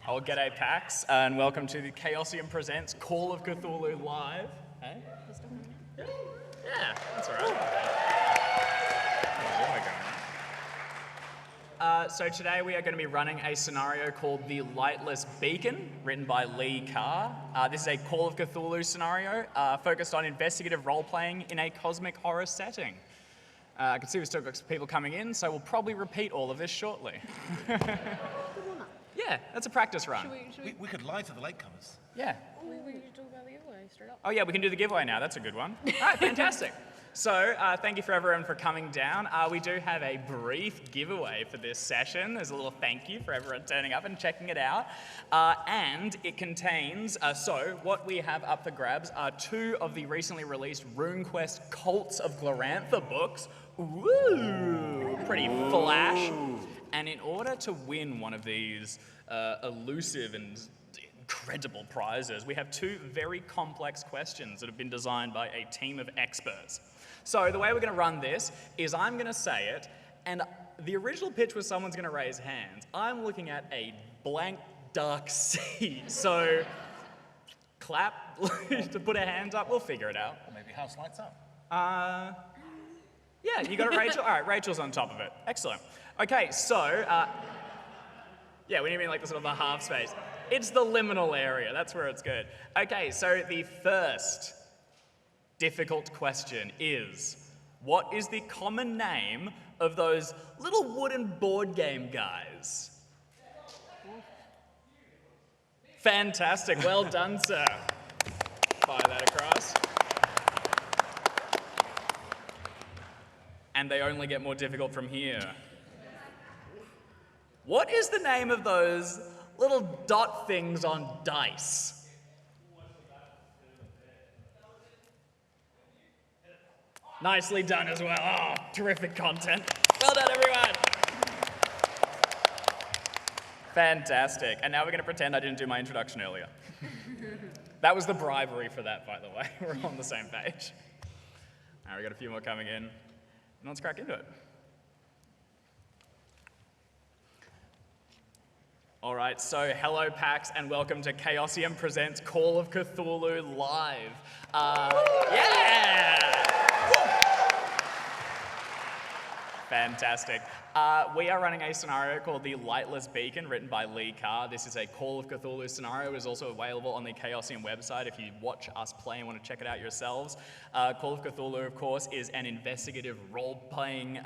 Well, g'day PAX, and welcome to the Chaosium Presents Call of Cthulhu Live. Hey? Yeah, that's all right. So today we are going to be running a scenario called the Lightless Beacon, written by Lee Carr. This is a Call of Cthulhu scenario focused on investigative role-playing in a cosmic horror setting. I can see we've still got some people coming in, so we'll probably repeat all of this shortly. Yeah, that's a practice run. We could lie to the latecomers. Yeah. We could talk about the giveaway straight up. Oh yeah, we can do the giveaway now. That's a good one. All right, fantastic. So thank you for everyone for coming down. We do have a brief giveaway for this session. There's a little thank you for everyone turning up and checking it out. And it contains, so what we have up for grabs are 2 of the recently released RuneQuest Cults of Glorantha books. Ooh, pretty flash. And in order to win one of these elusive and incredible prizes, we have 2 very complex questions that have been designed by a team of experts. So the way we're going to run this is I'm going to say it, and the original pitch was someone's going to raise hands. I'm looking at a blank, dark sea. So clap to put our hands up. We'll figure it out. Or maybe house lights up. Yeah, you got it, Rachel? All right, Rachel's on top of it. Excellent. Okay, so, yeah, we mean like the sort of the half space. It's the liminal area, that's where it's good. Okay, so the first difficult question is, what is the common name of those little wooden board game guys? Fantastic, well done, sir. Fire that across. And they only get more difficult from here. What is the name of those little dot things on dice? Nicely done as well. Oh, terrific content. Well done, everyone. Fantastic. And now we're going to pretend I didn't do my introduction earlier. That was the bribery for that, by the way. We're on the same page. All right, we got a few more coming in. And let's crack into it. All right, so hello PAX and welcome to Chaosium Presents Call of Cthulhu Live. Yeah! Fantastic. We are running a scenario called the Lightless Beacon, written by Lee Carr. This is a Call of Cthulhu scenario. It is also available on the Chaosium website if you watch us play and want to check it out yourselves. Call of Cthulhu, of course, is an investigative role-playing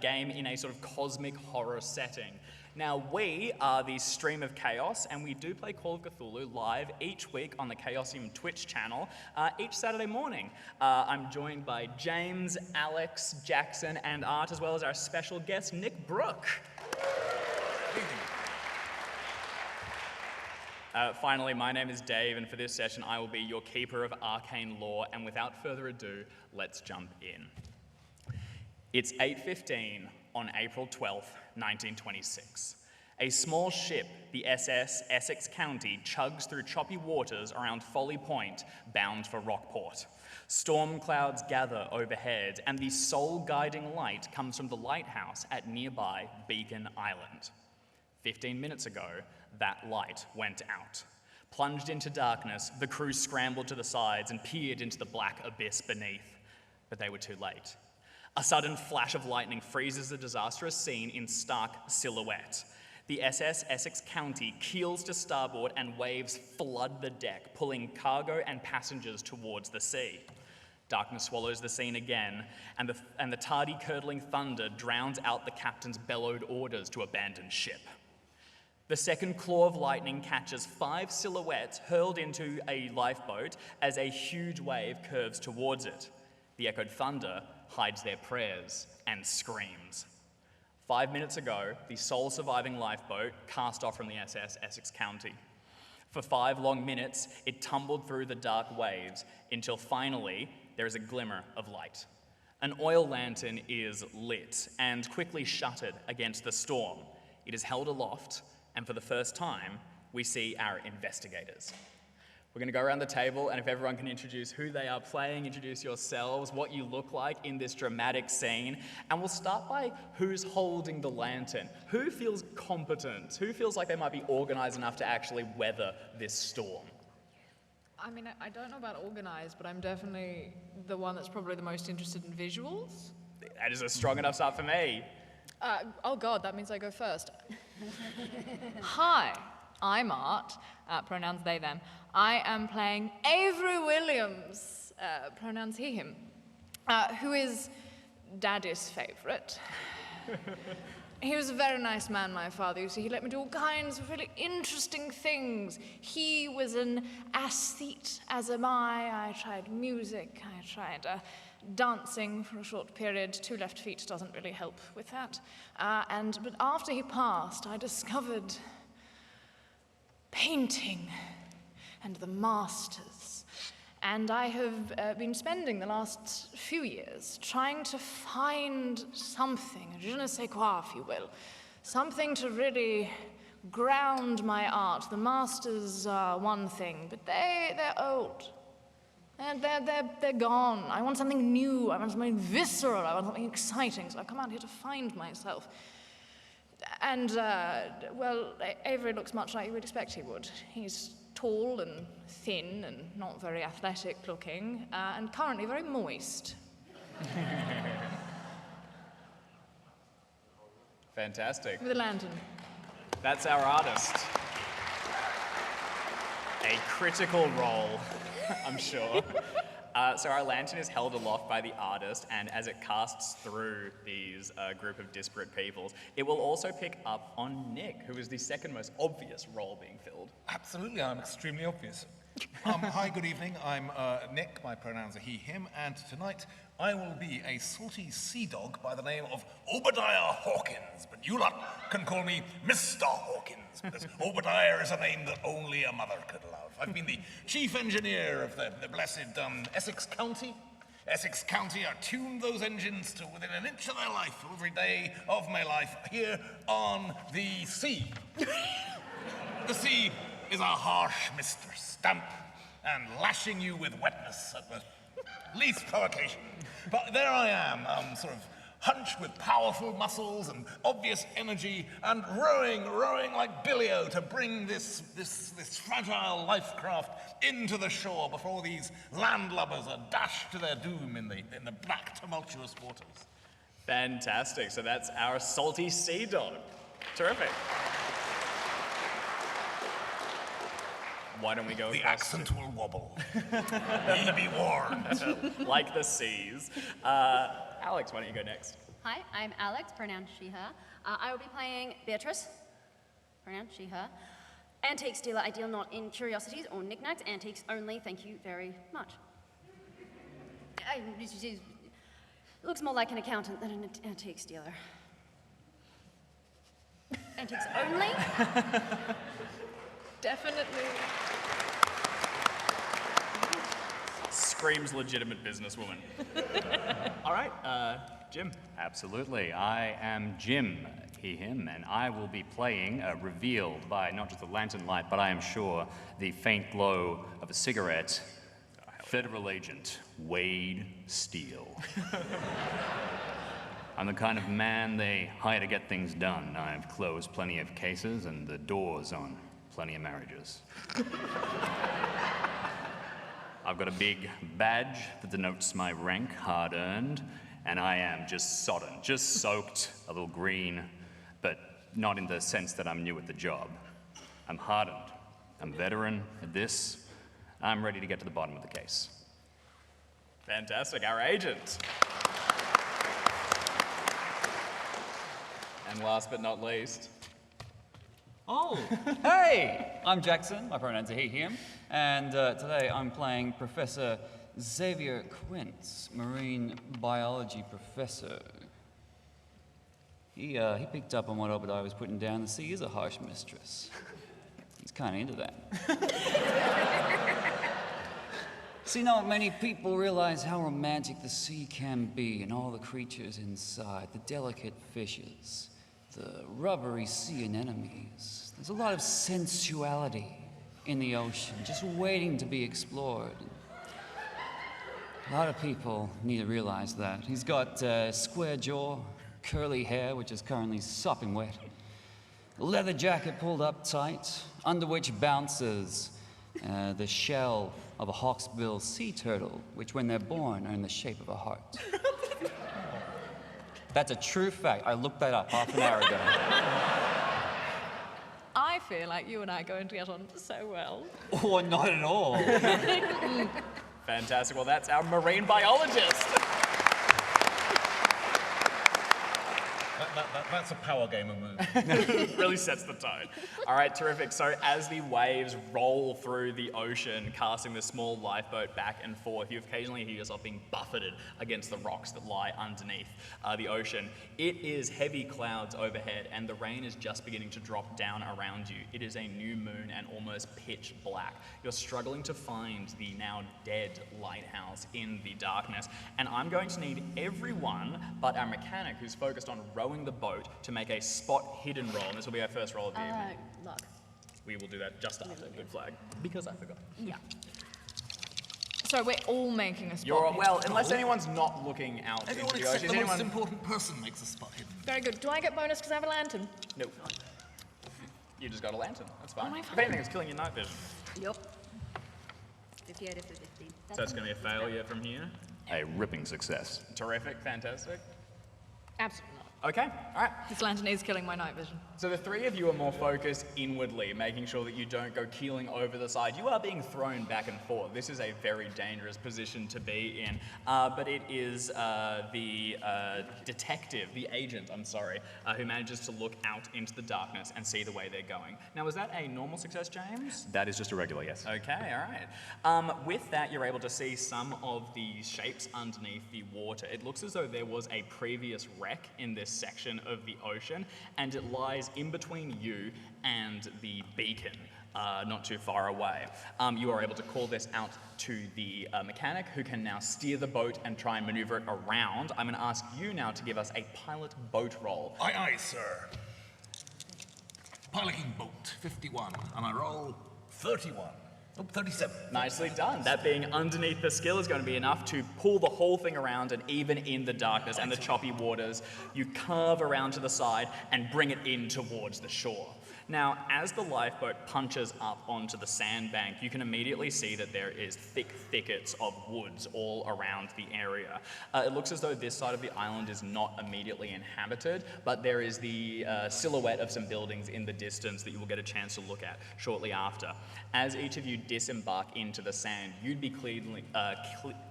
game in a sort of cosmic horror setting. Now, we are the Stream of Chaos, and we do play Call of Cthulhu live each week on the Chaosium Twitch channel, each Saturday morning. I'm joined by James, Alex, Jackson, and Art, as well as our special guest, Nick Brooke. Finally, my name is Dave, and for this session, I will be your keeper of arcane lore, and without further ado, let's jump in. It's 8:15 on April 12th, 1926. A small ship, the SS Essex County, chugs through choppy waters around Folly Point, bound for Rockport. Storm clouds gather overhead, and the sole guiding light comes from the lighthouse at nearby Beacon Island. 15 minutes ago, that light went out. Plunged into darkness, the crew scrambled to the sides and peered into the black abyss beneath, but they were too late. A sudden flash of lightning freezes the disastrous scene in stark silhouette. The SS Essex County keels to starboard and waves flood the deck, pulling cargo and passengers towards the sea. Darkness swallows the scene again, and the tardy curdling thunder drowns out the captain's bellowed orders to abandon ship. The second claw of lightning catches 5 silhouettes hurled into a lifeboat as a huge wave curves towards it. The echoed thunder hides their prayers and screams. 5 minutes ago, the sole surviving lifeboat cast off from the SS Essex County. For 5 long minutes, it tumbled through the dark waves until finally there is a glimmer of light. An oil lantern is lit and quickly shuttered against the storm. It is held aloft, and for the first time, we see our investigators. We're going to go around the table, and if everyone can introduce who they are playing, introduce yourselves, what you look like in this dramatic scene, and we'll start by who's holding the lantern. Who feels competent? Who feels like they might be organised enough to actually weather this storm? I mean, I don't know about organised, but I'm definitely the one that's probably the most interested in visuals. That is a strong enough start for me. Oh God, that means I go first. Hi, I'm Art, pronouns they, them. I am playing Avery Williams, pronouns he, him, who is Daddy's favourite. He was a very nice man, my father. You see, he let me do all kinds of really interesting things. He was an aesthete, as am I. I tried music, I tried dancing for a short period. 2 left feet doesn't really help with that. But after he passed, I discovered painting and the masters. And I have been spending the last few years trying to find something, je ne sais quoi, if you will, something to really ground my art. The masters are one thing, but they're old. And they're gone. I want something new. I want something visceral. I want something exciting. So I've come out here to find myself. And, well, Avery looks much like you would expect he would. He's tall and thin and not very athletic looking, and currently very moist. Fantastic. With a lantern. That's our artist. A critical role, I'm sure. So our lantern is held aloft by the artist, and as it casts through these group of disparate peoples, it will also pick up on Nick, who is the second most obvious role being filled. Absolutely, I'm extremely obvious. Hi, good evening. I'm Nick. My pronouns are he, him, and tonight I will be a salty sea dog by the name of Obadiah Hawkins, but you lot can call me Mr. Hawkins, because Obadiah is a name that only a mother could love. I've been the chief engineer of the blessed Essex County. Essex County are tuned those engines to within an inch of their life every day of my life here on the sea. The sea is a harsh mistress, damp and lashing you with wetness at the least provocation. But there I am, sort of hunched with powerful muscles and obvious energy, and rowing like Billy-O to bring this fragile life craft into the shore before these landlubbers are dashed to their doom in the black, tumultuous waters. Fantastic. So that's our salty sea dog. Terrific. Why don't we go The across accent will wobble. Ye be warned. like the seas. Alex, why don't you go next? Hi, I'm Alex, pronouns she, her. I will be playing Beatrice, pronouns she, her. Antique dealer, I deal not in curiosities or knickknacks, antiques only, thank you very much. Looks more like an accountant than an antiques dealer. Antiques only? Definitely. Screams legitimate businesswoman. All right, Jim. Absolutely. I am Jim, he, him, and I will be playing, revealed by not just the lantern light, but I am sure the faint glow of a cigarette, Federal Agent Wade Steele. I'm the kind of man they hire to get things done. I've closed plenty of cases and the doors on plenty of marriages. I've got a big badge that denotes my rank, hard-earned, and I am just sodden, just soaked, a little green, but not in the sense that I'm new at the job. I'm hardened. I'm a veteran at this. I'm ready to get to the bottom of the case. Fantastic, our agent. And last but not least, Oh, hey! I'm Jackson, my pronouns are he, him, and today I'm playing Professor Xavier Quince, marine biology professor. He picked up on what Obadiah was putting down. The sea is a harsh mistress. He's kind of into that. See, not many people realize how romantic the sea can be and all the creatures inside, the delicate fishes, the rubbery sea anemones. There's a lot of sensuality in the ocean, just waiting to be explored. A lot of people need to realize that. He's got square jaw, curly hair, which is currently sopping wet, a leather jacket pulled up tight, under which bounces the shell of a hawksbill sea turtle, which when they're born are in the shape of a heart. That's a true fact. I looked that up half an hour ago. I feel like you and I are going to get on so well. Or not at all. Fantastic. Well, that's our marine biologist. That's a power gamer move. Really sets the tone. All right, terrific. So as the waves roll through the ocean, casting the small lifeboat back and forth, you occasionally hear yourself being buffeted against the rocks that lie underneath the ocean. It is heavy clouds overhead, and the rain is just beginning to drop down around you. It is a new moon and almost pitch black. You're struggling to find the now dead lighthouse in the darkness, and I'm going to need everyone but our mechanic, who's focused on rowing the boat, to make a spot hidden roll. And this will be our first roll of the evening. Luck. We will do that just after Good Flag, because I forgot. Yeah. So we're all making a spot. You're, hidden. well, unless anyone's not looking out Everyone into the except ocean. the Is most anyone... important person makes a spot hidden. Very good. Do I get bonus because I have a lantern? Nope. You just got a lantern. That's fine. Am I If fine? anything, it's killing your night vision. Yup. 58 of 15. So it's going to be a failure from here. A ripping success. Terrific, fantastic. Absolutely not. Okay, all right. This lantern is killing my night vision. So the three of you are more focused inwardly, making sure that you don't go keeling over the side. You are being thrown back and forth. This is a very dangerous position to be in, but it is the detective, the agent, who manages to look out into the darkness and see the way they're going. Now, was that a normal success, James? That is just a regular, yes. Okay, all right. With that, you're able to see some of the shapes underneath the water. It looks as though there was a previous wreck in this section of the ocean, and it lies in between you and the beacon, not too far away. You are able to call this out to the mechanic, who can now steer the boat and try and maneuver it around. I'm going to ask you now to give us a pilot boat roll. Aye, aye, sir. Piloting boat, 51, and I roll 31. Oh, 37. Nicely done. That being underneath the skill is going to be enough to pull the whole thing around, and even in the darkness and the choppy waters, you carve around to the side and bring it in towards the shore. Now, as the lifeboat punches up onto the sandbank, you can immediately see that there is thick thickets of woods all around the area. It looks as though this side of the island is not immediately inhabited, but there is the silhouette of some buildings in the distance that you will get a chance to look at shortly after. As each of you disembark into the sand, you'd be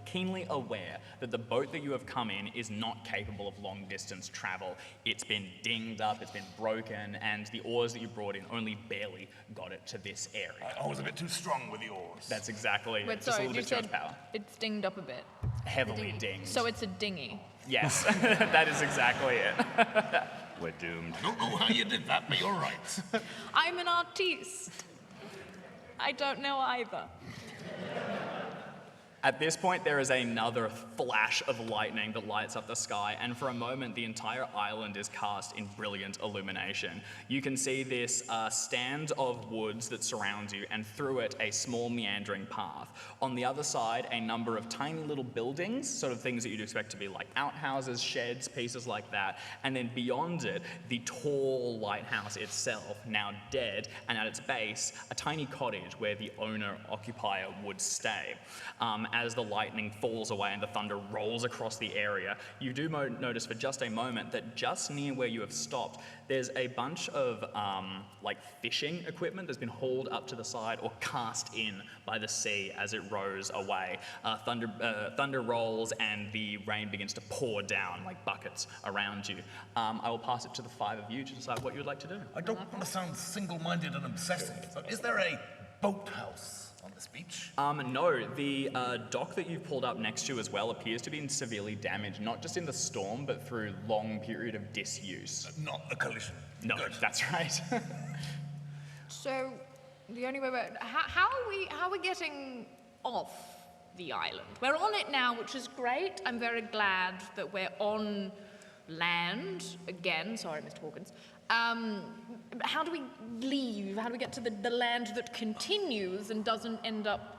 keenly aware that the boat that you have come in is not capable of long-distance travel. It's been dinged up, it's been broken, and the oars that you brought in only barely got it to this area. I was a bit too strong with the oars. That's exactly it. Wait, Just a sorry, little you bit too much said power. it's dinged up a bit. Heavily dinged. So it's a dinghy. Yes, that is exactly it. We're doomed. I don't know how you did that, but you're right. I'm an artiste. I don't know either. At this point, there is another flash of lightning that lights up the sky, and for a moment, the entire island is cast in brilliant illumination. You can see this stand of woods that surrounds you, and through it, a small meandering path. On the other side, a number of tiny little buildings, sort of things that you'd expect to be like outhouses, sheds, pieces like that, and then beyond it, the tall lighthouse itself, now dead, and at its base, a tiny cottage where the owner-occupier would stay. As the lightning falls away and the thunder rolls across the area, you do notice for just a moment that just near where you have stopped, there's a bunch of like fishing equipment that's been hauled up to the side or cast in by the sea as it rows away. Thunder rolls and the rain begins to pour down like buckets around you. I will pass it to the five of you to decide what you would like to do. I don't want to sound single-minded and obsessive, but is there a boathouse on this beach? No, the dock that you've pulled up next to as well appears to be severely damaged, not just in the storm, but through long period of disuse. Not a collision. No, Good. that's right. So the only way how are we getting off the island? We're on it now, which is great. I'm very glad that we're on land again. Sorry, Mr. Hawkins. How do we leave? How do we get to the land that continues and doesn't end up...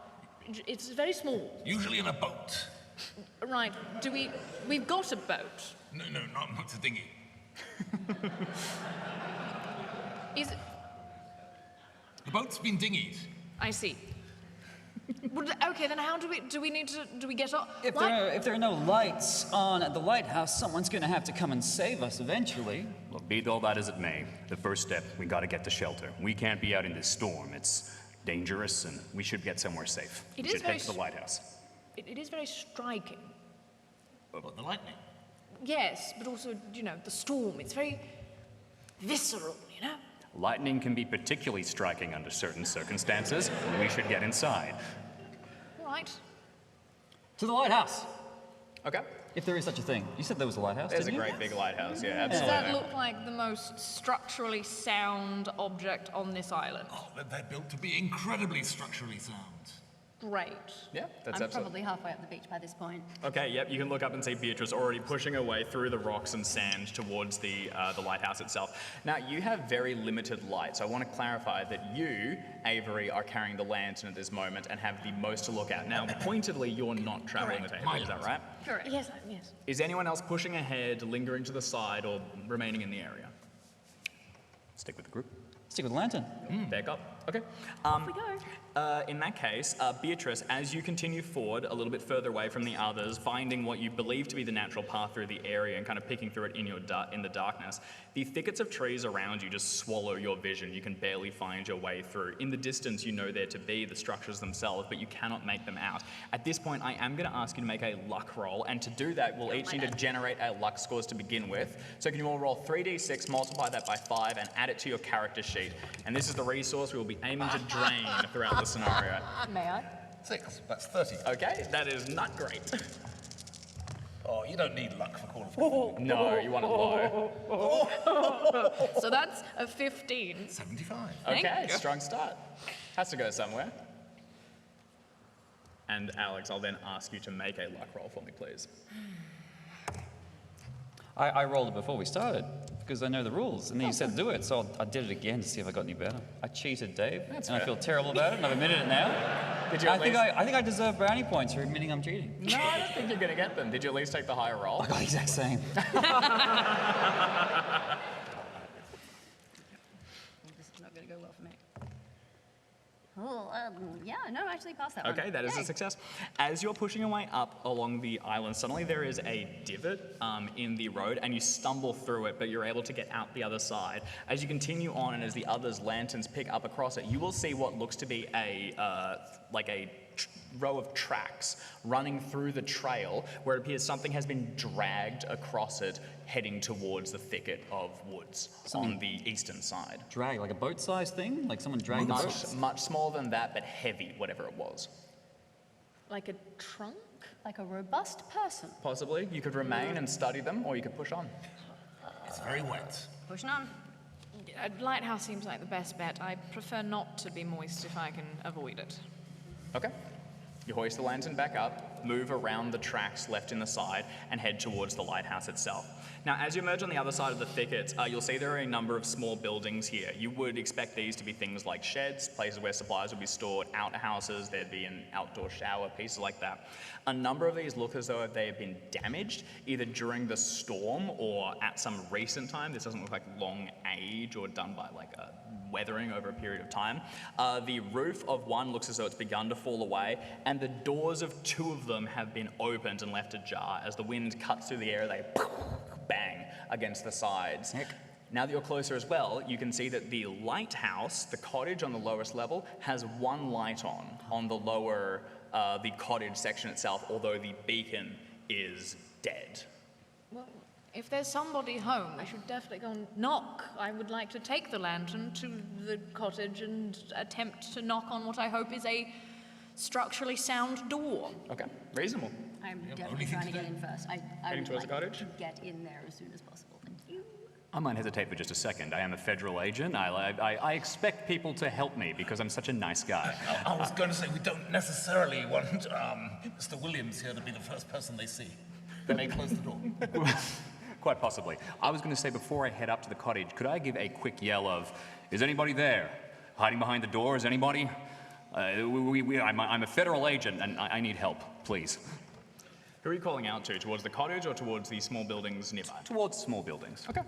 It's very small. Usually in a boat. Right. We've got a boat. No, not a dinghy. Is it... The boat's been dinghied. I see. Well, okay, then how do we need to... Do we get off? If there are no lights on at the lighthouse, someone's gonna have to come and save us eventually. Look, be all that as it may, the first step, we gotta get to shelter. We can't be out in this storm. It's dangerous, and we should get somewhere safe. It We is should very head to the lighthouse. It is very striking. What, the lightning? Yes, but also, the storm. It's very visceral, Lightning can be particularly striking under certain circumstances. We should get inside. Right. To the lighthouse, Okay. if there is such a thing. You said there was a lighthouse, There's a didn't you? great big lighthouse, yeah, Does absolutely. that look like the most structurally sound object on this island? Oh, they're built to be incredibly structurally sound. Great. Yeah, that's I'm absolutely... probably halfway up the beach by this point. Okay, yep, you can look up and see Beatrice already pushing her way through the rocks and sand towards the lighthouse itself. Now, you have very limited light, so I want to clarify that you, Avery, are carrying the lantern at this moment and have the most to look at. Now, pointedly, you're not traveling with Avery, is that right? Correct. Yes. Is anyone else pushing ahead, lingering to the side, or remaining in the area? Stick with the group. Stick with the lantern. Back up. Okay. Off we go. In that case, Beatrice, as you continue forward a little bit further away from the others, finding what you believe to be the natural path through the area and kind of picking through it in the darkness, the thickets of trees around you just swallow your vision. You can barely find your way through. In the distance, you know there to be the structures themselves, but you cannot make them out. At this point, I am going to ask you to make a luck roll, and to do that, we'll each need to generate our luck scores to begin with. So can you all roll 3d6, multiply that by 5, and add it to your character sheet. And this is the resource we will be aiming to drain throughout the scenario. May I? 6, that's 30. Okay, that is not great. Oh, you don't need luck for Call of Cthulhu. No, you want it low. So that's a 15. 75. Okay, strong start. Has to go somewhere. And Alex, I'll then ask you to make a luck roll for me, please. I rolled it before we started because I know the rules, and then you said do it, so I did it again to see if I got any better. I cheated, Dave, That's and I fair. feel terrible about it, and I've admitted it now. Did you I at think least... I think I deserve brownie points for admitting I'm cheating. No, I don't think you're going to get them. Did you at least take the higher roll? I got the exact same. This is not going to go well for me. Oh, yeah, no, I actually passed that one. Okay, that is a Yay. success. As you're pushing your way up along the island, suddenly there is a divot in the road, and you stumble through it, but you're able to get out the other side. As you continue on, and as the others' lanterns pick up across it, you will see what looks to be a row of tracks running through the trail, where it appears something has been dragged across it, heading towards the thicket of woods on the eastern side. Drag, like a boat-sized thing? Like someone dragged a boat? Much smaller than that, but heavy, whatever it was. Like a trunk? Like a robust person. Possibly. You could remain and study them, or you could push on. It's very wet. Pushing on. A lighthouse seems like the best bet. I prefer not to be moist if I can avoid it. Okay. You hoist the lantern back up, move around the tracks left in the side, and head towards the lighthouse itself. Now, as you emerge on the other side of the thicket, you'll see there are a number of small buildings here. You would expect these to be things like sheds, places where supplies would be stored, outhouses, there'd be an outdoor shower, pieces like that. A number of these look as though they have been damaged, either during the storm or at some recent time. This doesn't look like long age or done by like a weathering over a period of time. The roof of one looks as though it's begun to fall away, and the doors of two of them have been opened and left ajar. As the wind cuts through the air, they bang against the sides. Heck. Now that you're closer as well, you can see that the lighthouse, the cottage on the lowest level, has one light on the lower, the cottage section itself, although the beacon is dead. Well, if there's somebody home, we should definitely go and knock. I would like to take the lantern to the cottage and attempt to knock on what I hope is a structurally sound door. Okay, reasonable. I'm only definitely thing trying to to get in first. I Heading would towards like the cottage? to get in there as soon as possible. Thank you. I might hesitate for just a second. I am a federal agent. I expect people to help me because I'm such a nice guy. I was going to say, we don't necessarily want Mr. Williams here to be the first person they see. They may close the door. Quite possibly. I was going to say before I head up to the cottage, could I give a quick yell of, is anybody there? Hiding behind the door, is anybody? I'm a federal agent and I need help, please. Who are you calling out to? Towards the cottage or towards the small buildings nearby? Towards small buildings. Okay.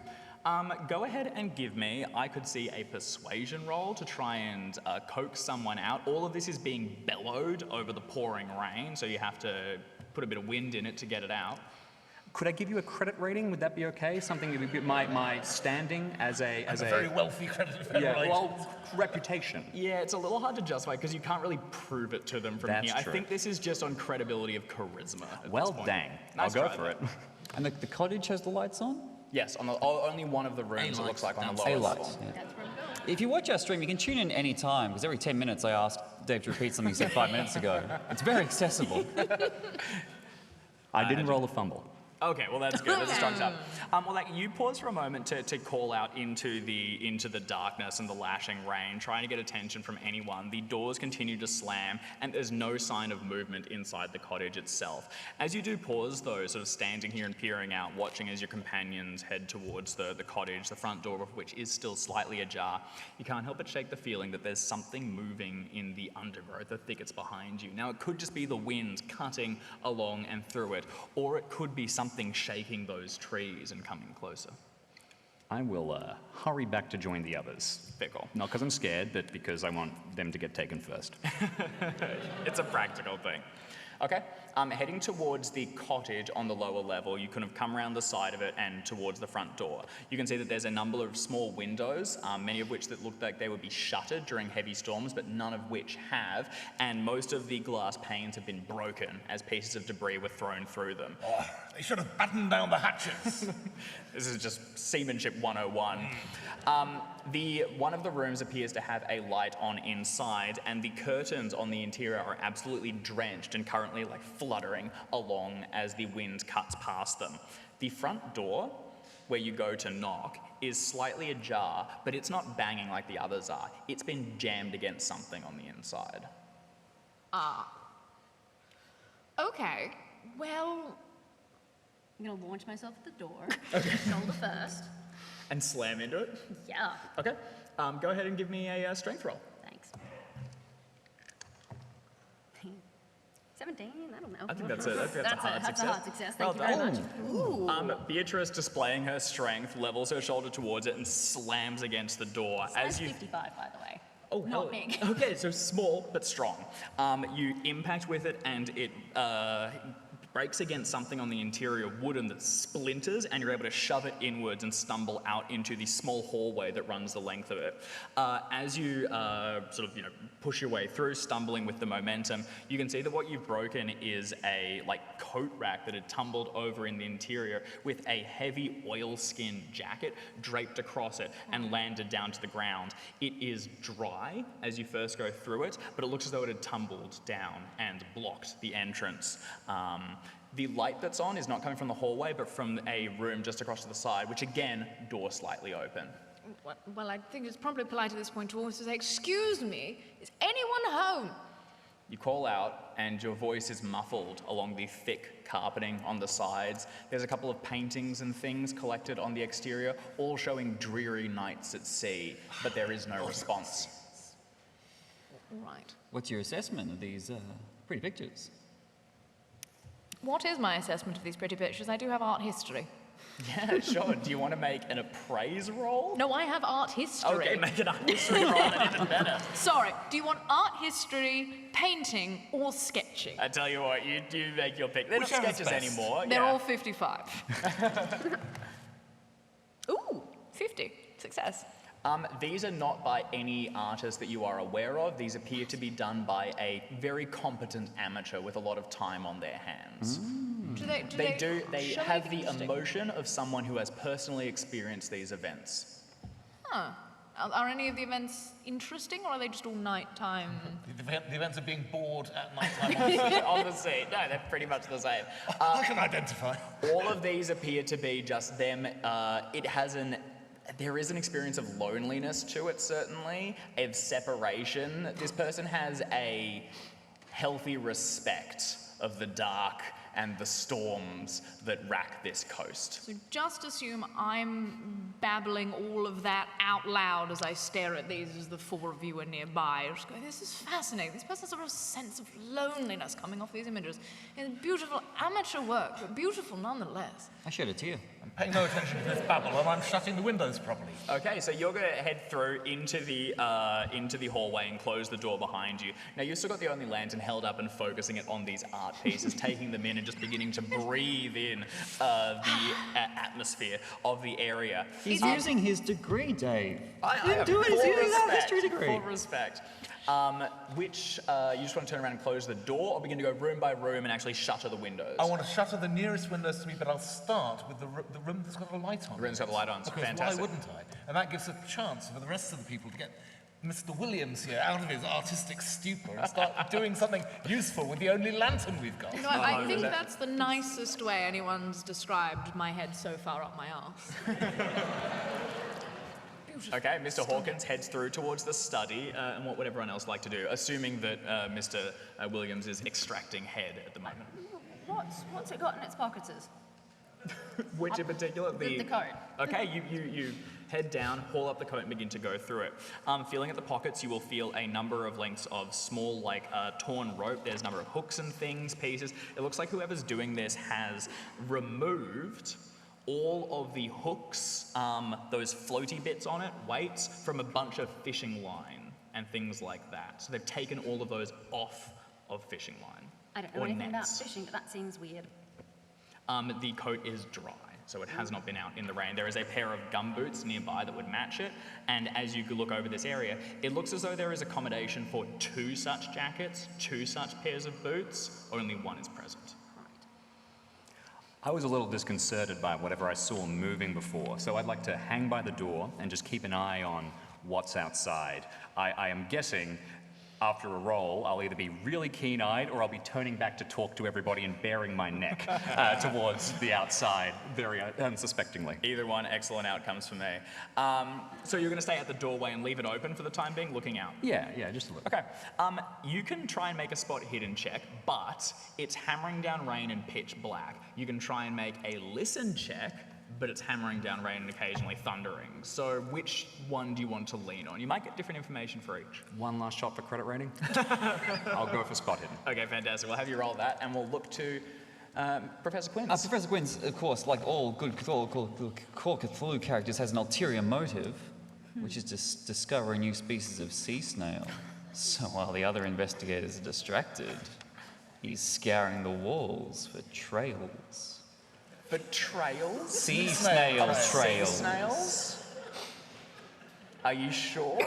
Go ahead and give me, I could see a persuasion roll to try and coax someone out. All of this is being bellowed over the pouring rain, so you have to put a bit of wind in it to get it out. Could I give you a credit rating? Would that be okay? Something that would be my standing as a very wealthy credited federal agent. well, reputation. Yeah, it's a little hard to justify because you can't really prove it to them from That's here. true. I think this is just on credibility of charisma. At Well, this point. dang. Nice I'll go try, for though. it. And the cottage has the lights on? Yes, on the, only one of the rooms, it looks like, on the lower level. lights. Yeah. That's where I'm going. If you watch our stream, you can tune in any time, because every 10 minutes I ask Dave to repeat something he said 5 minutes ago. It's very accessible. I didn't roll a fumble. Okay, well that's good. That's a strong start. Well, like you pause for a moment to call out into the darkness and the lashing rain, trying to get attention from anyone. The doors continue to slam, and there's no sign of movement inside the cottage itself. As you do pause, though, sort of standing here and peering out, watching as your companions head towards the cottage, the front door of which is still slightly ajar, you can't help but shake the feeling that there's something moving in the undergrowth, the thickets behind you. Now, it could just be the wind cutting along and through it, or it could be something shaking those trees and coming closer. I will hurry back to join the others. Fickle. Not because I'm scared, but because I want them to get taken first. It's a practical thing. Okay, heading towards the cottage on the lower level, you kind of come around the side of it and towards the front door. You can see that there's a number of small windows, many of which that look like they would be shuttered during heavy storms, but none of which have, and most of the glass panes have been broken as pieces of debris were thrown through them. Oh, they should have battened down the hatches. This is just seamanship 101. One of the rooms appears to have a light on inside, and the curtains on the interior are absolutely drenched and currently like fluttering along as the wind cuts past them. The front door, where you go to knock, is slightly ajar, but it's not banging like the others are. It's been jammed against something on the inside. Okay, well, I'm going to launch myself at the door. Shoulder first. And slam into it? Yeah. Okay, go ahead and give me a strength roll. Thanks. 17, I don't know. I think that's a hard That's success. a hard success. Well Thank you very much. Beatrice, displaying her strength, levels her shoulder towards it and slams against the door. That's 55, by the way. Oh, Not big. Okay, so small but strong. You impact with it and it breaks against something on the interior wooden that splinters, and you're able to shove it inwards and stumble out into the small hallway that runs the length of it. As you sort of push your way through, stumbling with the momentum, you can see that what you've broken is a coat rack that had tumbled over in the interior with a heavy oilskin jacket draped across it and landed down to the ground. It is dry as you first go through it, but it looks as though it had tumbled down and blocked the entrance. The light that's on is not coming from the hallway, but from a room just across to the side, which again, door slightly open. well, I think it's probably polite at this point to always say, "Excuse me, is anyone home?" You call out, and your voice is muffled along the thick carpeting on the sides. There's a couple of paintings and things collected on the exterior, all showing dreary nights at sea, but there is no response. Right. What's your assessment of these pretty pictures? What is my assessment of these pretty pictures? I do have art history. Yeah, sure. Do you want to make an appraise roll? No, I have art history. Okay, make an art history roll and even better. Sorry, do you want art history, painting, or sketching? I tell you what, you do make your pick. They're not Whichever's sketches best. anymore. They're yeah. all 55. Ooh, 50. Success. These are not by any artist that you are aware of. These appear to be done by a very competent amateur with a lot of time on their hands. They show have anything the interesting? emotion of someone who has personally experienced these events. Huh. Are any of the events interesting, or are they just all nighttime? The events of being bored at night time. On the sea. No, they're pretty much the same. I can identify. All of these appear to be just them. There is an experience of loneliness to it, certainly, of separation. This person has a healthy respect of the dark and the storms that rack this coast. So just assume I'm babbling all of that out loud as I stare at these as the four of you are nearby. Just going, this is fascinating. This person has a real sense of loneliness coming off these images. It's beautiful amateur work, but beautiful nonetheless. I shed a tear. I'm paying no attention to this babble, and I'm shutting the windows properly. Okay, so you're going to head through into the hallway and close the door behind you. Now, you've still got the only lantern held up and focusing it on these art pieces, taking them in and just beginning to breathe in the atmosphere of the area. He's using his degree, Dave. I Didn't do it. He's using that history degree. Full respect. Which you just want to turn around and close the door, or begin to go room by room and actually shutter the windows? I want to shutter the nearest windows to me, but I'll start with the room that's got a light on. The room's got the light on. Because Fantastic. why wouldn't I? And that gives a chance for the rest of the people to get Mr. Williams here out of his artistic stupor and start doing something useful with the only lantern we've got. You know, I think that's the nicest way anyone's described my head so far up my arse. Okay, Mr. Hawkins heads through towards the study, and what would everyone else like to do, assuming that Mr. Williams is extracting head at the moment? What's it got in its pockets? Which in particular? The coat. Okay, you head down, haul up the coat and begin to go through it. Feeling at the pockets, you will feel a number of lengths of small, torn rope. There's a number of hooks and things, pieces. It looks like whoever's doing this has removed all of the hooks, those floaty bits on it, weights, from a bunch of fishing line and things like that. So they've taken all of those off of fishing line. I don't know or anything nets. about fishing, but that seems weird. The coat is dry, so it has not been out in the rain. There is a pair of gumboots nearby that would match it, and as you look over this area, it looks as though there is accommodation for 2 such jackets, 2 such pairs of boots. Only one is present. I was a little disconcerted by whatever I saw moving before, so I'd like to hang by the door and just keep an eye on what's outside. I am guessing after a roll, I'll either be really keen-eyed or I'll be turning back to talk to everybody and baring my neck towards the outside very unsuspectingly. Either one, excellent outcomes for me. So you're going to stay at the doorway and leave it open for the time being, looking out? Yeah, just a little. Okay. You can try and make a spot hidden check, but it's hammering down rain and pitch black. You can try and make a listen check, but it's hammering down rain and occasionally thundering. So which one do you want to lean on? You might get different information for each. One last shot for credit rating. I'll go for spot hidden. Okay, fantastic. We'll have you roll that, and we'll look to Professor Quince. Professor Quince, of course, like all good Cthulhu characters, has an ulterior motive, which is to discover a new species of sea snail. So while the other investigators are distracted, he's scouring the walls for trails. For trails? Sea snail trails. Sea snails? Are you sure?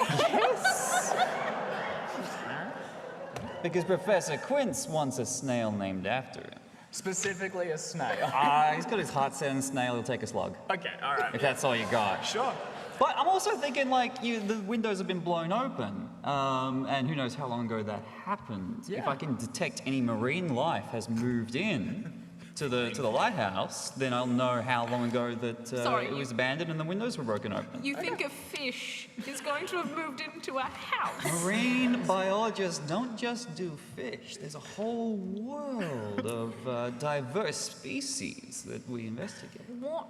Because Professor Quince wants a snail named after him. Specifically a snail. He's got his heart set on a snail, he'll take a slug. Okay, all right. If that's all you got. Sure. But I'm also thinking, the windows have been blown open, and who knows how long ago that happened. Yeah. If I can detect any marine life has moved in to the lighthouse, then I'll know how long ago that it was abandoned and the windows were broken open. You think a fish is going to have moved into a house? Marine biologists don't just do fish. There's a whole world of diverse species that we investigate. What?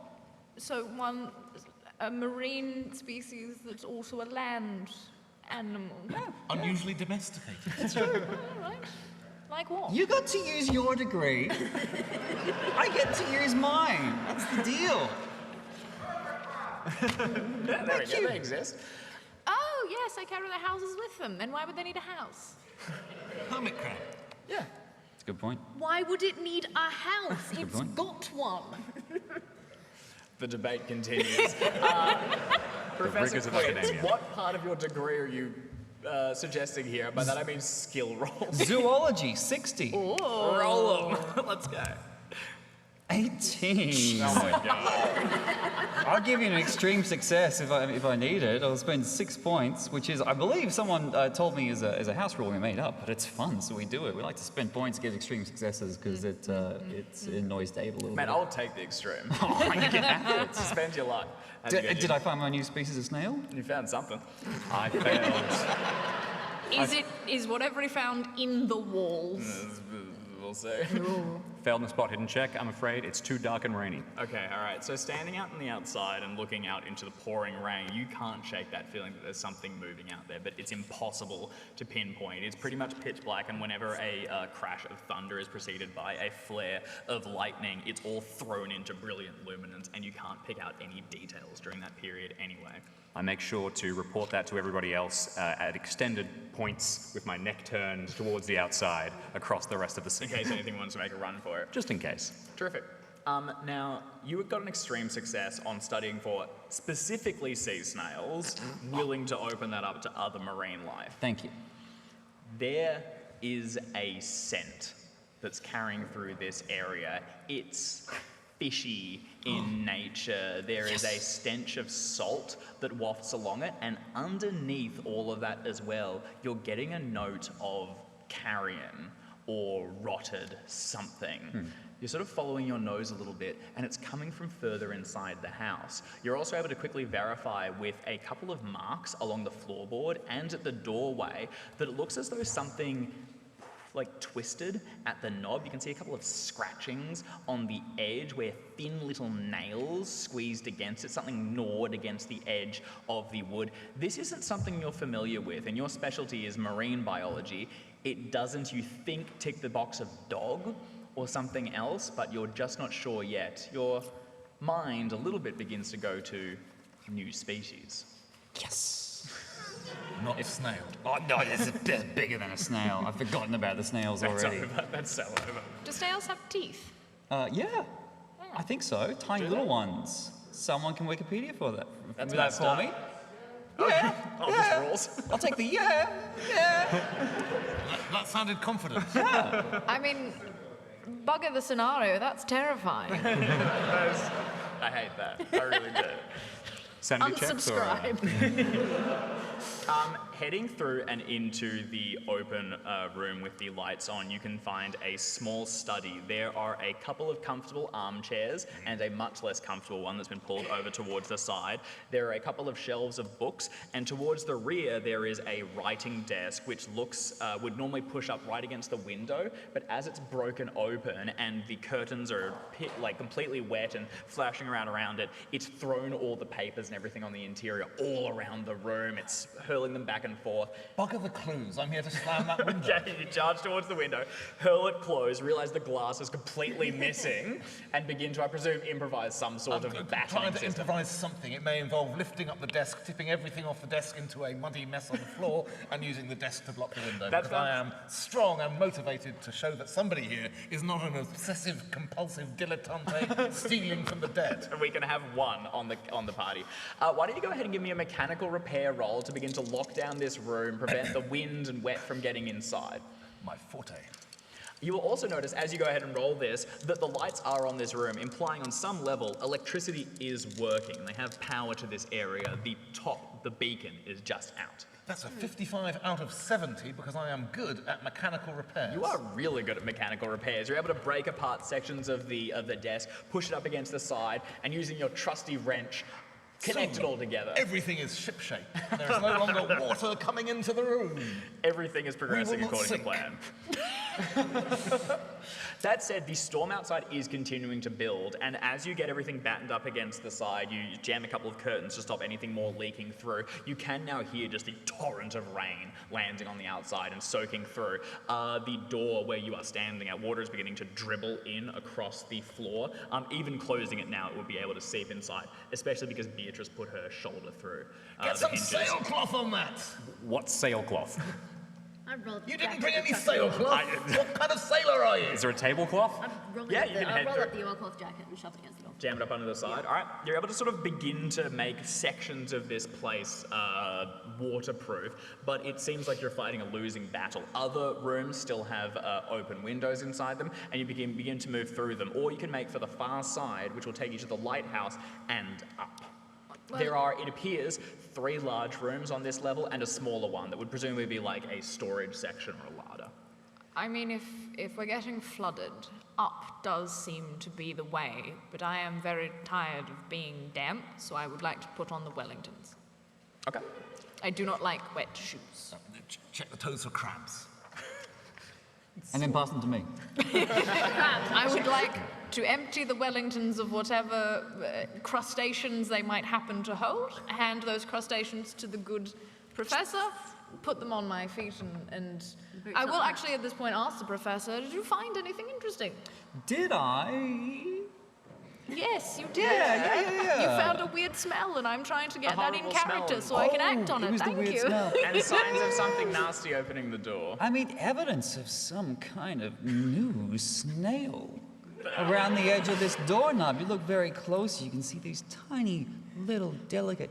So a marine species that's also a land animal. Unusually domesticated. That's true. All right. Like what? You got to use your degree. I get to use mine. That's the deal. Yeah, there we go. They exist. Oh, yes, I carry their houses with them. Then why would they need a house? Hermit crab. Yeah. That's a good point. Why would it need a house? It's point. got one. The debate continues. Professor rigors of Quince, academia. what part of your degree are you suggesting here? By that I mean skill rolls. Zoology, 60. Roll them. Let's go. 18. Oh my god. I'll give you an extreme success if I need it. I'll spend 6 points, which is, I believe someone told me is a house rule we made up, but it's fun, so we do it. We like to spend points to get extreme successes because it annoys Dave a little Man, bit. I'll take the extreme. Oh, you can have it. Spend your luck. How'd you go, Did I find my new species of snail? You found something. I failed. Is whatever he found in the walls? We'll see. failed in the spot hidden check. I'm afraid it's too dark and rainy. Okay, all right. So standing out on the outside and looking out into the pouring rain, you can't shake that feeling that there's something moving out there, but it's impossible to pinpoint. It's pretty much pitch black, and whenever a crash of thunder is preceded by a flare of lightning, it's all thrown into brilliant luminance, and you can't pick out any details during that period anyway. I make sure to report that to everybody else at extended points with my neck turned towards the outside across the rest of the scene. In case anything wants to make a run for it. Just in case. Terrific. Now, you got an extreme success on studying for specifically sea snails, willing to open that up to other marine life. Thank you. There is a scent that's carrying through this area. It's fishy in nature. There is a stench of salt that wafts along it, and underneath all of that as well, you're getting a note of carrion or rotted something. You're sort of following your nose a little bit, and it's coming from further inside the house. You're also able to quickly verify with a couple of marks along the floorboard and at the doorway that it looks as though something like twisted at the knob. You can see a couple of scratchings on the edge where thin little nails squeezed against it, something gnawed against the edge of the wood. This isn't something you're familiar with, and your specialty is marine biology. It doesn't, you think, tick the box of dog or something else, but you're just not sure yet. Your mind a little bit begins to go to new species. Yes. Not a snail. Oh no, it's a bit bigger than a snail. I've forgotten about the snails already. That's so over. Do snails have teeth? Yeah, I think so. Tiny little ones. Someone can Wikipedia for that. That's that messed for up. me. Yeah, Oh, yeah. this rules. I'll take the yeah. That sounded confident. I mean, bugger the scenario, that's terrifying. I hate that. I really do. Sanity checks or... Unsubscribe. Heading through and into the open room with the lights on, you can find a small study. There are a couple of comfortable armchairs and a much less comfortable one that's been pulled over towards the side. There are a couple of shelves of books, and towards the rear there is a writing desk which looks, would normally push up right against the window, but as it's broken open and the curtains are like completely wet and flashing around it, it's thrown all the papers and everything on the interior all around the room. It's hurling them back and forth. Bugger the clues. I'm here to slam that window. Okay, you charge towards the window, hurl it close, realize the glass is completely missing, and begin to, I presume, improvise some sort of Trying battling to system. improvise something. It may involve lifting up the desk, tipping everything off the desk into a muddy mess on the floor, and using the desk to block the window. That's Because I am strong and motivated to show that somebody here is not an obsessive, compulsive dilettante stealing from the dead. And we can have one on the party. Why don't you go ahead and give me a mechanical repair roll to begin to lock down this room, prevent the wind and wet from getting inside. My forte. You will also notice, as you go ahead and roll this, that the lights are on this room, implying on some level electricity is working. They have power to this area. The beacon is just out. That's a 55 out of 70 because I am good at mechanical repairs. You are really good at mechanical repairs. You're able to break apart sections of the desk, push it up against the side, and using your trusty wrench, connect it all together. Everything is shipshape. There is no longer water coming into the room. Everything is progressing We will not according to sink. plan. That said, the storm outside is continuing to build, and as you get everything battened up against the side, you jam a couple of curtains to stop anything more leaking through. You can now hear just the torrent of rain landing on the outside and soaking through. The door where you are standing at, water is beginning to dribble in across the floor. Even closing it now, it would be able to seep inside, especially because Beatrice put her shoulder through Get the some hinges. sailcloth on that. What sailcloth? I rolled You didn't back bring up any the jacket. sailcloth. What kind of sailor are you? Is there a tablecloth? I'm rolling Yeah, up you the, can I'll head roll through. up the oilcloth jacket and shove it against the door. Jam it up under the side. All right, you're able to sort of begin to make sections of this place waterproof, but it seems like you're fighting a losing battle. Other rooms still have open windows inside them, and you begin to move through them. Or you can make for the far side, which will take you to the lighthouse and up. There are, it appears, 3 large rooms on this level and a smaller one that would presumably be like a storage section or a larder. I mean, if we're getting flooded, up does seem to be the way, but I am very tired of being damp, so I would like to put on the Wellingtons. Okay. I do not like wet shoes. Check the toes for crabs. And then pass them to me. I would like to empty the Wellingtons of whatever crustaceans they might happen to hold, hand those crustaceans to the good professor, put them on my feet, and I will actually at this point ask the professor, did you find anything interesting? Did I? Yes, you did. Yeah. You found a weird smell, and I'm trying to get that in horrible character smell. so I can act on it it. was the Thank weird you. smell. And signs of something nasty opening the door. I mean, evidence of some kind of new snail around the edge of this doorknob. You look very close, you can see these tiny, little, delicate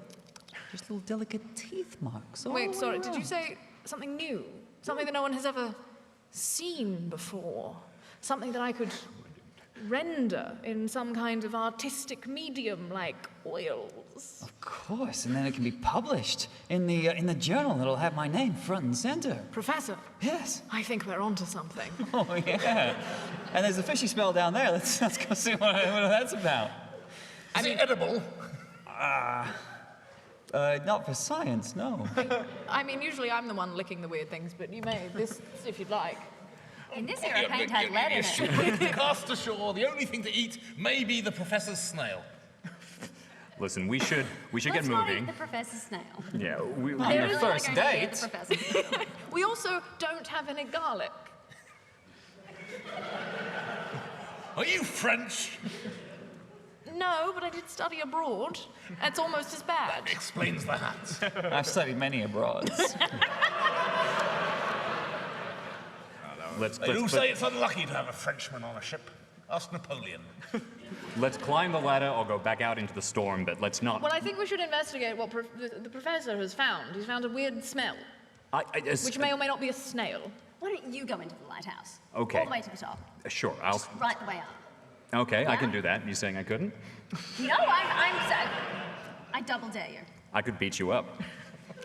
teeth marks. all the Wait, way sorry, did you around. say something new? Something that no one has ever seen before? Something that I could render in some kind of artistic medium like oils? Of course, and then it can be published in the journal. It'll have my name front and center. Professor, Yes. I think we're onto something. Oh yeah. And there's a fishy smell down there. Let's go see what that's about. Is it edible? Not for science, no. I mean, usually I'm the one licking the weird things, but you may, this, if you'd like. In this era, paint had lead in it. Cast ashore, the only thing to eat may be the professor's snail. Listen, we should get Let's not eat moving. the professor's snail. Yeah, we On I a really first like going to eat date. the professor's snail. We also don't have any garlic. Are you French? No, but I did study abroad. It's almost as bad. Explains the hat. I've studied many abroad. Let's They do say it's unlucky to have a Frenchman on a ship. Ask Napoleon. let's climb the ladder or go back out into the storm, but let's not. Well, I think we should investigate what the professor has found. He's found a weird smell, which may or may not be a snail. Why don't you go into the lighthouse? Okay. All the way to the top. Sure, I'll. Right the way up. Okay, I can Yeah? do that. You saying I couldn't? No, I double dare you. I could beat you up.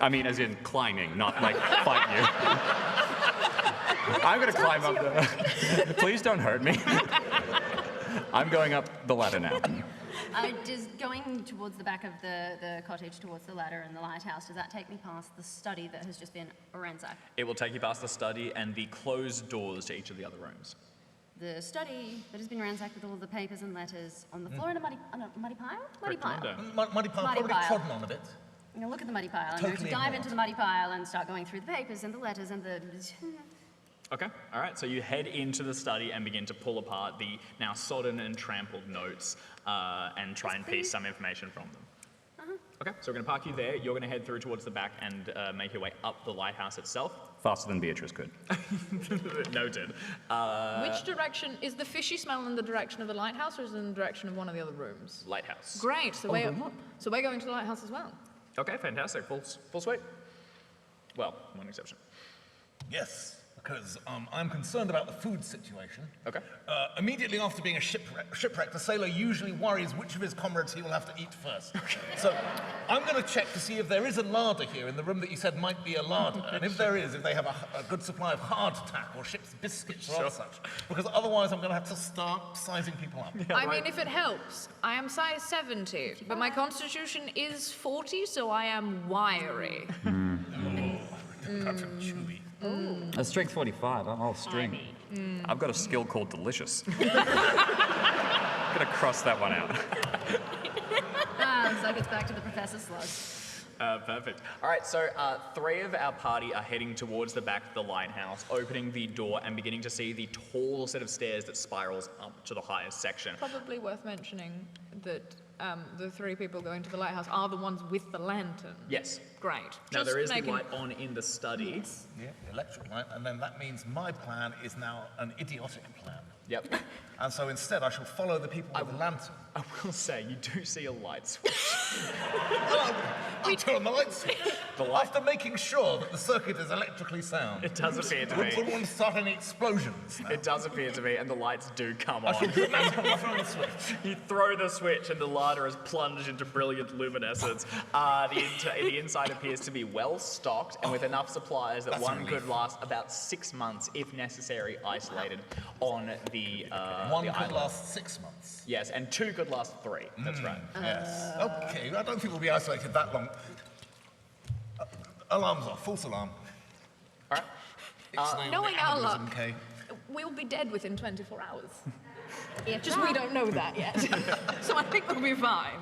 I mean, as in climbing, not like fight you. I'm gonna climb up the. Please don't hurt me. I'm going up the ladder now. Just going towards the back of the cottage, towards the ladder and the lighthouse, does that take me past the study that has just been ransacked? It will take you past the study and the closed doors to each of the other rooms. The study that has been ransacked with all the papers and letters on the floor in a muddy pile? Muddy pile. Correctamundo. Muddy pile, Muddy probably pile. trodden on a bit. I'm gonna look at the muddy pile. I'm going to Totally dive ignored. into the muddy pile and start going through the papers and the letters and the... Okay, all right, so you head into the study and begin to pull apart the now sodden and trampled notes and try and piece some information from them. Okay, so we're going to park you there. You're going to head through towards the back and make your way up the lighthouse itself. Faster than Beatrice could. Noted. Which direction is the fishy smell in the direction of the lighthouse, or is it in the direction of one of the other rooms? Lighthouse. Great. So we're going to the lighthouse as well. Okay, fantastic. Full suite. Well, one exception. Yes, because I'm concerned about the food situation. Okay. Immediately after being shipwrecked, the sailor usually worries which of his comrades he will have to eat first. So I'm going to check to see if there is a larder here in the room that you said might be a larder, and if there is, if they have a good supply of hardtack or ship's biscuits or other such. Because otherwise I'm going to have to start sizing people up. I mean, if it helps, I am size 70, but my constitution is 40, so I am wiry. Perfect chewy. A strength 45, I'm all string. I've got a skill called delicious. Gonna cross that one out. Looks like it's back to the professor's slug. Perfect. All right, so 3 of our party are heading towards the back of the lighthouse, opening the door and beginning to see the tall set of stairs that spirals up to the highest section. Probably worth mentioning that the 3 people going to the lighthouse are the ones with the lantern. Yes. Great. Now, there is the making- light on in the study. Yeah, electric light, and then that means my plan is now an idiotic plan. Yep. And so instead I shall follow the people with the lantern. I will say, you do see a light switch. I turn the light switch. The light- After making sure that the circuit is electrically sound. It does appear to Would be. one start any explosions now? It does appear to be, and the lights do come I shall on. dramatically throw the switch. You throw the switch, and the larder is plunged into brilliant luminescence. The inside appears to be well stocked and with enough supplies that That's a one relief. could last about 6 months, if necessary, isolated on the One the could island. last 6 months. Yes, and 2 could last 3. That's right. Yes. Okay, I don't think we'll be isolated that long. Alarms off, false alarm. All right. Ixnay on knowing the our aneurysm luck. K. we'll be dead within 24 hours. If Just we don't know that yet. So I think we'll be fine.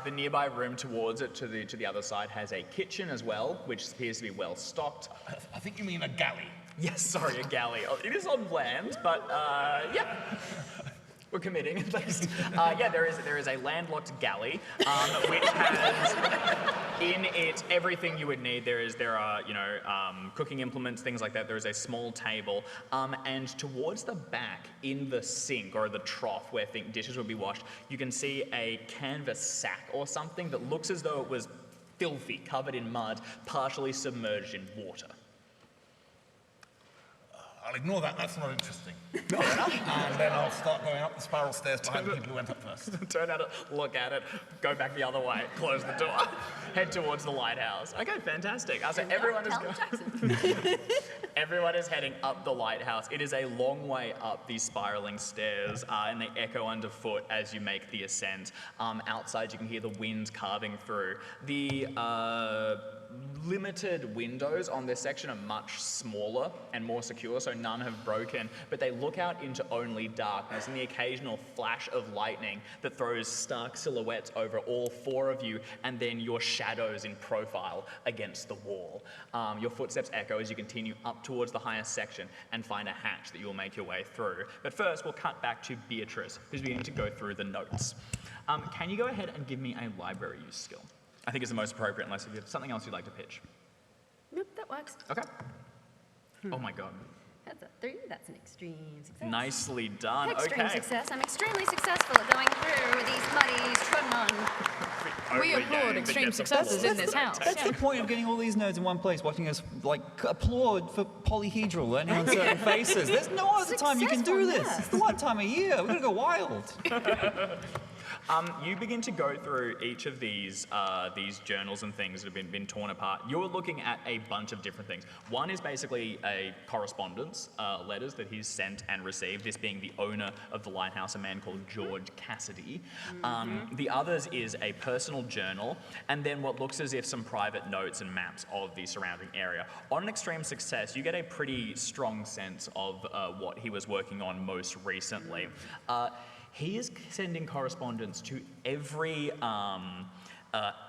The nearby room towards it, to the other side, has a kitchen as well, which appears to be well stocked. I think you mean a galley. Yes, sorry, a galley. Oh, it is on land, but yeah. We're committing at least. Yeah, there is a landlocked galley, which has in it everything you would need. There are cooking implements, things like that. There is a small table, and towards the back, in the sink or the trough where dishes would be washed, you can see a canvas sack or something that looks as though it was filthy, covered in mud, partially submerged in water. I'll ignore that, that's not interesting. And then I'll start going up the spiral stairs behind the people who went up first. Turn at it, look at it, go back the other way, close the door, head towards the lighthouse. Okay, fantastic. So everyone is heading up the lighthouse. It is a long way up these spiraling stairs, and they echo underfoot as you make the ascent. Outside, you can hear the wind carving through. The limited windows on this section are much smaller and more secure, so none have broken, but they look out into only darkness and the occasional flash of lightning that throws stark silhouettes over all four of you and then your shadows in profile against the wall. Your footsteps echo as you continue up towards the highest section and find a hatch that you'll make your way through. But first, we'll cut back to Beatrice, who's beginning to go through the notes. Can you go ahead and give me a library use skill? I think it's the most appropriate, unless if you have something else you'd like to pitch. Nope, that works. Okay. Oh my god. That's a 3. That's an extreme success. Nicely done. Extreme Okay. success. I'm extremely successful at going through these muddy, trodden on. We applaud extreme successes in this house. That's the point of getting all these nerds in one place, watching us applaud for polyhedral learning on certain faces. There's no other time you can do Successful this. nerds. It's the one time a year. We're gonna go wild. You begin to go through each of these journals and things that have been torn apart. You're looking at a bunch of different things. One is basically a correspondence, letters that he's sent and received, this being the owner of the lighthouse, a man called George Cassidy. The others is a personal journal, and then what looks as if some private notes and maps of the surrounding area. On an extreme success, you get a pretty strong sense of what he was working on most recently. He is sending correspondence to every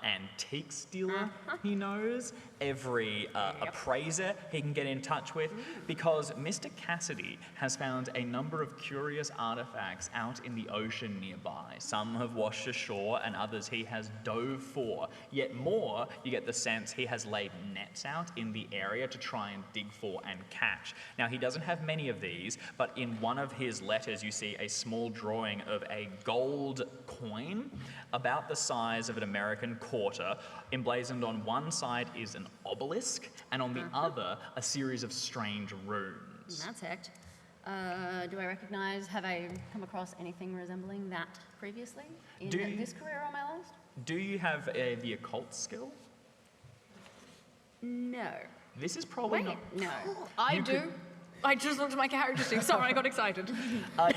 antiques dealer he knows, every appraiser he can get in touch with, because Mr. Cassidy has found a number of curious artifacts out in the ocean nearby. Some have washed ashore and others he has dove for. Yet more, you get the sense he has laid nets out in the area to try and dig for and catch. Now, he doesn't have many of these, but in one of his letters you see a small drawing of a gold coin about the size of an American quarter. Emblazoned on one side is an obelisk, and on the other, a series of strange runes. That's hecked. Do I recognize, have I come across anything resembling that previously in this career or my last? Do you have the occult skill? No. This is probably not... No. I You do. could- I just looked at my character sheet. Sorry, I got excited.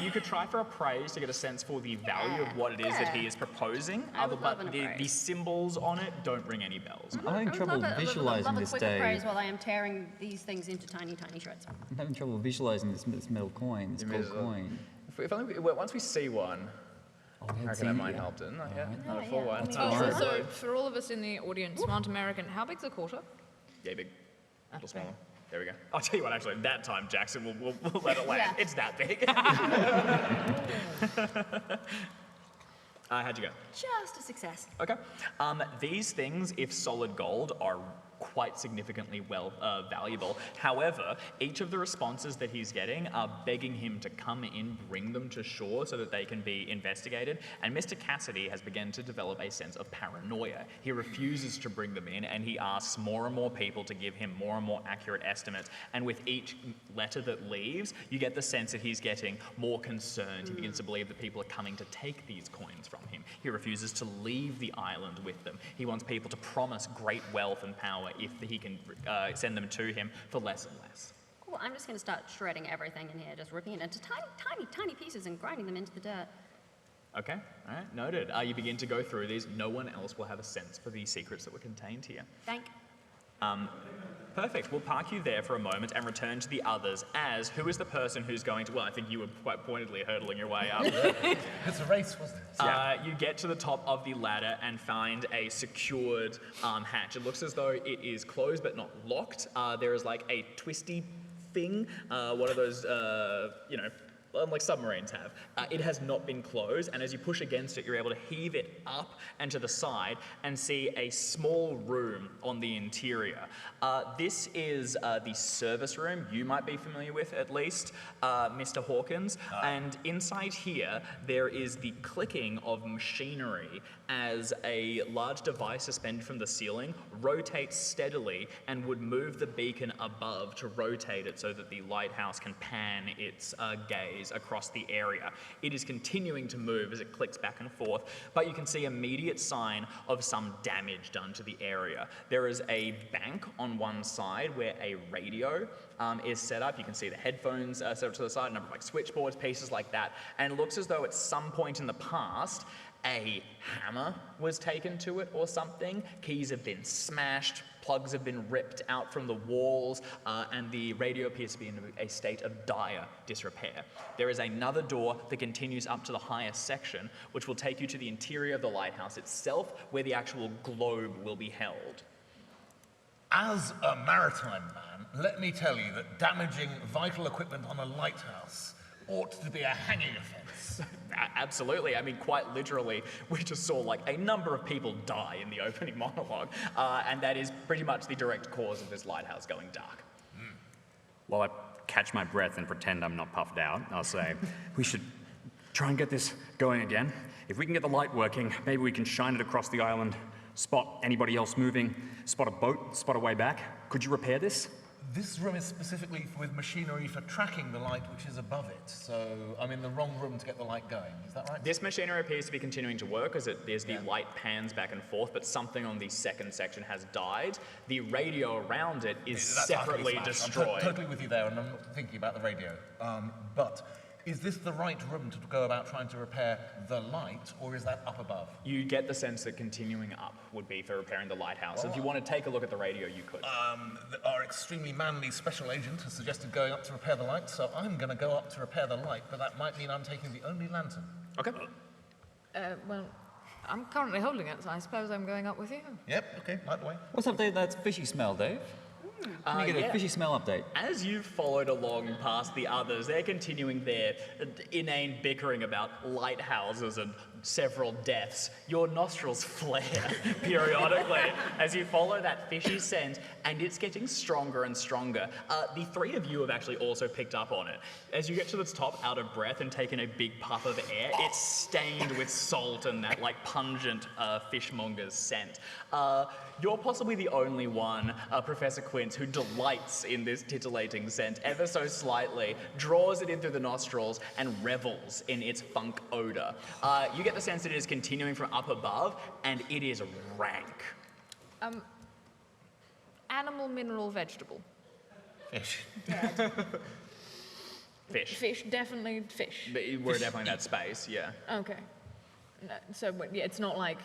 You could try for appraise to get a sense for the value of what it is that he is proposing. I would love an the appraise. symbols on it don't ring any bells. I'm having trouble visualizing this, quick Dave. appraise while I am tearing these things into tiny, tiny shreds. I'm having trouble visualizing this metal coin, this gold coin. If only once we see one, Oh, I reckon that might help, didn't it? Yeah, not a full one. That's Oh, fine. so for all of us in the audience, smart American, how big's a quarter? Yeah, big. A little smaller. There we go. I'll tell you what, actually, that time, Jackson, we'll let it land. Yeah. It's that big. How'd you go? Just a success. Okay. These things, if solid gold, are quite significantly valuable. However, each of the responses that he's getting are begging him to come in, bring them to shore so that they can be investigated. And Mr. Cassidy has begun to develop a sense of paranoia. He refuses to bring them in, and he asks more and more people to give him more and more accurate estimates. And with each letter that leaves, you get the sense that he's getting more concerned. He begins to believe that people are coming to take these coins from him. He refuses to leave the island with them. He wants people to promise great wealth and power if he can send them to him for less and less. Cool, I'm just going to start shredding everything in here, just ripping it into tiny, tiny, tiny pieces and grinding them into the dirt. Okay, all right, noted. You begin to go through these. No one else will have a sense for the secrets that were contained here. Thank. Perfect. We'll park you there for a moment and return to the others as who is the person who's going to, well, I think you were quite pointedly hurdling your way up. It's a race, wasn't it? You get to the top of the ladder and find a secured hatch. It looks as though it is closed but not locked. There is like a twisty thing, one of those, like submarines have. It has not been closed, and as you push against it, you're able to heave it up and to the side and see a small room on the interior. This is the service room you might be familiar with, at least, Mr. Hawkins. And inside here, there is the clicking of machinery as a large device suspended from the ceiling rotates steadily and would move the beacon above to rotate it so that the lighthouse can pan its gaze across the area. It is continuing to move as it clicks back and forth, but you can see immediate sign of some damage done to the area. There is a bank on one side where a radio is set up. You can see the headphones set up to the side, a number of like switchboards, pieces like that, and it looks as though at some point in the past a hammer was taken to it or something. Keys have been smashed, plugs have been ripped out from the walls, and the radio appears to be in a state of dire disrepair. There is another door that continues up to the highest section, which will take you to the interior of the lighthouse itself, where the actual globe will be held. As a maritime man, let me tell you that damaging vital equipment on a lighthouse ought to be a hanging offence. Absolutely. I mean, quite literally, we just saw like a number of people die in the opening monologue, and that is pretty much the direct cause of this lighthouse going dark. While I catch my breath and pretend I'm not puffed out, I'll say, we should try and get this going again. If we can get the light working, maybe we can shine it across the island, spot anybody else moving, spot a boat, spot a way back. Could you repair this? This room is specifically with machinery for tracking the light which is above it, so I'm in the wrong room to get the light going. Is that right? This machinery appears to be continuing to work as the light pans back and forth, but something on the second section has died. The radio around it is separately destroyed. I'm totally with you there, and I'm not thinking about the radio. But is this the right room to go about trying to repair the light, or is that up above? You get the sense that continuing up would be for repairing the lighthouse. If you want to take a look at the radio, you could. Our extremely manly special agent has suggested going up to repair the light, so I'm going to go up to repair the light, but that might mean I'm taking the only lantern. Okay. Well, I'm currently holding it, so I suppose I'm going up with you. Yep, okay, light the way. What's up, Dave? That's fishy smell, Dave. Let me get a fishy smell update. As you've followed along past the others, they're continuing their inane bickering about lighthouses and several deaths. Your nostrils flare periodically as you follow that fishy scent, and it's getting stronger and stronger. The three of you have actually also picked up on it. As you get to the top, out of breath and taking a big puff of air, it's stained with salt and that like pungent fishmonger's scent. You're possibly the only one, Professor Quince, who delights in this titillating scent ever so slightly, draws it in through the nostrils, and revels in its funk odor. You get the sense that it is continuing from up above, and it is rank. Animal, mineral, vegetable. Fish. Fish. Fish, definitely fish. We're definitely in that space, yeah. Okay. No, so, yeah, it's not like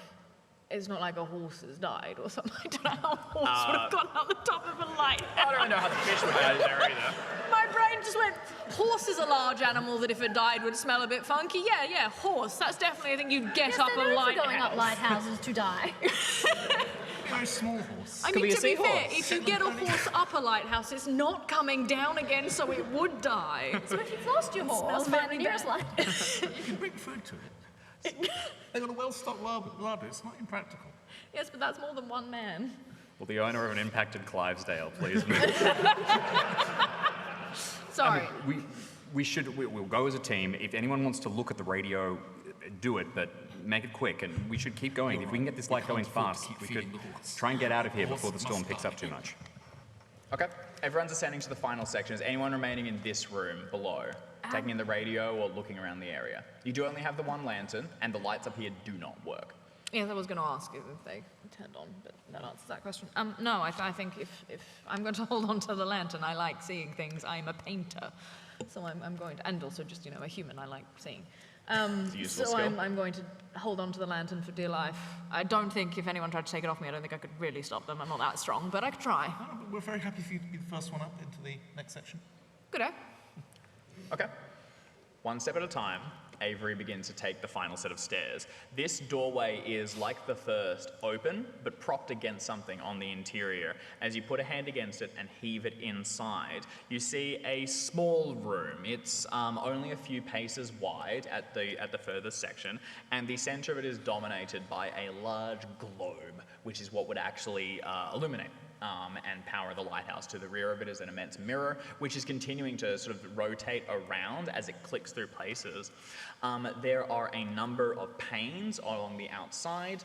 a horse has died or something. I don't know how a horse would have gone out the top of a light. I don't really know how the fish would go there either. My brain just went, horse is a large animal that if it died would smell a bit funky. Yeah, horse. That's definitely a thing you'd get up a lighthouse. Going up lighthouses to die. Very small horse. I mean, to be fair, if you get a horse up a lighthouse, it's not coming down again, so it would die. So if you've lost your horse, find the nearest lighthouse. You can bring food to it. They've got a well-stocked larder. It's not impractical. Yes, but that's more than one man. Will the owner of an impacted Clivesdale please move? Sorry. We'll go as a team. If anyone wants to look at the radio, do it, but make it quick, and we should keep going. If we can get this light going fast, we could try and get out of here before the storm picks up too much. Okay, everyone's ascending to the final section. Is anyone remaining in this room below, taking in the radio or looking around the area? You do only have the one lantern, and the lights up here do not work. Yes, I was going to ask if they turned on, but that answers that question. No, I think if I'm going to hold on to the lantern, I like seeing things. I'm a painter, so I'm going to, and also just, a human I like seeing. It's a useful So skill. I'm going to hold on to the lantern for dear life. I don't think if anyone tried to take it off me, I don't think I could really stop them. I'm not that strong, but I could try. No, but we're very happy for you to be the first one up into the next section. Good, eh? Okay. One step at a time, Avery begins to take the final set of stairs. This doorway is, like the first, open, but propped against something on the interior. As you put a hand against it and heave it inside, you see a small room. It's only a few paces wide at the furthest section, and the center of it is dominated by a large globe, which is what would actually illuminate and power the lighthouse. To the rear of it is an immense mirror, which is continuing to sort of rotate around as it clicks through places. There are a number of panes along the outside,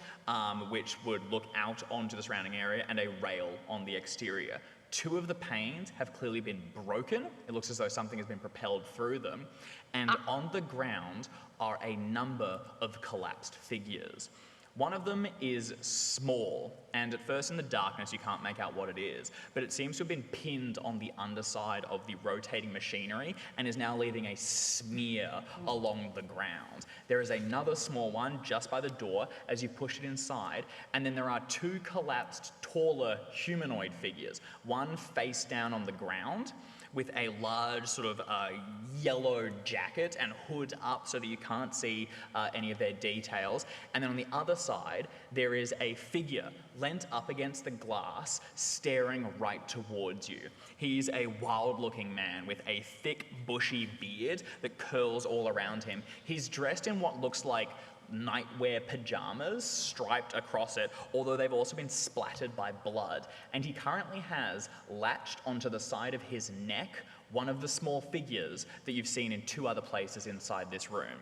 which would look out onto the surrounding area, and a rail on the exterior. Two of the panes have clearly been broken. It looks as though something has been propelled through them. And on the ground are a number of collapsed figures. One of them is small, and at first in the darkness you can't make out what it is, but it seems to have been pinned on the underside of the rotating machinery and is now leaving a smear along the ground. There is another small one just by the door as you push it inside, and then there are two collapsed, taller humanoid figures, one face down on the ground, with a large sort of yellow jacket and hood up so that you can't see any of their details. And then on the other side, there is a figure leant up against the glass, staring right towards you. He's a wild-looking man with a thick, bushy beard that curls all around him. He's dressed in what looks like nightwear pajamas striped across it, although they've also been splattered by blood. And he currently has latched onto the side of his neck one of the small figures that you've seen in two other places inside this room.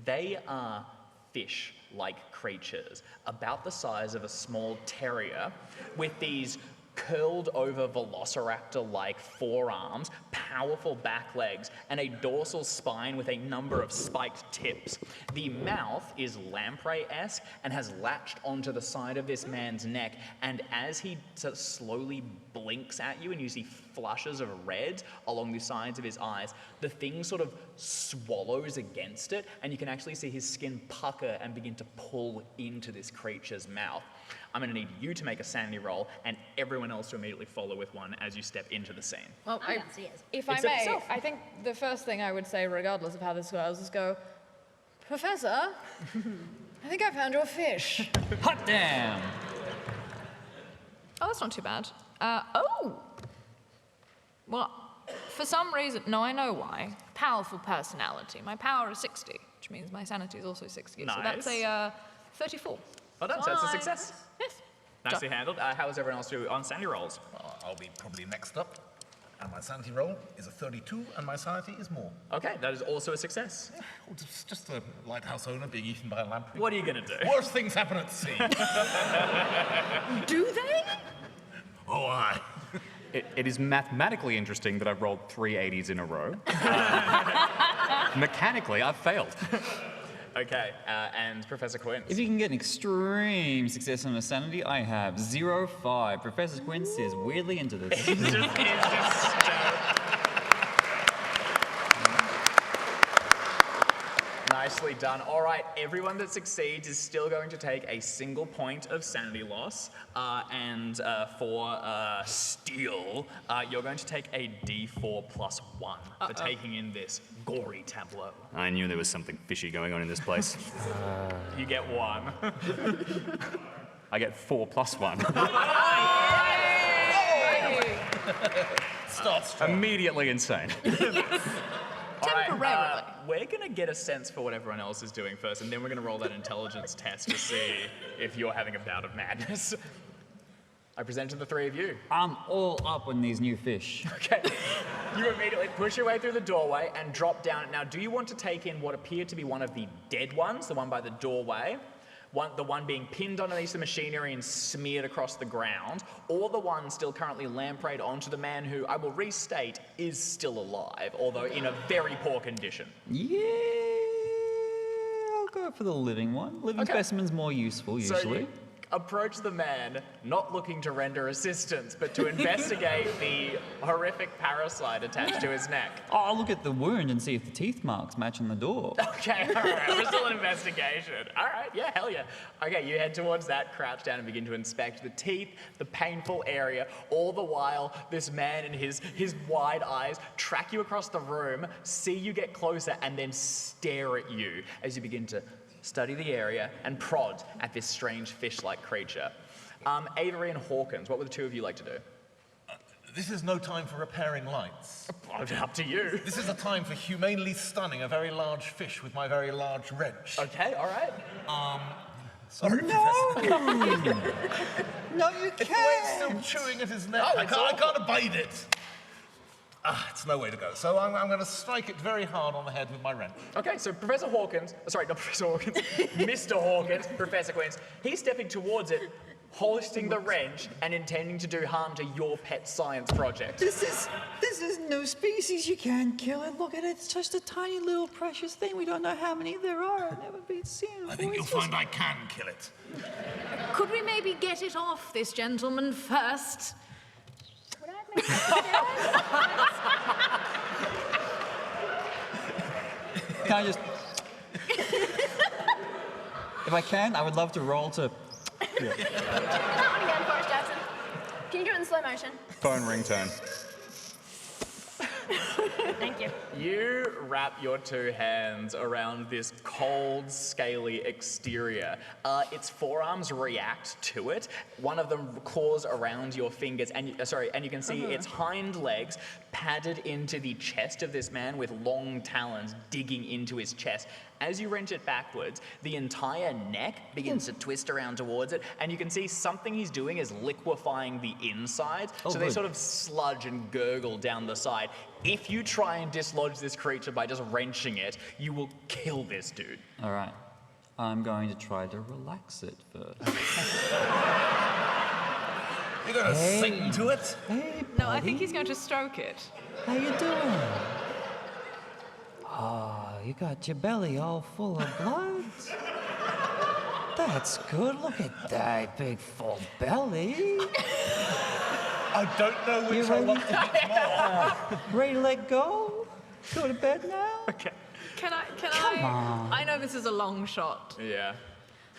They are fish-like creatures, about the size of a small terrier, with these curled over velociraptor-like forearms, powerful back legs, and a dorsal spine with a number of spiked tips. The mouth is lamprey-esque and has latched onto the side of this man's neck, and as he sort of slowly blinks at you and you see flushes of red along the sides of his eyes, the thing sort of swallows against it, and you can actually see his skin pucker and begin to pull into this creature's mouth. I'm going to need you to make a sanity roll and everyone else to immediately follow with one as you step into the scene. Well, I'm downstairs. if I Except may, yourself. I think the first thing I would say, regardless of how this goes, is go, Professor, I think I found your fish. Hot damn! Oh, that's not too bad. Well, for some reason, no, I know why. Powerful personality. My power is 60, which means my sanity is also 60. So that's Nice. a 34. Well done, so that's a success. Yes. Nicely handled. How does everyone else do on sanity rolls? I'll be probably next up. And my sanity roll is a 32, and my sanity is more. Okay, that is also a success. Oh, it's just a lighthouse owner being eaten by a lamprey. What are you going to do? Worse things happen at sea. Do they? Oh, aye. It is mathematically interesting that I've rolled 3 80s in a row. Mechanically, I've failed. Okay, and Professor Quince. If you can get an extreme success on a sanity, I have 0-5. Professor Quince is weirdly into this. It's just Nicely done. All right, everyone that succeeds is still going to take a single point of sanity loss. And for steal, you're going to take a D4 plus 1 for taking in this gory tableau. I knew there was something fishy going on in this place. You get 1. I get 4 plus 1. Starts. Immediately insane. All right, Temporarily. we're going to get a sense for what everyone else is doing first, and then we're going to roll that intelligence test to see if you're having a bout of madness. I present to the three of you. I'm all up on these new fish. Okay. You immediately push your way through the doorway and drop down. Now, do you want to take in what appeared to be one of the dead ones, the one by the doorway, the one being pinned underneath the machinery and smeared across the ground, or the one still currently lampreyed onto the man who, I will restate, is still alive, although in a very poor condition? Yeah, I'll go for the living one. Living specimen's more useful, usually. approach the man, not looking to render assistance, but to investigate the horrific parasite attached to his neck. Oh, I'll look at the wound and see if the teeth marks match on the door. Okay, all right, we're still in investigation. All right, yeah, hell yeah. Okay, you head towards that, crouch down and begin to inspect the teeth, the painful area. All the while, this man and his wide eyes track you across the room, see you get closer, and then stare at you as you begin to study the area and prod at this strange fish-like creature. Avery and Hawkins, what would the two of you like to do? This is no time for repairing lights. Up to you. This is a time for humanely stunning a very large fish with my very large wrench. Okay, all right. Sorry, No! Professor. No, you It's the way it's can't! still chewing at his neck. Oh, I it's can't awful. abide it. It's no way to go. So I'm going to strike it very hard on the head with my wrench. Okay, so Professor Hawkins, sorry, not Professor Hawkins, Mr. Hawkins, Professor Quince, he's stepping towards it, hoisting the wrench and intending to do harm to your pet science project. This is new species. You can't kill it. Look at it. It's just a tiny little precious thing. We don't know how many there are. Never been seen before. I think you'll find I can kill it. Could we maybe get it off this gentleman first? Would I make it Can I just... If I can, I would love to roll to... that one again, Forrest Jackson. Can you do it in slow motion? Phone ringtone. Thank you. You wrap your two hands around this cold, scaly exterior. Its forearms react to it. One of them claws around your fingers, and you can see its hind legs padded into the chest of this man with long talons digging into his chest. As you wrench it backwards, the entire neck begins to twist around towards it, and you can see something he's doing is liquefying the insides, so they good. sort of sludge and gurgle down the side. If you try and dislodge this creature by just wrenching it, you will kill this dude. All right. I'm going to try to relax it first. You're going to sing to it? Hey, No, I think he's going to stroke it. how you doing? Oh, you got your belly all full of blood? That's good. Look at that big full belly. I don't know which You I ready? want to hit more. Ready to let go? Go to bed now? Okay. Can Come I? on. I know this is a long shot. Yeah.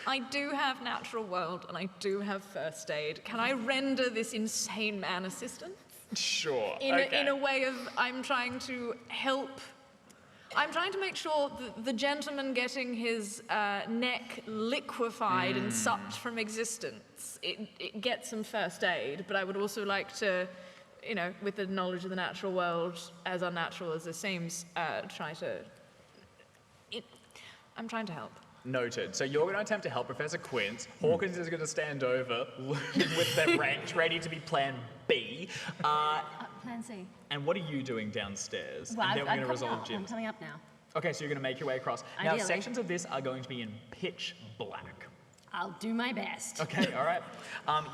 I do have natural world and I do have first aid. Can I render this insane man assistance? Sure. In a way of I'm trying to help. I'm trying to make sure that the gentleman getting his neck liquefied and sucked from existence, it gets some first aid, but I would also like to, you know, with the knowledge of the natural world, as unnatural as this seems, try to... I'm trying to help. Noted. So you're going to attempt to help Professor Quince. Hawkins is going to stand over with the wrench, ready to be plan B. Plan C. And what are you doing downstairs? Well, and then we're I'm going to resolve I'm Jim's. coming up now. Okay, so you're going to make your way across. Now, Ideally. sections of this are going to be in pitch black. I'll do my best. Okay, all right.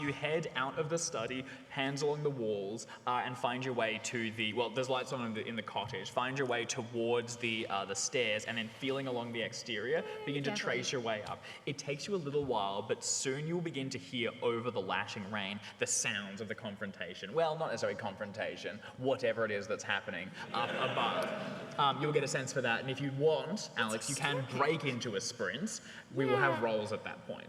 You head out of the study, hands along the walls, and find your way to the, well, there's lights on in the cottage. Find your way towards the stairs, and then feeling along the exterior, begin to Carefully. trace your way up. It takes you a little while, but soon you'll begin to hear over the lashing rain the sounds of the confrontation. Well, not necessarily confrontation, whatever it is that's happening up above. You'll get a sense for that, and if you want, Alex, you can break into a sprint. We will have rolls at that point.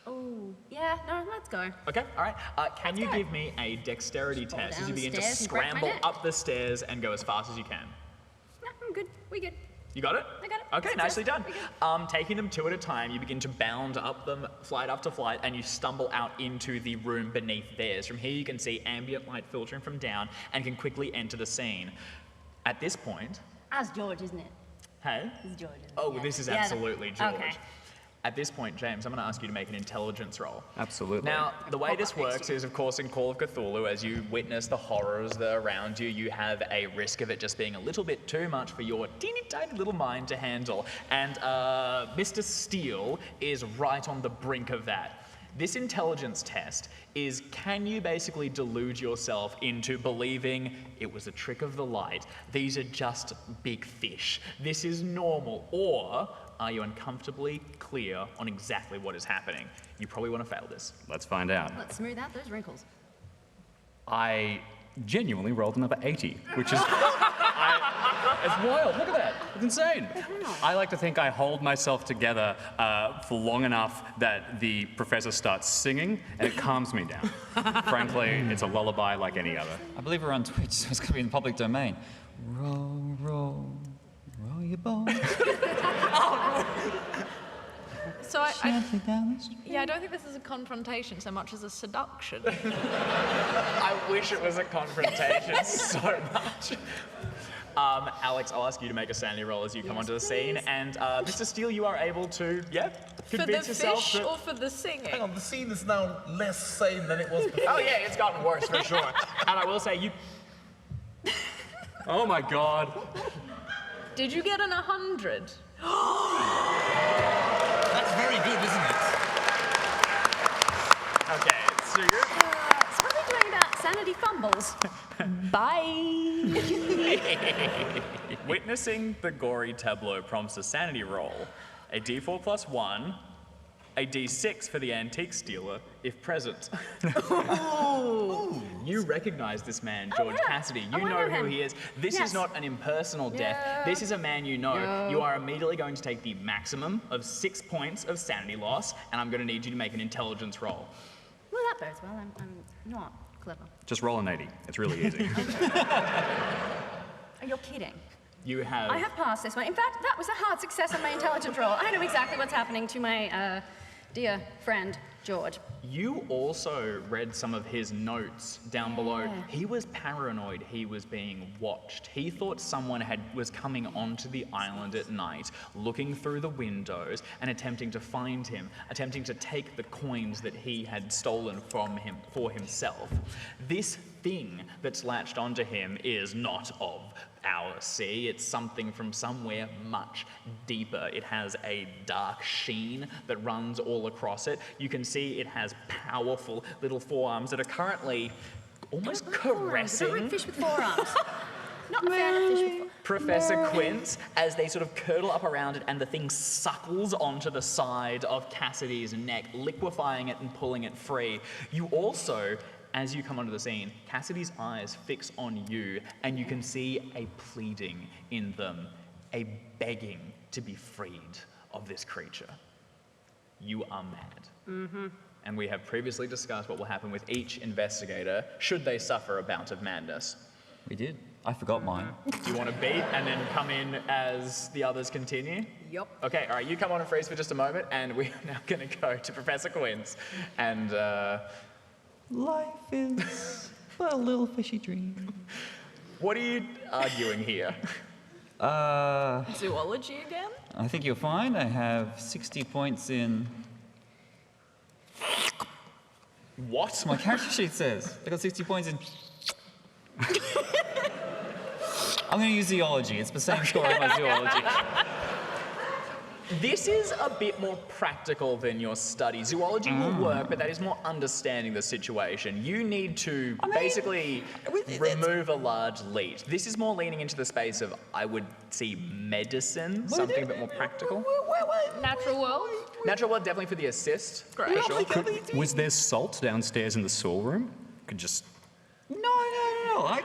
Oh, yeah, no, let's go. Okay, all right. Can you give me a dexterity Fall test as down you begin the to stairs and break my scramble neck. up the stairs and go as fast as you can? No, I'm good. We good. You got it? I got it. Okay, Success. nicely done. We good. Taking them two at a time, you begin to bound up them, flight after flight, and you stumble out into the room beneath theirs. From here, you can see ambient light filtering from down and can quickly enter the scene. At this point, As George, isn't it? hey? This is George, isn't it? Oh, Yeah. this is Yeah, absolutely George. Okay. At this point, James, I'm going to ask you to make an intelligence roll. Absolutely. Now, the way this works is, of course, in Call of Cthulhu, as you witness the horrors that are around you, you have a risk of it just being a little bit too much for your teeny tiny little mind to handle. And Mr. Steele is right on the brink of that. This intelligence test is, can you basically delude yourself into believing it was a trick of the light, these are just big fish, this is normal, or are you uncomfortably clear on exactly what is happening? You probably want to fail this. Let's find out. Let's smooth out those wrinkles. I genuinely rolled another 80, which is... it's wild, look at that, it's insane. I like to think I hold myself together for long enough that the professor starts singing and it calms me down. Frankly, it's a lullaby like any other. I believe we're on Twitch, so it's going to be in the public domain. Roll, roll, roll your boat. So Gently down the street. yeah, I don't think this is a confrontation so much as a seduction. I wish it was a confrontation so much. Alex, I'll ask you to make a sanity roll as you come onto the scene. And Mr. Steele, you are able to, For the convince yourself fish that... or for the singing? Hang on, the scene is now less sane than it was before. Oh yeah, it's gotten worse for sure. And I will say you... Oh my God. Did you get an 100? That's very good, isn't it? Okay, so you're... So what are we doing about sanity fumbles? Bye. Witnessing the gory tableau prompts a sanity roll. A d4 plus 1, a d6 for the antique stealer, if present. You recognize this man, George Cassidy. You I know know who him. he is. This Yes. is not an impersonal death. Yeah. This is a man you know. Yeah. You are immediately going to take the maximum of 6 points of sanity loss, and I'm going to need you to make an intelligence roll. Well, that bodes well. I'm not clever. Just roll an 80, it's really easy. Oh, you're kidding. You have... I have passed this one. In fact, that was a hard success on my intelligence roll. I know exactly what's happening to my dear friend, George. You also read some of his notes down below. Yeah. He was paranoid he was being watched. He thought someone was coming onto the island at night, looking through the windows and attempting to find him, attempting to take the coins that he had stolen from him for himself. This thing that's latched onto him is not of our sea. It's something from somewhere much deeper. It has a dark sheen that runs all across it. You can see it has powerful little forearms that are currently almost I don't caressing like fish with forearms. Not a fan of fish with forearms. Professor Quince as they sort of curdle up around it and the thing suckles onto the side of Cassidy's neck, liquefying it and pulling it free. You also, as you come onto the scene, Cassidy's eyes fix on you, and you can see a pleading in them, a begging to be freed of this creature. You are mad. And we have previously discussed what will happen with each investigator should they suffer a bout of madness. We did. I forgot mine. Do you want to beat and then come in as the others continue? Yup. Okay, all right, you come on and freeze for just a moment, and we are now going to go to Professor Quince. And Life is but a little fishy dream. what are you arguing here? Zoology again? I think you'll find I have 60 points in... What? My character sheet says. I got 60 points in... I'm going to use zoology. It's the same score as my zoology. This is a bit more practical than your study. Zoology will work, but that is more understanding the situation. You need to basically remove a large leech. This is more leaning into the space of, I would see medicine, something a bit more practical. Natural world? Natural world, definitely for the assist. Great. For sure. Was there salt downstairs in the storeroom? Could just... No. I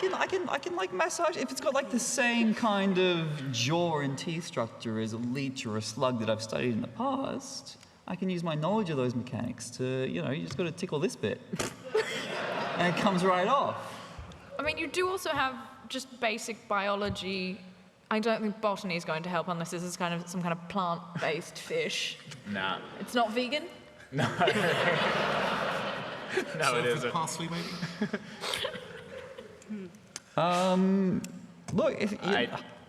can like massage if it's got like the same kind of jaw and teeth structure as a leech or a slug that I've studied in the past. I can use my knowledge of those mechanics to, you just got to tickle this bit, and it comes right off. I mean, you do also have just basic biology. I don't think botany is going to help unless this is kind of some kind of plant-based fish. Nah. It's not vegan? No. No, it isn't. Parsley, maybe? Look,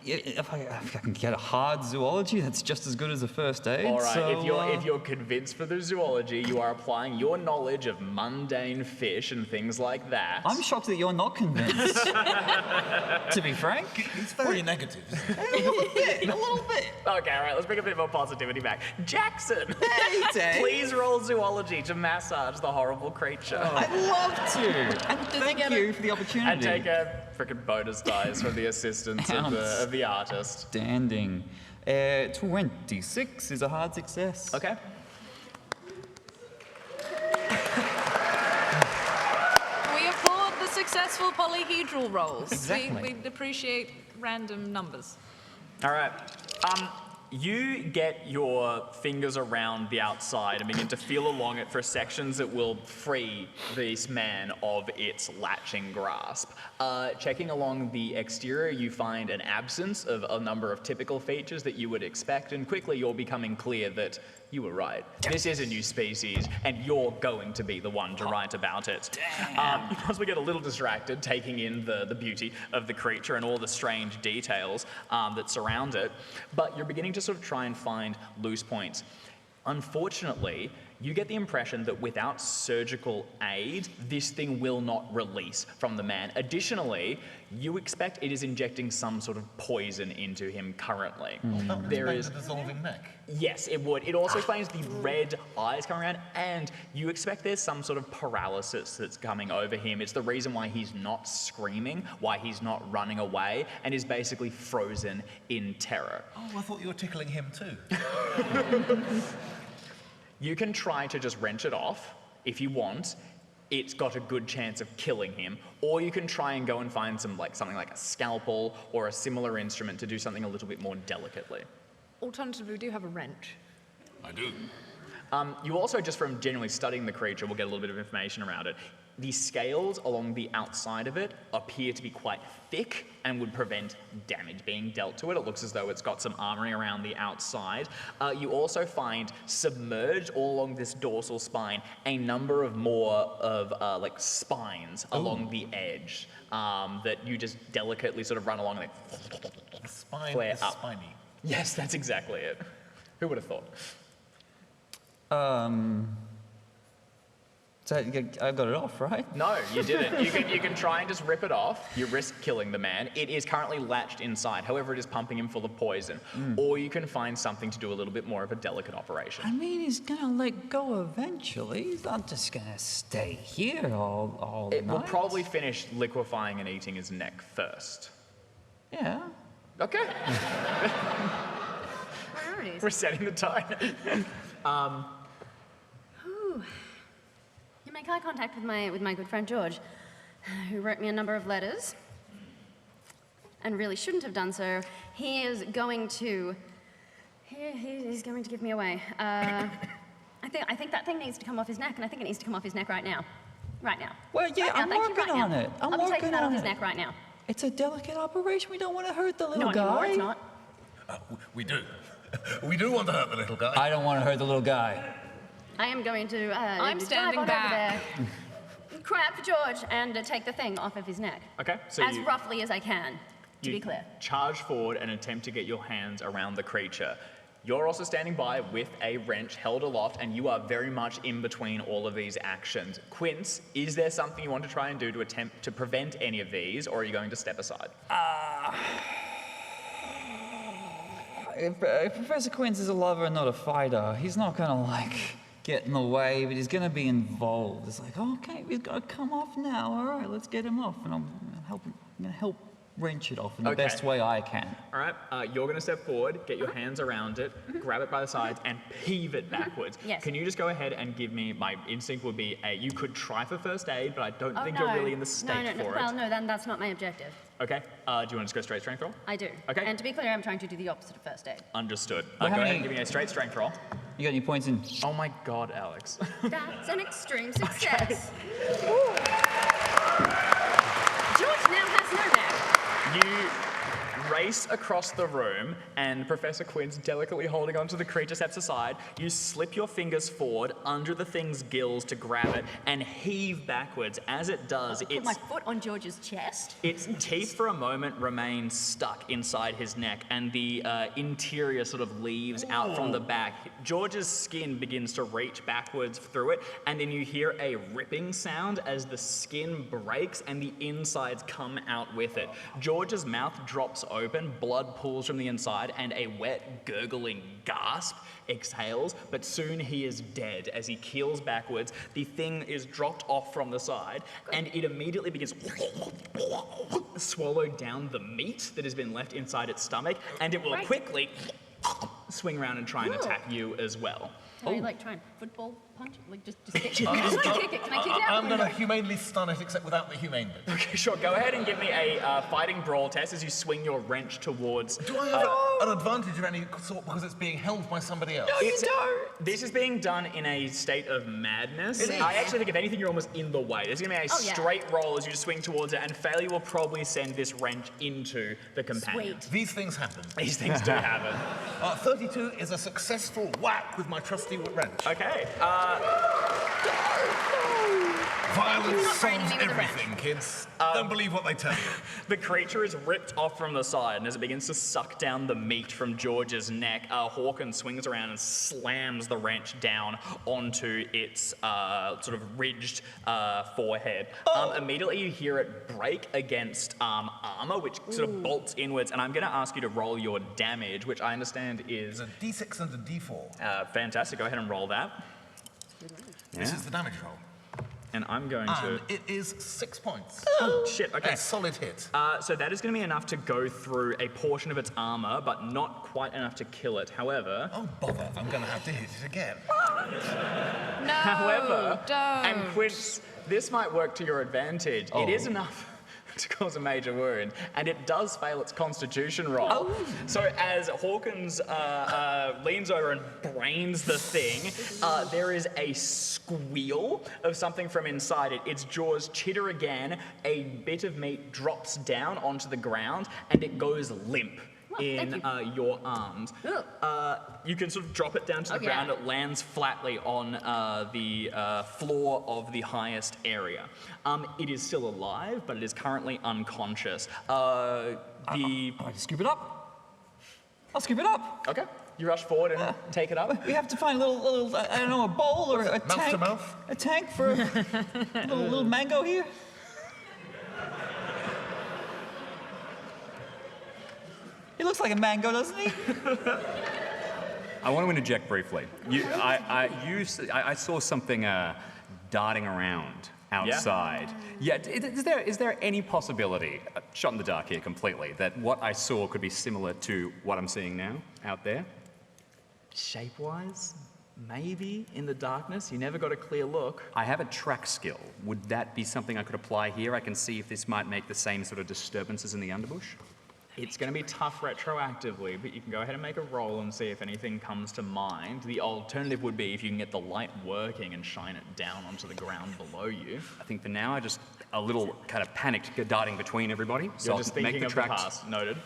if I can get a hard zoology, that's just as good as a first aid. All right, so, if you're convinced for the zoology, you are applying your knowledge of mundane fish and things like that. I'm shocked that you're not convinced, to be frank. He's very negative. A little bit. Okay, all right, let's bring a bit more positivity back. Jackson! Hey, Dave. Please roll zoology to massage the horrible creature. I'd love to. And thank you for the opportunity. And take a frickin' bonus dice from the assistance of the artist. Standing. 26 is a hard success. Okay. We applaud the successful polyhedral rolls. Exactly. We appreciate random numbers. All right. You get your fingers around the outside and begin to feel along it for sections that will free this man of its latching grasp. Checking along the exterior, you find an absence of a number of typical features that you would expect, and quickly you're becoming clear that you were right. This is a new species, and you're going to be the one to write about it. You possibly get a little distracted taking in the beauty of the creature and all the strange details that surround it, but you're beginning to sort of try and find loose points. Unfortunately, you get the impression that without surgical aid, this thing will not release from the man. Additionally, you expect it is injecting some sort of poison into him currently. There is a dissolving neck. Yes, it would. It also explains the red eyes coming around, and you expect there's some sort of paralysis that's coming over him. It's the reason why he's not screaming, why he's not running away, and is basically frozen in terror. Oh, I thought you were tickling him too. You can try to just wrench it off if you want. It's got a good chance of killing him, or you can try and go and find something like a scalpel or a similar instrument to do something a little bit more delicately. Alternatively, we do have a wrench. I do. You also, just from generally studying the creature, will get a little bit of information around it. The scales along the outside of it appear to be quite thick and would prevent damage being dealt to it. It looks as though it's got some armoring around the outside. You also find submerged all along this dorsal spine a number of more of like spines along the edge that you just delicately sort of run along and The spine flare is up. spiny. Yes, that's exactly it. Who would have thought? So I got it off, right? No, you didn't. You can try and just rip it off. You risk killing the man. It is currently latched inside. However, it is pumping him full of poison. Or you can find something to do a little bit more of a delicate operation. I mean, he's gonna let go eventually. He's not just gonna stay here all It will night. probably finish liquefying and eating his neck first. Yeah. Okay, Priorities. we're setting the tone. You make eye contact with my good friend George, who wrote me a number of letters, and really shouldn't have done so. He is going to. He's going to give me away. I think that thing needs to come off his neck, and I think it needs to come off his neck right now. Right now. Well, yeah, Right now, I'm thank you, working right on now. it. I'm I'll be working taking that on off his it. neck right now. It's a delicate operation. We don't want to hurt the little Not guy. anymore, it's not. We do. We do want to hurt the little guy. I don't want to hurt the little guy. I am going to. I'm drive standing on back. Over there, cry out for George, and take the thing off of his neck. Okay, so As roughly as I can, to you be clear. charge forward and attempt to get your hands around the creature. You're also standing by with a wrench held aloft, and you are very much in between all of these actions. Quince, is there something you want to try and do to attempt to prevent any of these, or are you going to step aside? If Professor Quince is a lover and not a fighter, he's not gonna like get in the way, but he's gonna be involved. It's like, okay, he's gotta come off now. All right, let's get him off, and I'm gonna help wrench it off in the Okay. best way I can. All right, you're going to step forward, get your hands around it, grab it by the sides, and heave it backwards. Yes. Can you just go ahead and give me, my instinct would be, you could try for first aid, but I don't think no. you're really in the state no. for Well, it. no, then that's not my objective. Okay, do you want to just go straight strength roll? I do. Okay. And to be clear, I'm trying to do the opposite of first aid. Understood. Well, Go how ahead many- and give me a straight strength roll. You got any points in? Oh my god, Alex. That's an extreme success. George now has no neck. race across the room, and Professor Quint's delicately holding onto the creature steps aside. You slip your fingers forward under the thing's gills to grab it and heave backwards. As it does, Put my foot on George's chest. its teeth for a moment remain stuck inside his neck, and the interior sort of leaves out from the back. George's skin begins to reach backwards through it, and then you hear a ripping sound as the skin breaks and the insides come out with it. George's mouth drops open, blood pools from the inside, and a wet, gurgling gasp exhales, but soon he is dead as he keels backwards. The thing is dropped off from the side, and it immediately begins swallow down the meat that has been left inside its stomach, and it will quickly swing around and try and attack you as well. Can I like try and football punch? Like just kick it? Can I kick it? Can I kick it out? I'm going to humanely stun it, except without the humane bit. Okay, sure. Go ahead and give me a fighting brawl test as you swing your wrench towards. Do I have an advantage of any sort because it's being held by somebody else? This is being done in a state of madness. It is. I actually think if anything, you're almost in the way. There's going to be a yeah. straight roll as you swing towards it, and failure will probably send this wrench into the companion. Sweet. These things happen. These things do happen. 32 is a successful whack with my trusty wrench. Okay. Violence Not frightening solves me with a everything, kids. Don't believe what they tell you. The creature is ripped off from the side, and as it begins to suck down the meat from George's neck, Hawkins swings around and slams the wrench down onto its sort of ridged forehead. Immediately you hear it break against armor, which sort of bolts inwards, and I'm going to ask you to roll your damage, which I understand is... There's a D6 and a D4. Fantastic. Go ahead and roll that. This is the damage roll. And I'm going And to... it is 6 points. Oh, shit, okay. A solid hit. So that is going to be enough to go through a portion of its armor, but not quite enough to kill it. However... Oh, bother. I'm going to have to hit it again. No, However, don't. and Quince, this might work to your advantage. It is enough to cause a major wound, and it does fail its constitution roll. So as Hawkins leans over and brains the thing, there is a squeal of something from inside it. Its jaws chitter again, a bit of meat drops down onto the ground, and it goes limp in your arms. You can sort of drop it down to the ground. It lands flatly on the floor of the highest area. It is still alive, but it is currently unconscious. I scoop it up. I'll scoop it up. Okay. You rush forward and take it up. We have to find a little I don't know, a bowl or a tank. Mouth to mouth? A tank for a little mango here. He looks like a mango, doesn't he? I want to interject briefly. I saw something darting around outside. Yeah. Is there any possibility, shot in the dark here completely, that what I saw could be similar to what I'm seeing now out there? Shape-wise, maybe in the darkness. You never got a clear look. I have a track skill. Would that be something I could apply here? I can see if this might make the same sort of disturbances in the underbush. It's going to be tough retroactively, but you can go ahead and make a roll and see if anything comes to mind. The alternative would be if you can get the light working and shine it down onto the ground below you. I think for now, I just a little kind of panicked darting between everybody. So You're I'll just make thinking the of track. the past. Noted.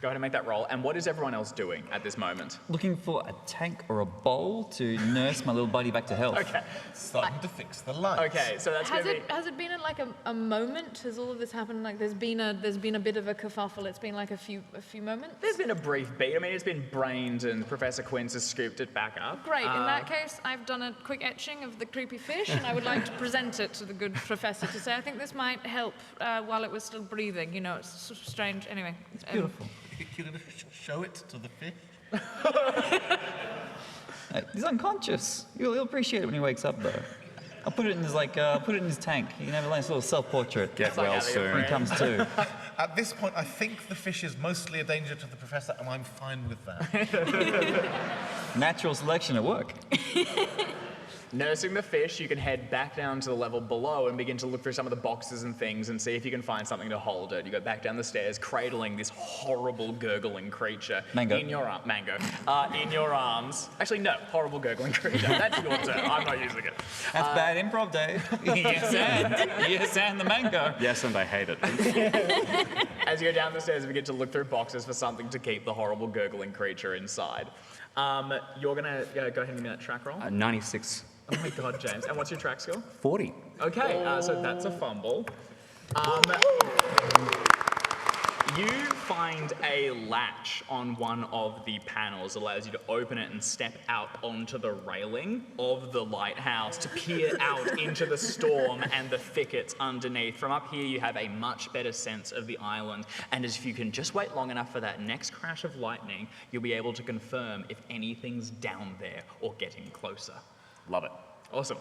Go ahead and make that roll. And what is everyone else doing at this moment? Looking for a tank or a bowl to nurse my little buddy back to health. Okay. Starting to fix the lights. Okay, so that's going to be... Has it been in like a moment? Has all of this happened? Like there's been a bit of a kerfuffle. It's been like a few moments. There's been a brief beat. I mean, it's been brained and Professor Quince has scooped it back up. Great. In that case, I've done a quick etching of the creepy fish, and I would like to present it to the good professor to say I think this might help while it was still breathing. You know, it's sort of strange. Anyway, it's Beautiful. You're going to show it to the fish? He's unconscious. He'll appreciate it when he wakes up, though. I'll put it in his put it in his tank. He can have a nice little self-portrait. Get well soon. when he comes to. At this point, I think the fish is mostly a danger to the professor, and I'm fine with that. Natural selection at work. Nursing the fish, you can head back down to the level below and begin to look through some of the boxes and things and see if you can find something to hold it. You go back down the stairs, cradling this horrible gurgling creature Mango. in your in your arms. Actually, no, horrible gurgling creature. That's your term. I'm not using it. That's bad improv, Dave. Yes, and the mango. Yes, and I hate it. As you go down the stairs, you begin to look through boxes for something to keep the horrible gurgling creature inside. You're gonna go ahead and give me that track roll. 96. Oh my god, James. And what's your track skill? 40. Okay, so that's a fumble. You find a latch on one of the panels, allows you to open it and step out onto the railing of the lighthouse to peer out into the storm and the thickets underneath. From up here, you have a much better sense of the island, and if you can just wait long enough for that next crash of lightning, you'll be able to confirm if anything's down there or getting closer. Love it. Awesome.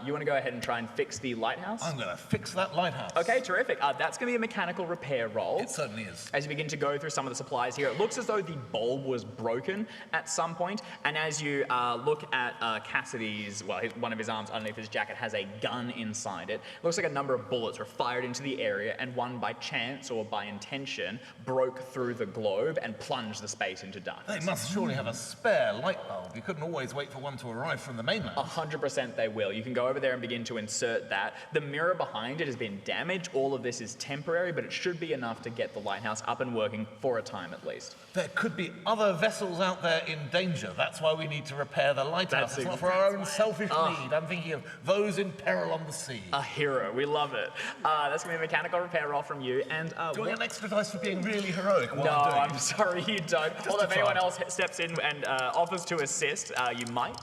You want to go ahead and try and fix the lighthouse? I'm going to fix that lighthouse. Okay, terrific. That's going to be a mechanical repair roll. It certainly is. As you begin to go through some of the supplies here, it looks as though the bulb was broken at some point, and as you look at Cassidy's, well, one of his arms underneath his jacket has a gun inside it. It looks like a number of bullets were fired into the area, and one by chance or by intention broke through the globe and plunged the space into darkness. They must surely have a spare light bulb. You couldn't always wait for one to arrive from the mainland. 100% they will. You can go over there and begin to insert that. The mirror behind it has been damaged. All of this is temporary, but it should be enough to get the lighthouse up and working for a time at least. There could be other vessels out there in danger. That's why we need to repair the lighthouse. It's not for our own selfish need. I'm thinking of those in peril on the sea. A hero. We love it. That's going to be a mechanical repair roll from you. And do I get an extra dice for being really heroic while no, I'm doing I'm sorry you don't. Although if anyone else steps in and offers to assist, you might.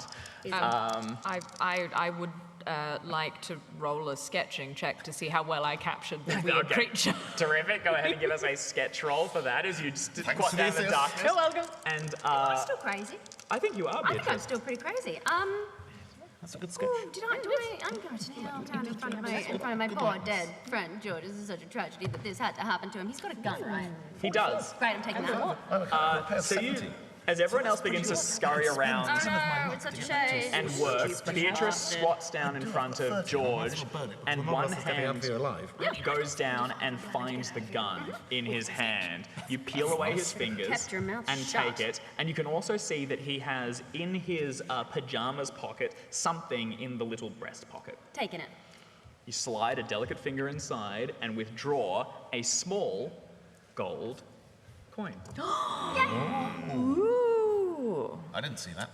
I would like to roll a sketching check to see how well I captured the weird creature. Terrific. Go ahead and give us a sketch roll for that as you squat down the darkness. You're welcome. And I'm still crazy. I think you are, I think I'm Beatrice. still pretty crazy. That's a good sketch. I'm going to kneel down in front of my poor dead friend George. This is such a tragedy that this had to happen to him. He's got a gun, right? He does. Great, I'm taking that. So you, as everyone else begins to scurry around Oh no, it's such a shame. and work, Beatrice squats down in front of George, and one hand goes down and finds the gun in his hand. You peel away his fingers Kept your mouth and shut. take it, and you can also see that he has in his pajamas pocket something in the little breast pocket. Taking it. You slide a delicate finger inside and withdraw a small gold coin. Ooh. I didn't see that.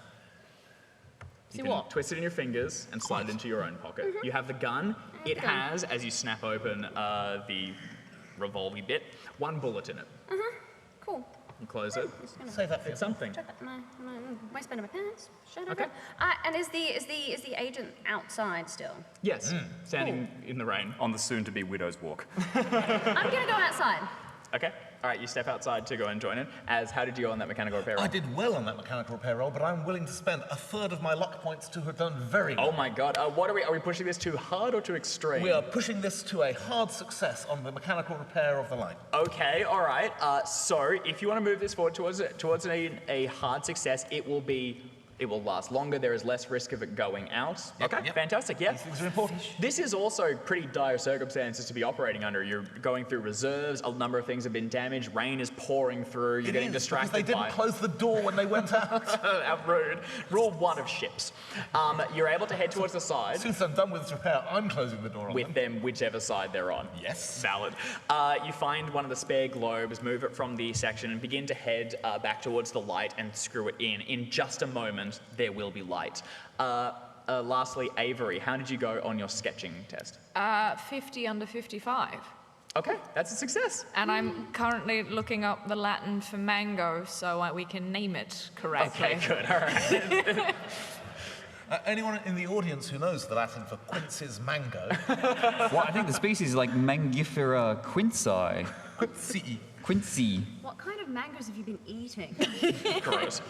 You can twist it in your fingers and slide it into your own pocket. You have the gun. It has, as you snap open the revolving bit, one bullet in it. Cool. You close it. Save that for It's something. My waistband of my pants. Shut Okay. up. And is the agent outside still? Yes, standing in the rain. On the soon-to-be widow's walk. I'm gonna go outside. Okay. All right, you step outside to go and join it. How did you go on that mechanical repair roll? I did well on that mechanical repair roll, but I'm willing to spend a third of my luck points to have done very well. Oh my god. What are we pushing this too hard or too extreme? We are pushing this to a hard success on the mechanical repair of the light. Okay, all right. So if you want to move this forward towards a hard success, it will last longer. There is less risk of it going out. Okay, Yep. fantastic. Yeah. These things are important. This is also pretty dire circumstances to be operating under. You're going through reserves. A number of things have been damaged. Rain is pouring through. You're getting distracted because they didn't close the door when they went out. How rude. Rule 1 of ships. You're able to head towards the side As soon as I'm done with this repair, I'm closing the door on with them, whichever side they're on. Yes. Valid. You find one of the spare globes, move it from the section, and begin to head back towards the light and screw it in. In just a moment, there will be light. Lastly, Avery, how did you go on your sketching test? 50 under 55. Okay, that's a success. And I'm currently looking up the Latin for mango so we can name it correctly. Okay, good. All right. Anyone in the audience who knows the Latin for quince's mango? Well, I think the species is like Mangifera quinci. Quincy. Quincy. What kind of mangoes have you been eating? Gross.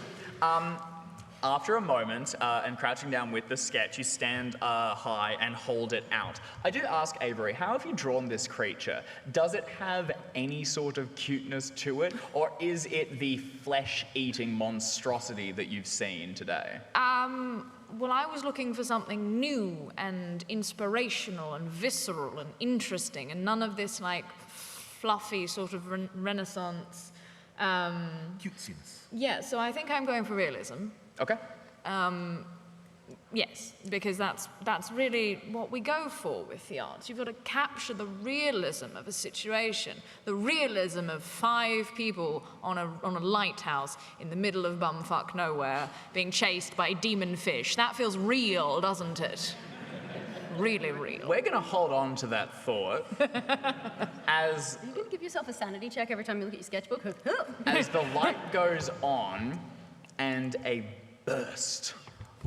After a moment, and crouching down with the sketch, you stand high and hold it out. I did ask Avery, how have you drawn this creature? Does it have any sort of cuteness to it, or is it the flesh-eating monstrosity that you've seen today? Well, I was looking for something new and inspirational and visceral and interesting, and none of this like fluffy sort of Renaissance. Cutesiness. Yeah, so I think I'm going for realism. Okay. Yes, because that's really what we go for with the arts. You've got to capture the realism of a situation, the realism of 5 people on a lighthouse in the middle of bumfuck nowhere being chased by demon fish. That feels real, doesn't it? Really real. We're going to hold on to that thought as Are you going to give yourself a sanity check every time you look at your sketchbook? as the light goes on and a burst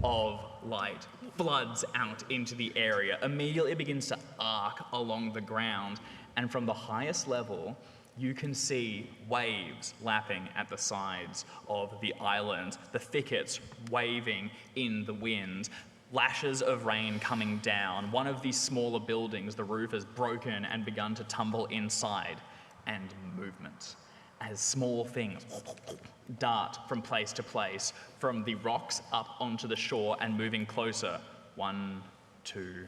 of light floods out into the area, immediately begins to arc along the ground, and from the highest level, you can see waves lapping at the sides of the island, the thickets waving in the wind, lashes of rain coming down. One of these smaller buildings, the roof has broken and begun to tumble inside, and movement as small things dart from place to place, from the rocks up onto the shore and moving closer. 1, 2,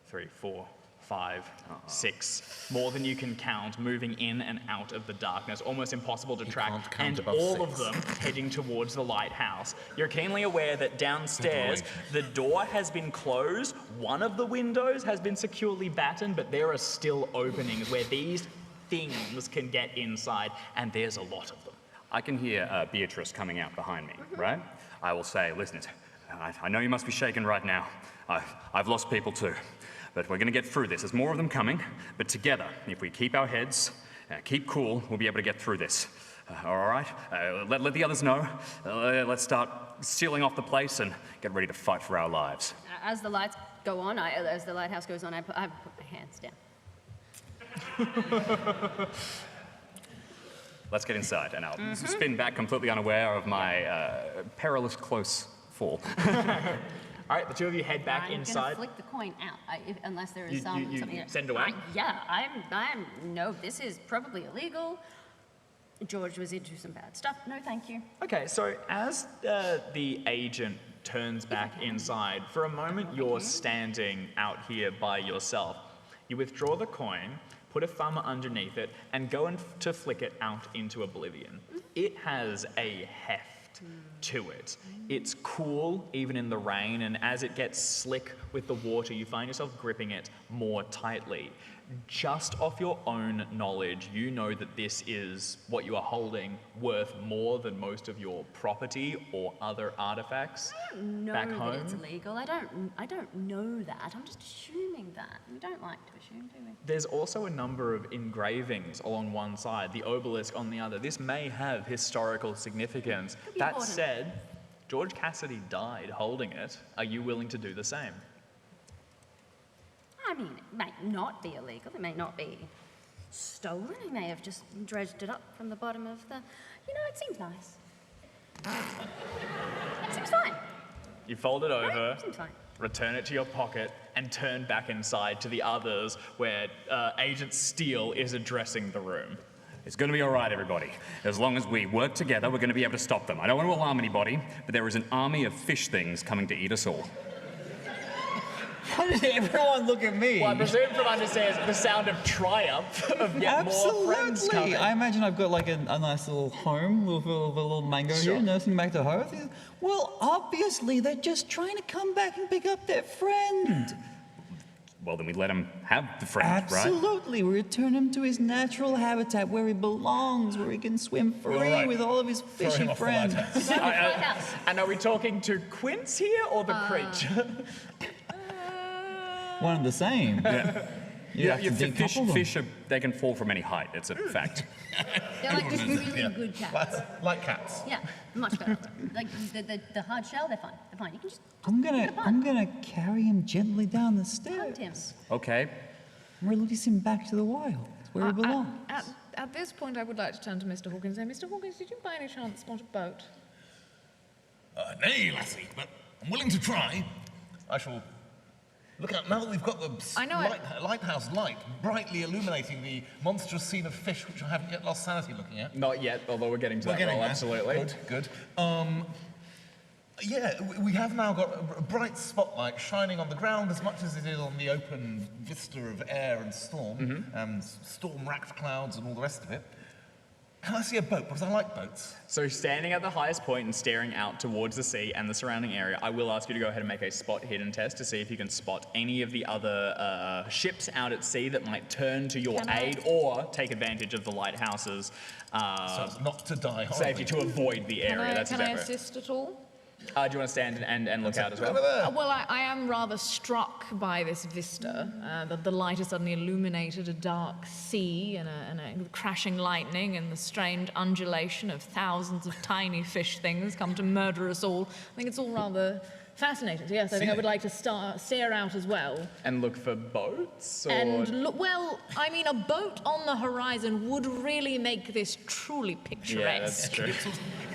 3, 4, 5, 6. More than you can count, moving in and out of the darkness, almost impossible to track, can't count and above all 6. of them heading towards the lighthouse. You're keenly aware that downstairs, the door has been closed, one of the windows has been securely battened, but there are still openings where these things can get inside, and there's a lot of them. I can hear Beatrice coming out behind me, right? I will say, listen, I know you must be shaken right now. I've lost people too, but we're going to get through this. There's more of them coming, but together, if we keep our heads, keep cool, we'll be able to get through this. All right? Let the others know. Let's start sealing off the place and get ready to fight for our lives. As the lights go on, as the lighthouse goes on, I put my hands down. Let's get inside, and I'll spin back completely unaware of my perilous close fall. All right, the two of you head back I'm inside. gonna flick the coin out, unless there is You something. send away? No, this is probably illegal. George was into some bad stuff. No, thank you. Okay, so as the agent turns back inside, for a moment you're standing out here by yourself. You withdraw the coin, put a thumb underneath it, and go to flick it out into oblivion. It has a heft to it. It's cool, even in the rain, and as it gets slick with the water, you find yourself gripping it more tightly. Just off your own knowledge, you know that this is what you are holding worth more than most of your property or other artifacts back No, home. that it's illegal. I don't know that. I'm just assuming that. We don't like to assume, do we? There's also a number of engravings along one side, the obelisk on the other. This may have historical significance. Could be That important. said, George Cassidy died holding it. Are you willing to do the same? I mean, it may not be illegal. It may not be stolen. He may have just dredged it up from the bottom of the... it seems nice. It seems fine. You fold it over, Right? Seems fine. return it to your pocket, and turn back inside to the others where Agent Steele is addressing the room. It's going to be all right, everybody. As long as we work together, we're going to be able to stop them. I don't want to alarm anybody, but there is an army of fish things coming to eat us all. Why did everyone look at me? Well, I presume from understairs the sound of triumph of yet more friends coming. Absolutely. I imagine I've got like a nice little home with a little mango Sure. here, nursing back to hearth. Well, obviously they're just trying to come back and pick up their friend. Well, then we let them have the friend, right? Absolutely. We return him to his natural habitat where he belongs, where he can swim free right. with all of his Throw fishy him off the friends. lighthouse. Lighthouse. And are we talking to Quince here or the creature? One and the same. Yeah. You have to decouple them. Fish they can fall from any height. It's a fact. They're like just really good cats. Like cats. Yeah, much better. Like the hard shell, they're fine. They're fine. You can just I'm gonna carry him gently down the hunt him. stairs. Okay. Release him back to the wild, where he belongs. At this point, I would like to turn to Mr. Hawkins and say, Mr. Hawkins, did you by any chance spot a boat? Nay, lassie, but I'm willing to try. I shall look out now that we've got the I know lighthouse light brightly illuminating the monstrous scene of fish which I haven't yet lost sanity looking at. Not yet, although we're getting to We're that getting role, there. absolutely. Good. Yeah, we have now got a bright spotlight shining on the ground as much as it is on the open vista of air and storm, and storm-racked clouds and all the rest of it. Can I see a boat? Because I like boats. So standing at the highest point and staring out towards the sea and the surrounding area, I will ask you to go ahead and make a spot hidden test to see if you can spot any of the other ships out at sea that might turn to your aid or take advantage of the lighthouse's So as not to die horribly. safety to avoid the area. Can I assist at all? Do you want to stand and look out as well? Over there. Well, I am rather struck by this vista. That the light has suddenly illuminated a dark sea and a crashing lightning and the strange undulation of thousands of tiny fish things come to murder us all. I think it's all rather fascinating. So yes, I think I would like to stare out as well. And look for boats? Or... And look, well, I mean, a boat on the horizon would really make this truly picturesque. Yeah, that's true.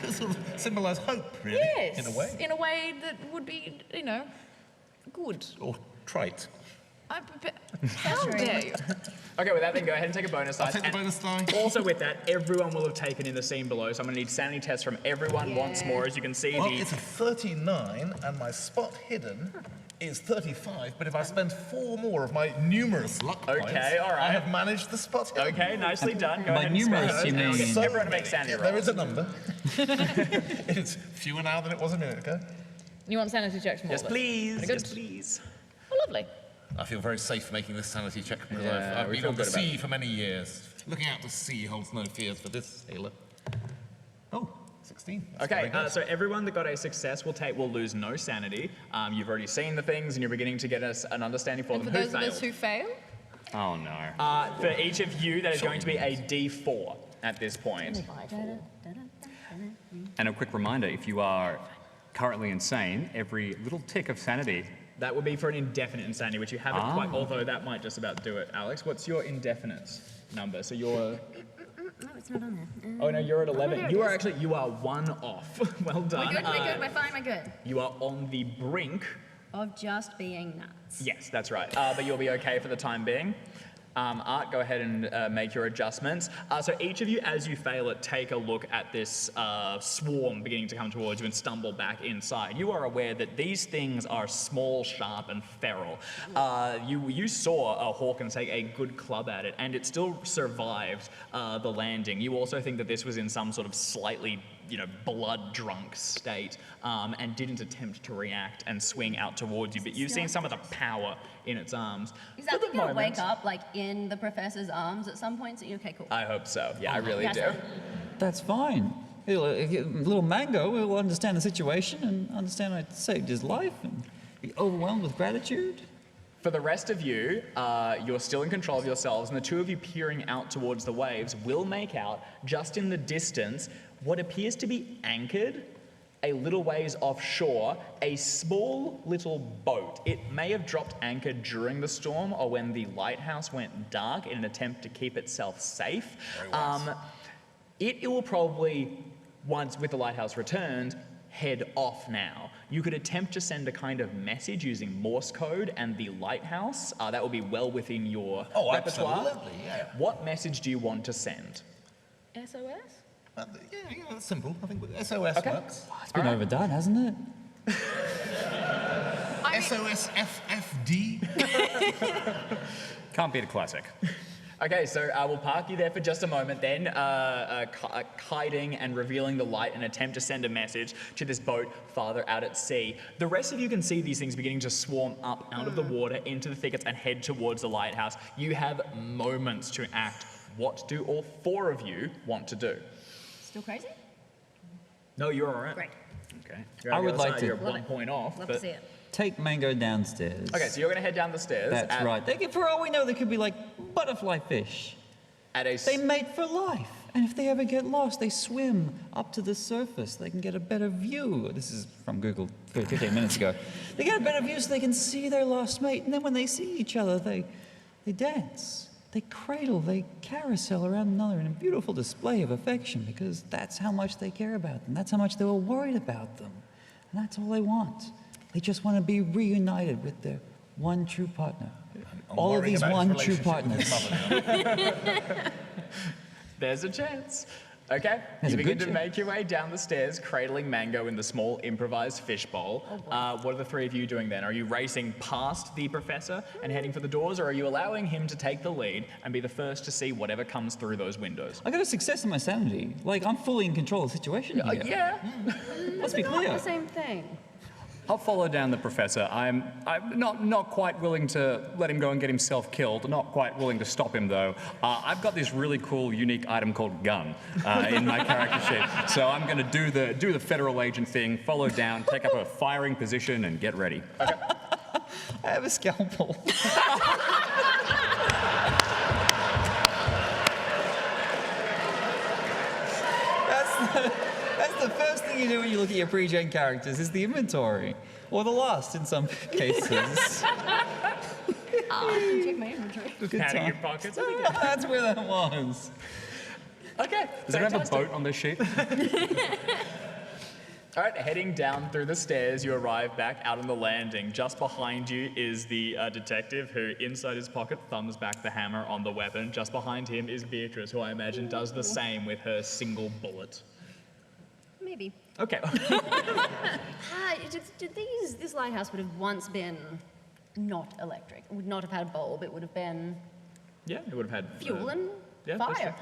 It sort of symbolise hope, really, Yes, in a way. in a way that would be, good. Or trite. How dare you? Okay, with that, then go ahead and take a bonus I'll dice. take the And bonus die. Also with that, everyone will have taken in the scene below, so I'm going to need sanity tests from everyone once more. As you can see, Well, it's a 39, and my spot hidden is 35, but if I spend 4 more of my numerous luck points, all right. I have managed the spot hidden. Okay, nicely done. Go By ahead and numerous, spend you those, and I'll mean- get everyone to make sanity rolls. There is a number. It's fewer now than it was a minute ago. You want sanity checks from all Yes, of us? please. Very good. Yes, please. Oh, lovely. I feel very safe making this sanity check because Yeah, I've we been feel on the good about sea for many years. Looking out to sea holds no fears for this sailor. Oh, 16. That's Okay, very good. so everyone that got a success will lose no sanity. You've already seen the things, and you're beginning to get an understanding for And them. for Who those of us failed? who fail, Oh no. For each of you, that is going to be a D4 at this point. And a quick reminder, if you are currently insane, every little tick of sanity. That would be for an indefinite insanity, which you haven't quite, although that might just about do it. Alex, what's your indefinite number? So you're... No, it's not on there. Oh no, you're at 11. there it You are is. actually, you are 1 off. Well done. We're good, we're good, we're fine, we're good. You are on the brink. Of just being nuts. Yes, that's right. But you'll be okay for the time being. Art, go ahead and make your adjustments. So each of you, as you fail it, take a look at this swarm beginning to come towards you and stumble back inside. You are aware that these things are small, sharp, and feral. You saw Hawkins take a good club at it, and it still survived the landing. You also think that this was in some sort of slightly blood-drunk state and didn't attempt to react and swing out towards you, but you've seen some of the power in its arms. Is For that the thing gonna moment. wake up like in the professor's arms at some point? So okay, cool. I hope so. Yeah, I really Yes, do. That's fine. Little Mango will understand the situation and understand I saved his life and be overwhelmed with gratitude. For the rest of you, you're still in control of yourselves, and the two of you peering out towards the waves will make out, just in the distance, what appears to be anchored a little ways offshore, a small little boat. It may have dropped anchor during the storm or when the lighthouse went dark in an attempt to keep itself safe. It will probably, once with the lighthouse returned, head off now. You could attempt to send a kind of message using Morse code and the lighthouse. That will be well within your repertoire. absolutely, yeah. What message do you want to send? SOS? Yeah, that's simple. I think SOS works. It's been overdone, hasn't it? SOS FFD. Can't beat a classic. Okay, so I will park you there for just a moment then, kiting and revealing the light and attempt to send a message to this boat farther out at sea. The rest of you can see these things beginning to swarm up out of the water into the thickets and head towards the lighthouse. You have moments to act. What do all 4 of you want to do? Still crazy? No, you're all right. Great. Okay. I would like to- You're Love 1 it. point off. Love but... to see it. Take Mango downstairs. Okay, so you're going to head down the stairs. That's right. For all we know, they could be like butterfly fish. They mate for life. And if they ever get lost, they swim up to the surface. They can get a better view. This is from Google 15 minutes ago. They get a better view so they can see their lost mate. And then when they see each other, they dance. They cradle. They carousel around another in a beautiful display of affection because that's how much they care about them. That's how much they were worried about them. And that's all they want. They just want to be reunited with their one true partner. All of these one true partners. There's a chance. Okay, That's you a begin good to job. make your way down the stairs, cradling Mango in the small improvised fishbowl. What are the three of you doing then? Are you racing past the professor and heading for the doors, or are you allowing him to take the lead and be the first to see whatever comes through those windows? I got a success in my sanity. Like, I'm fully in control of the situation here. Yeah. Let's be Not clear. the same thing. I'll follow down the professor. I'm not quite willing to let him go and get himself killed. Not quite willing to stop him though. I've got this really cool, unique item called gun in my character sheet. So I'm going to do the federal agent thing, follow down, take up a firing position, and get ready. I have a scalpel. That's the first thing you do when you look at your pre-gen characters is the inventory. Or the last in some cases. Check my inventory. Good Pat in your time. pockets. That's where that was. Okay, Does it have a fantastic. boat on this sheet? All right, heading down through the stairs, you arrive back out on the landing. Just behind you is the detective who, inside his pocket, thumbs back the hammer on the weapon. Just behind him is Beatrice, who I imagine does the same with her single bullet. Maybe. Okay. This lighthouse would have once been not electric. It would not have had a bulb. It would have been Yeah, it would have had fuel and yeah, that's fire.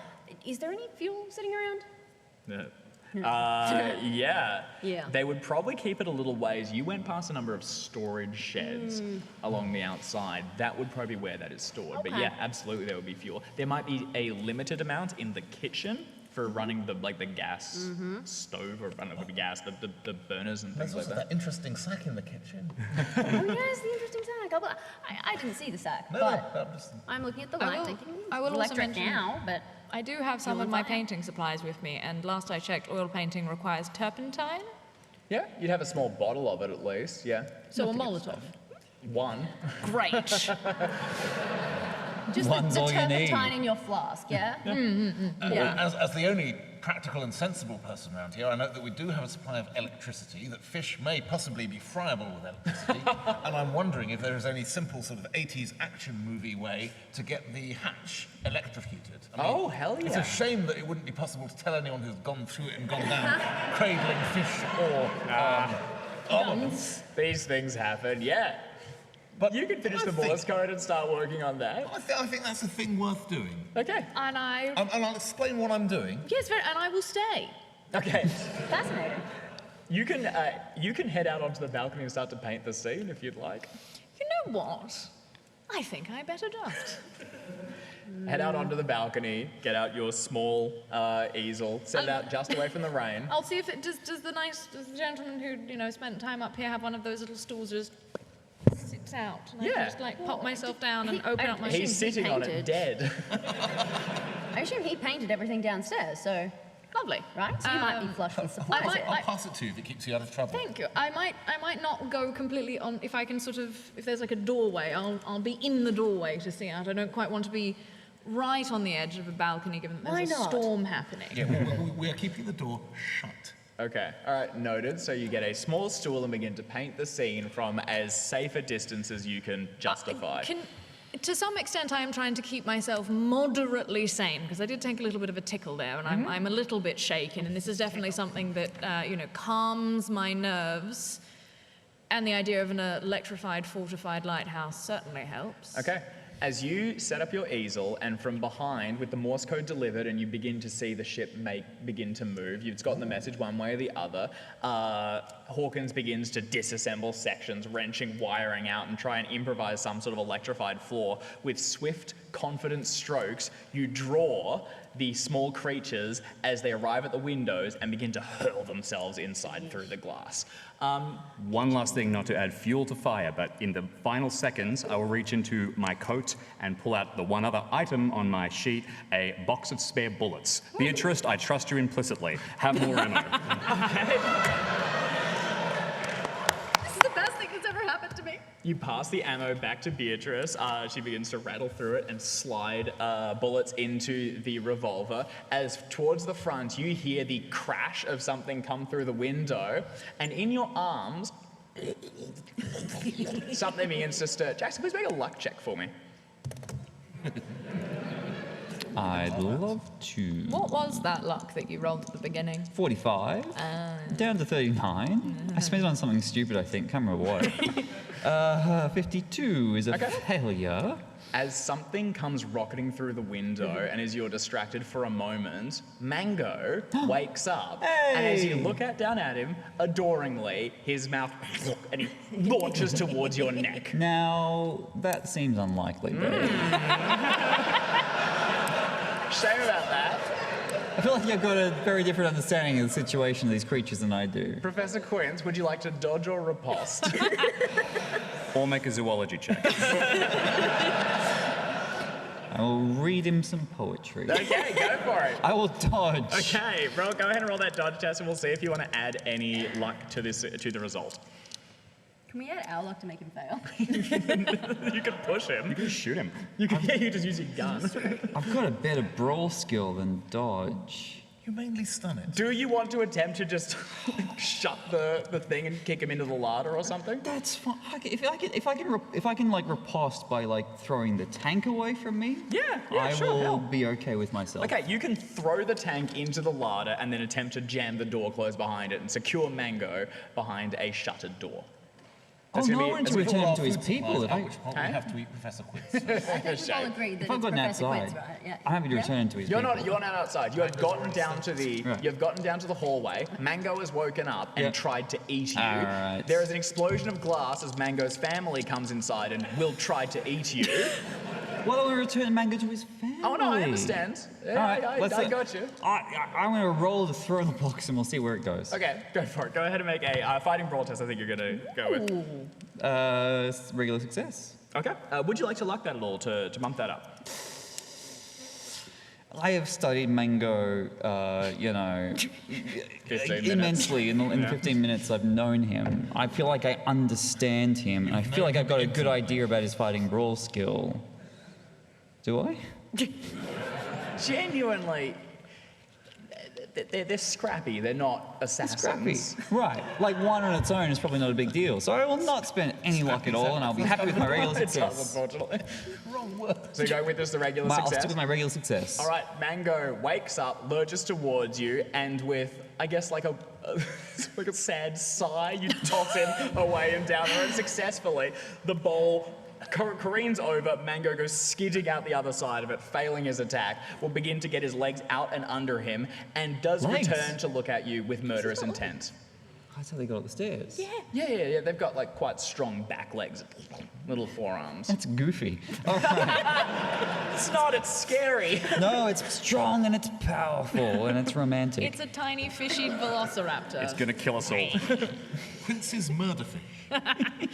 Is there any fuel sitting around? No. Yeah. Yeah. They would probably keep it a little ways. You went past a number of storage sheds along the outside. That would probably be where that is stored. But Okay. yeah, absolutely there would be fuel. There might be a limited amount in the kitchen for running the gas stove, or I don't know, maybe gas, the burners and There's things like also that. that interesting sack in the kitchen. Oh yes, the interesting sack. I didn't see the sack, No, but no, I'm just... I'm looking at the I light will- thinking I will also electric mention- now, but I do have some Fuel of my and fire. painting supplies with me, and last I checked, oil painting requires turpentine. Yeah, you'd have a small bottle of it at least, yeah. So a Molotov. One. Great. just One's the all you need. turpentine in your flask, yeah? Yeah. As the only practical and sensible person around here, I note that we do have a supply of electricity, that fish may possibly be friable with electricity, and I'm wondering if there is any simple sort of 80s action movie way to get the hatch electrocuted. I mean, Oh, hell It's yeah. a shame that it wouldn't be possible to tell anyone who's gone through it and gone down cradling fish or armaments. These things happen, yeah. But You can finish I the think- Morse code and start working on that. I think that's a thing worth doing. Okay. And I... And I'll explain what I'm doing. Yes, and I will stay. Okay. Fascinating. You can head out onto the balcony and start to paint the scene if you'd like. You know what? I think I better not. Head out onto the balcony, get out your small easel, set it out just away from the rain. I'll see if it does the gentleman who, spent time up here have one of those little stools just sits out. And I Yeah. can just pop myself down and he- open I- up my he- He's shoes. sitting on it, painted. dead. I assume he painted everything downstairs, so Lovely. right? So you might be flush with supplies. might- here. I'll pass it to you if it keeps you out of trouble. Thank you. I might not go completely on. If I can if there's like a doorway, I'll be in the doorway to see out. I don't quite want to be right on the edge of a balcony, given that there's Why a not? storm happening. Yeah, we are keeping the door shut. Okay, all right, noted. So you get a small stool and begin to paint the scene from as safe a distance as you can justify. To some extent, I am trying to keep myself moderately sane, because I did take a little bit of a tickle there, and I'm a little bit shaken, and this is definitely something that, calms my nerves, and the idea of an electrified, fortified lighthouse certainly helps. Okay. As you set up your easel, and from behind, with the Morse code delivered, and you begin to see the ship begin to move, you've gotten the message one way or the other. Hawkins begins to disassemble sections, wrenching wiring out, and try and improvise some sort of electrified floor. With swift, confident strokes, you draw the small creatures as they arrive at the windows and begin to hurl themselves inside through the glass. One last thing, not to add fuel to fire, but in the final seconds, I will reach into my coat and pull out the one other item on my sheet, a box of spare bullets. Beatrice, I trust you implicitly. Have more ammo. This is the best thing that's ever happened to me. You pass the ammo back to Beatrice. She begins to rattle through it and slide bullets into the revolver. As towards the front, you hear the crash of something come through the window, and in your arms, something begins to stir. Jackson, please make a luck check for me. I'd love to. What was that luck that you rolled at the beginning? 45. Down to 39. I spent it on something stupid, I think. Can't remember what. 52 is a failure. As something comes rocketing through the window and as you're distracted for a moment, Mango wakes up. And as you look down at him, adoringly, his mouth, and he launches towards your neck. Now, that seems unlikely, Dave. Shame about that. I feel like you've got a very different understanding of the situation of these creatures than I do. Professor Quince, would you like to dodge or riposte? Or make a zoology check. I will read him some poetry. Okay, go for it. I will dodge. Okay, go ahead and roll that dodge test and we'll see if you want to add any luck to the result. Can we add our luck to make him fail? You could push him. You can shoot him. You just use your gun. I've got a better brawl skill than dodge. You mainly stun it. Do you want to attempt to just shut the thing and kick him into the larder or something? That's fine. If I can like riposte by like throwing the tank away from me, I sure, will hell. be okay with myself. Okay, you can throw the tank into the larder and then attempt to jam the door closed behind it and secure Mango behind a shuttered door. Oh, That's no, gonna I be- want to that's return him All to our his food people. supplies, If at which point we Huh? have to eat Professor Quince. I think we've all agreed that I've it's gotten Professor outside, Quince, right? Yeah. I'm happy to return him to his people. You're not outside. You have gotten down to the Right. you've gotten down to the hallway. Mango has woken up and Yep. tried to eat you. All right. There is an explosion of glass as Mango's family comes inside and will try to eat you. Why don't we return Mango to his family? Oh no, I understand. Yeah, All right, I got you. I'm going to roll the throw the box and we'll see where it goes. Okay, go for it. Go ahead and make a fighting brawl test. I think you're gonna go with. Regular success. Okay. Would you like to luck that at all to bump that up? I have studied Mango, 15 minutes. immensely in the 15 minutes I've known him. I feel like I understand him, and I feel like I've got a good idea about his fighting brawl skill. Do I? Genuinely, they're scrappy. They're not assassins. Scrappy. Right. Like one on its own is probably not a big deal. So I will not spend any luck at all, and I'll be happy with my regular It does, success. unfortunately. Wrong word. So you go with just the regular I'll success? stick with my regular success. All right, Mango wakes up, lurches towards you, and with, I guess, like a sad sigh, you toss him away and down the road successfully. The bowl careens over, Mango goes skidding out the other side of it, failing his attack, will begin to get his legs out and under him, and does Legs? return to look at you with murderous intent. That's how they got up the stairs. Yeah, they've got like quite strong back legs, little forearms. That's goofy. It's not, it's scary. No, it's strong and it's powerful and it's romantic. It's a tiny fishy velociraptor. It's gonna kill us all. Quince's murder fish.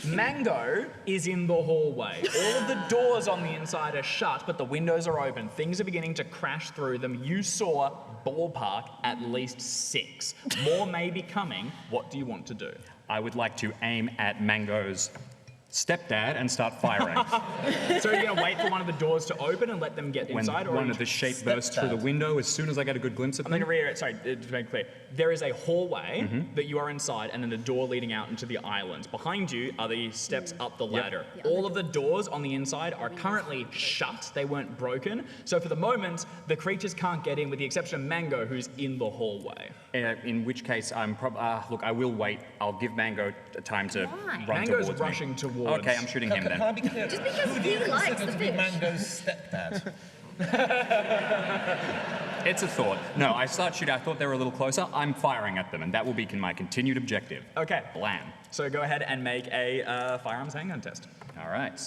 Mango is in the hallway. All of the doors on the inside are shut, but the windows are open. Things are beginning to crash through them. You saw ballpark at least 6. More may be coming. What do you want to do? I would like to aim at Mango's stepdad and start firing. So you're going to wait for one of the doors to open and let them get When inside? one of the shape bursts through the window, as soon as I get a good glimpse of I'm going them. to reiterate, sorry, to make it clear. There is a hallway that you are inside and then a door leading out into the island. Behind you are the steps up the ladder. All of the doors on the inside are currently shut. They weren't broken. So for the moment, the creatures can't get in with the exception of Mango, who's in the hallway. In which case, I'm look, I will wait. I'll give Mango time to run Mango's towards rushing me. towards. Okay, I'm shooting him Can I then. be clear? Just because Who do he you likes consider the to be fish. Mango's stepdad? It's a thought. No, I start shooting. I thought they were a little closer. I'm firing at them, and that will be my continued objective. Okay. Blam. So go ahead and make a firearms handgun test. All right.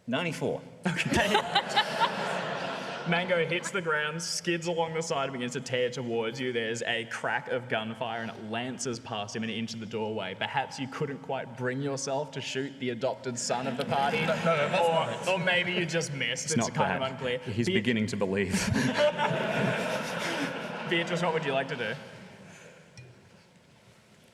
94. Mango hits the ground, skids along the side, and begins to tear towards you. There's a crack of gunfire, and it lances past him and into the doorway. Perhaps you couldn't quite bring yourself to shoot the adopted son of the party. Or maybe you just missed. It's Not kind bad. of unclear. He's beginning to believe. Beatrice, what would you like to do?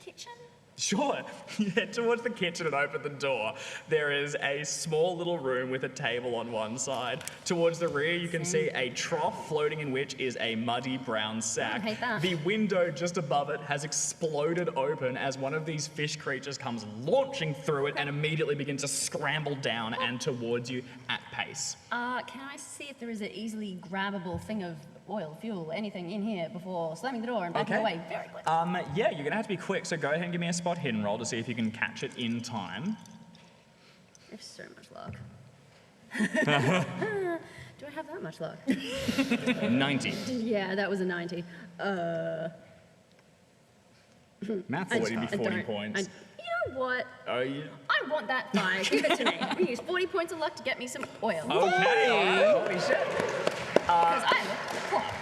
Kitchen? Sure. You head towards the kitchen and open the door. There is a small little room with a table on one side. Towards the rear, you can see a trough floating in which is a muddy brown sack. I hate that. The window just above it has exploded open as one of these fish creatures comes launching through it and immediately begins to scramble down and towards you at pace. Can I see if there is an easily grabbable thing of oil, fuel, anything in here before slamming the door and backing away very quick? Yeah, you're gonna have to be quick, so go ahead and give me a spot hidden roll to see if you can catch it in time. I have so much luck. Do I have that much luck? 90. Yeah, that was a 90. Maths. What would it be, I 40 don't- points? You know what? Oh, yeah. I want that fire. Give it to me. We use 40 points of luck to get me some oil. Okay, all right, holy shit. Because I looked at the clock.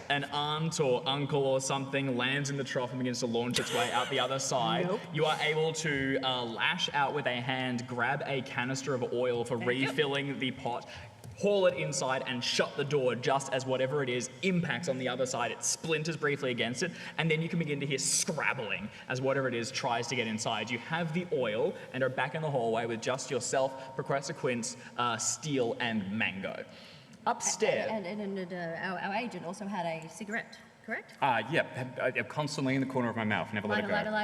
An aunt or uncle or something lands in the trough and begins to launch its way out the other side. Nope. You are able to lash out with a hand, grab a canister of oil for refilling the pot, haul it inside and shut the door just as whatever it is impacts on the other side. It splinters briefly against it, and then you can begin to hear scrabbling as whatever it is tries to get inside. You have the oil and are back in the hallway with just yourself, Professor Quince, Steel, and Mango. Upstairs. And our agent also had a cigarette, correct? Yeah, constantly in the corner of my mouth, never let it Lighter, go.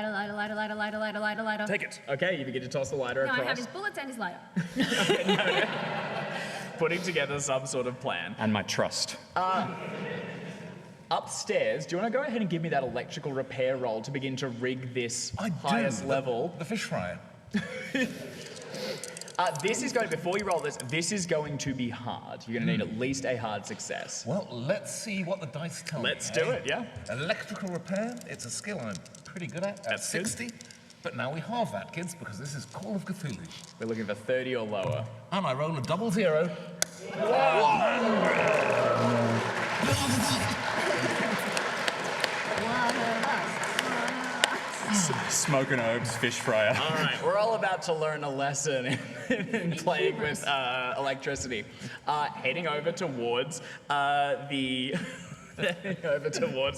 lighter. Take it. Okay, you begin to toss the lighter No, I across. have his bullets and his lighter. Putting together some sort of plan. And my trust. Upstairs, do you want to go ahead and give me that electrical repair roll to begin to rig this highest level? The fish fryer. This is going, before you roll this is going to be hard. You're going to need at least a hard success. Well, let's see what the dice tell me. Let's do it, yeah. Electrical repair, it's a skill I'm pretty good at That's good. 60. But now we halve that, kids, because this is Call of Cthulhu. We're looking for 30 or lower. And I roll a 00. Smoking herbs, fish fryer. All right, we're all about to learn a lesson in playing with electricity. Heading over towards the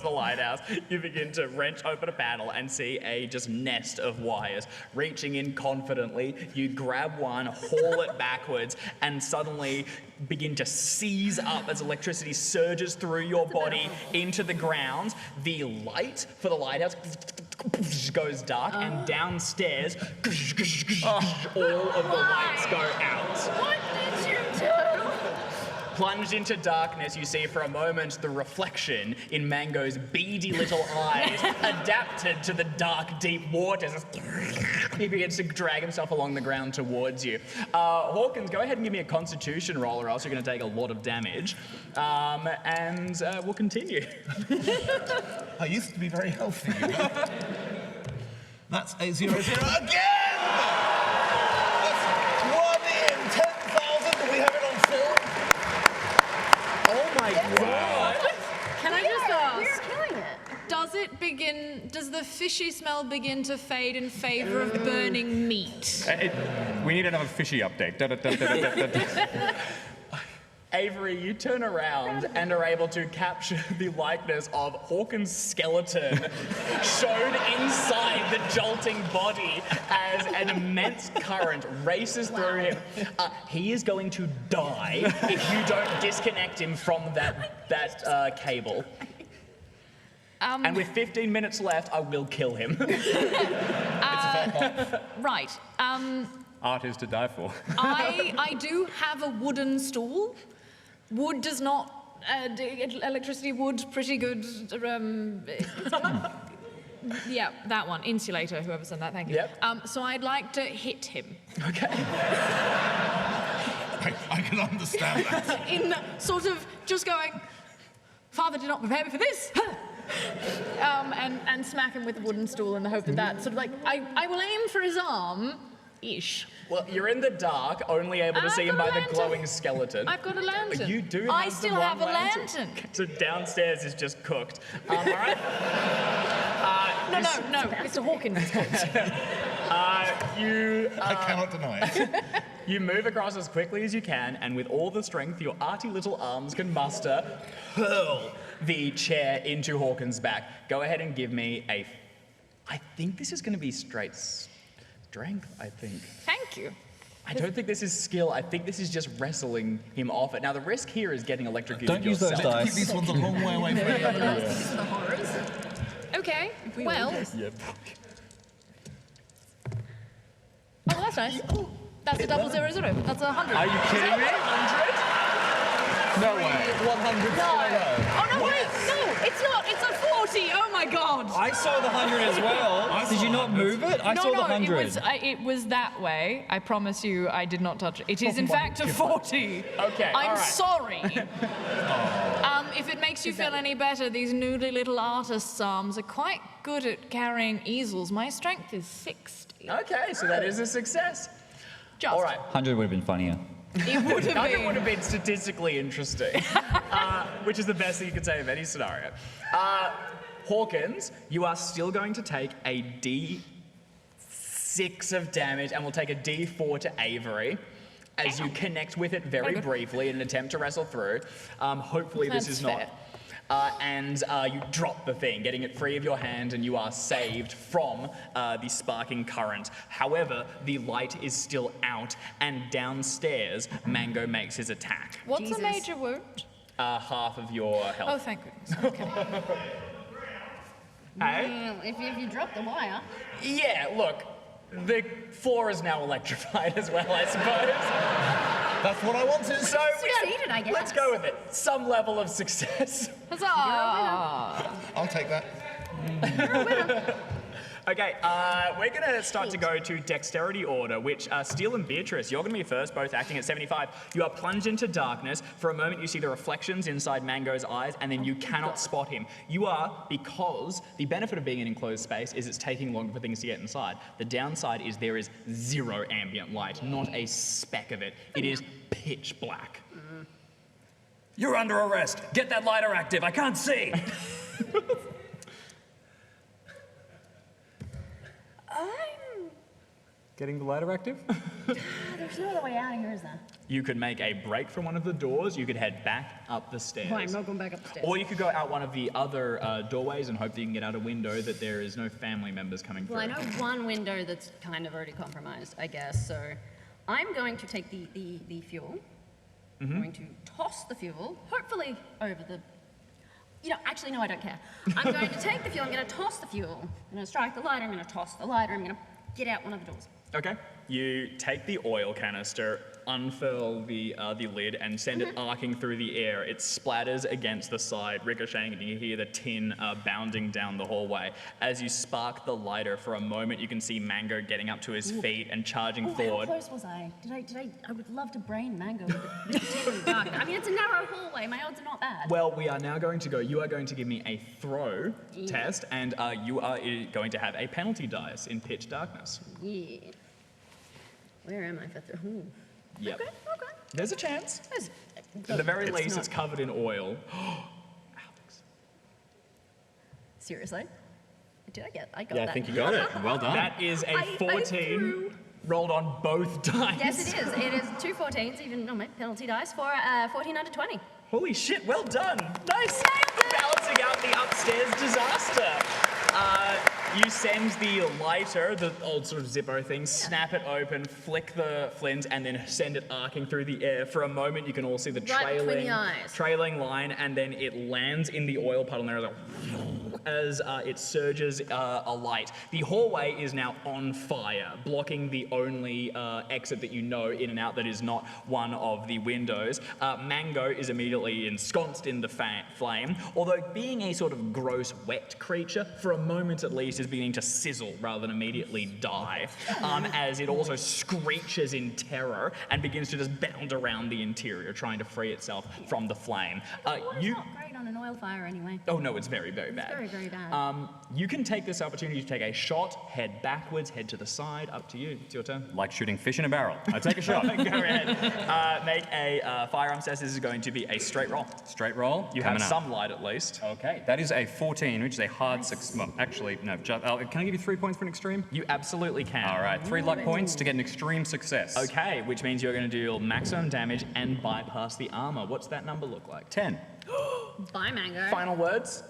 lighthouse, you begin to wrench open a panel and see a just nest of wires. Reaching in confidently, you grab one, haul it backwards, and suddenly begin to seize up as electricity surges through your body into the ground. The light for the lighthouse goes dark, and downstairs, all of the lights go out. What did you do? Plunged into darkness, you see for a moment the reflection in Mango's beady little eyes, adapted to the dark, deep waters. He begins to drag himself along the ground towards you. Hawkins, go ahead and give me a constitution roll, or else you're going to take a lot of damage. And we'll continue. I used to be very healthy. You know? That's a 00 again! That's 1 in 10,000. Do we have it on film? Oh my god! Can I just ask, We're killing it. does the fishy smell begin to fade in favor of burning meat? We need another fishy update. Avery, you turn around and are able to capture the likeness of Hawkins' skeleton shown inside the jolting body as an immense current races through him. He is going to die if you don't disconnect him from that cable. And with 15 minutes left, I will kill him. Right. Art is to die for. I do have a wooden stool. Wood does not. Electricity wood, pretty good. Yeah, that one. Insulator, whoever said that, thank you. Yep. So I'd like to hit him. Okay. I can understand that. In sort of just going, Father did not prepare me for this. And smack him with a wooden stool in the hope that sort of like, I will aim for his arm-ish. Well, you're in the dark, only able to I've see him by got a the lantern. glowing skeleton. I've got a lantern. You do have I the still one have a lantern. So downstairs is just cooked. All right. No, Mr. Hawkins. I cannot deny it. You move across as quickly as you can, and with all the strength your arty little arms can muster, hurl the chair into Hawkins' back. Go ahead and give me a I think this is going to be straight strength, I think. Thank you. I don't think this is skill. I think this is just wrestling him off it. Now, the risk here is getting electrocuted Don't use those yourself. dice. Keep these ones a long way away from each other. These are the horrors. Okay, well. Yeah. Oh, that's nice. That's a 000. That's 100. Are you kidding me? No way. 100 No. Oh, no, wait. No, it's not. It's a 40. Oh, my God. I saw the 100 as well. Did you not move it? I saw the 100. It was that way. I promise you, I did not touch it. It is, in fact, a 40. Okay, I'm all right. sorry. If it makes you feel any better, these noodly little artists' arms are quite good at carrying easels. My strength is 60. Okay, so that is a success. Just. All right. 100 would have been funnier. It would have That been. would have been statistically interesting, which is the best thing you could say of any scenario. Hawkins, you are still going to take a D6 of damage, and we'll take a D4 to Avery as you connect with it very briefly in an attempt to wrestle through. Hopefully this That's is not... fair. And you drop the thing, getting it free of your hand, and you are saved from the sparking current. However, the light is still out, and downstairs, Mango makes his attack. What's Jesus. a major wound? Half of your health. Oh, thank goodness. Okay. Hey? Well, if you drop the wire. Yeah, look, the floor is now electrified as well, I suppose. That's what I wanted. So Succeeded, I guess. let's go with it. Some level of success. Huzzah! I'll take that. Okay, we're going to start to go to dexterity order, which Steele and Beatrice, you're going to be first, both acting at 75. You are plunged into darkness. For a moment, you see the reflections inside Mango's eyes, and then you cannot spot him. You are, because the benefit of being in enclosed space is it's taking longer for things to get inside. The downside is there is zero ambient light, not a speck of it. It is pitch black. You're under arrest. Get that lighter active. I can't see. Getting the lighter active? There's no other way out of here, is there? You could make a break from one of the doors. You could head back up the stairs. Well, I'm not going back up the stairs. Or you could go out one of the other doorways and hope that you can get out a window that there is no family members coming through. Well, I know one window that's kind of already compromised, I guess, so I'm going to take the fuel. I'm going to toss the fuel, hopefully over the... You know, actually, no, I don't care. I'm going to take the fuel, I'm going to toss the fuel. I'm going to strike the lighter, I'm going to toss the lighter, I'm going to get out one of the doors. Okay. You take the oil canister, unfurl the lid, and send it arcing through the air. It splatters against the side, ricocheting, and you hear the tin bounding down the hallway. As you spark the lighter for a moment, you can see Mango getting up to his feet and charging forward. How close was I? I would love to brain Mango with the tin in the dark. I mean, it's a narrow hallway. My odds are not bad. Well, we are now going to go. You are going to give me a throw test, and you are going to have a penalty dice in pitch darkness. Yeah. Where am I for throw? Yep. Okay. There's a chance. There's- At the very It's least, not- it's covered in oil. Alex. Seriously? I got Yeah, that. I think you got it. Well done. That is a I 14 threw- rolled on both dice. Yes, it is. It is 2 14s, even on my penalty dice, for 14 under 20. Holy shit, well done. Nice. Balancing out the upstairs disaster. You send the lighter, the old sort of Zippo thing, snap it open, flick the flint, and then send it arcing through the air. For a moment, you can all see the Right between the eyes. trailing line, and then it lands in the oil puddle, and there's as it surges alight. The hallway is now on fire, blocking the only exit that you know in and out that is not one of the windows. Mango is immediately ensconced in the flame, although being a sort of gross, wet creature, for a moment at least is beginning to sizzle rather than immediately die, as it also screeches in terror and begins to just bound around the interior, trying to free itself from the flame. Water's not great on an oil fire anyway. Oh no, it's very, very bad. Very, very bad. You can take this opportunity to take a shot, head backwards, head to the side, up to you. It's your turn. Like shooting fish in a barrel. I take a shot. Go ahead. Make a firearms test. This is going to be a straight roll. Straight roll. You coming have up. some light at least. Okay, that is a 14, which is a hard well, actually, no. Can I give you 3 points for an extreme? You absolutely can. All right, 3 luck points to get an extreme success. Okay, which means you're going to deal maximum damage and bypass the armor. What's that number look like? 10. Bye, Mango. Final words?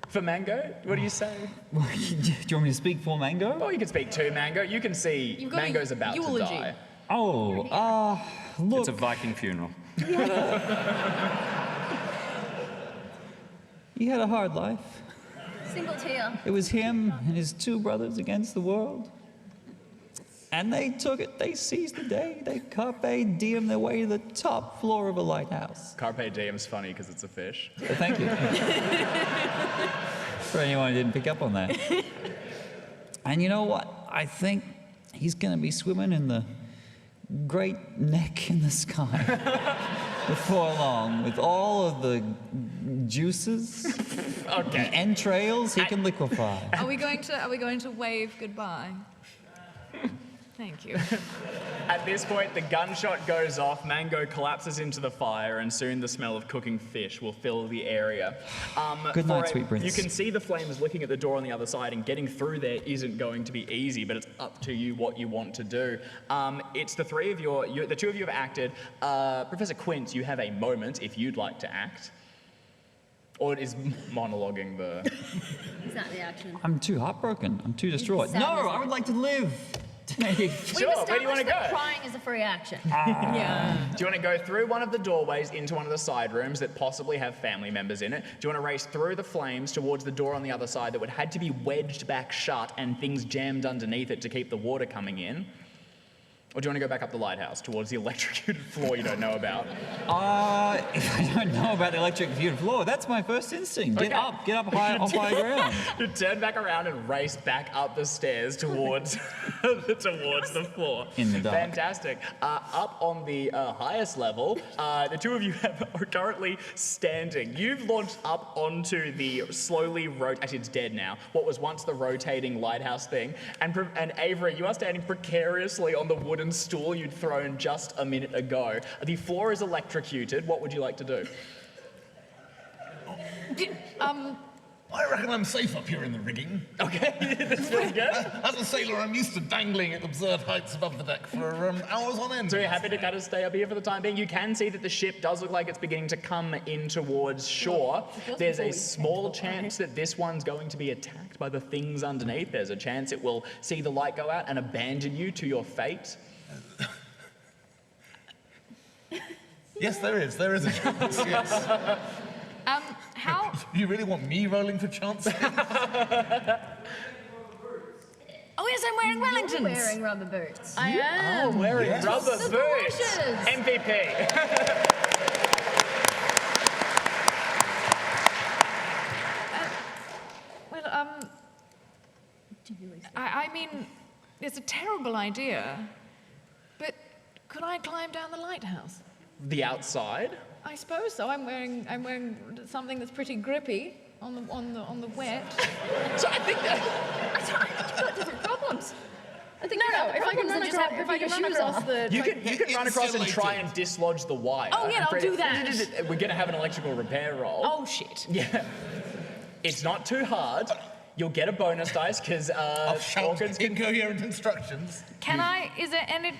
For Mango? What do you say? Do you want me to speak for Mango? Oh, you can speak to Mango. You can see You've got a Mango's about to eulogy. die. Oh, look. It's a Viking funeral. He had a hard life. Single tear. It was him and his 2 brothers against the world. And they took it. They seized the day. They carpe diem their way to the top floor of a lighthouse. Carpe diem's funny because it's a fish. So thank you. For anyone who didn't pick up on that. And you know what? I think he's going to be swimming in the great neck in the sky before long with all of the juices, the entrails he can liquefy. Are we going to wave goodbye? Thank you. At this point, the gunshot goes off, Mango collapses into the fire, and soon the smell of cooking fish will fill the area. Good night, sweet prince. You can see the flames licking at the door on the other side, and getting through there isn't going to be easy, but it's up to you what you want to do. It's the 3 of you, the 2 of you have acted. Professor Quince, you have a moment if you'd like to act. Or is monologuing the... Is that the action? I'm too heartbroken. I'm too distraught. No, I would like to live. Sure, where do you want to go? That crying is a free action. Yeah. Do you want to go through one of the doorways into one of the side rooms that possibly have family members in it? Do you want to race through the flames towards the door on the other side that would had to be wedged back shut and things jammed underneath it to keep the water coming in? Or do you want to go back up the lighthouse towards the electrocuted floor you don't know about? If I don't know about the electrocuted floor, that's my first instinct. Get up high off high ground. You turn back around and race back up the stairs towards towards the floor. In the dark. Fantastic. Up on the highest level, the 2 of you are currently standing. You've launched up onto the slowly actually it's dead now, what was once the rotating lighthouse thing. And Avery, you are standing precariously on the wooden stool you'd thrown just a minute ago. The floor is electrocuted. What would you like to do? I reckon I'm safe up here in the rigging. Okay, this feels good. As a sailor, I'm used to dangling at absurd heights above the deck for hours on end. So you're happy to kind of stay up here for the time being? You can see that the ship does look like it's beginning to come in towards shore. There's a small chance that this one's going to be attacked by the things underneath. There's a chance it will see the light go out and abandon you to your fate. Yes, there is a chance, yes. How? You really want me rolling for chance? Oh yes, I'm wearing Wellingtons. You're wearing rubber boots. I am. Wearing rubber boots. gorgeous. MVP. I mean, it's a terrible idea, but could I climb down the lighthouse? The outside. I suppose so. I'm wearing something that's pretty grippy on the wet. So I think that... You've got different problems. I think No, if I can run across, You can run across and try and dislodge the wire. Oh, yeah, I'll do that. We're going to have an electrical repair roll. Oh shit. Yeah. It's not too hard. You'll get a bonus dice because I'll shout Hawkins can... incoherent instructions. Can I? Is there any?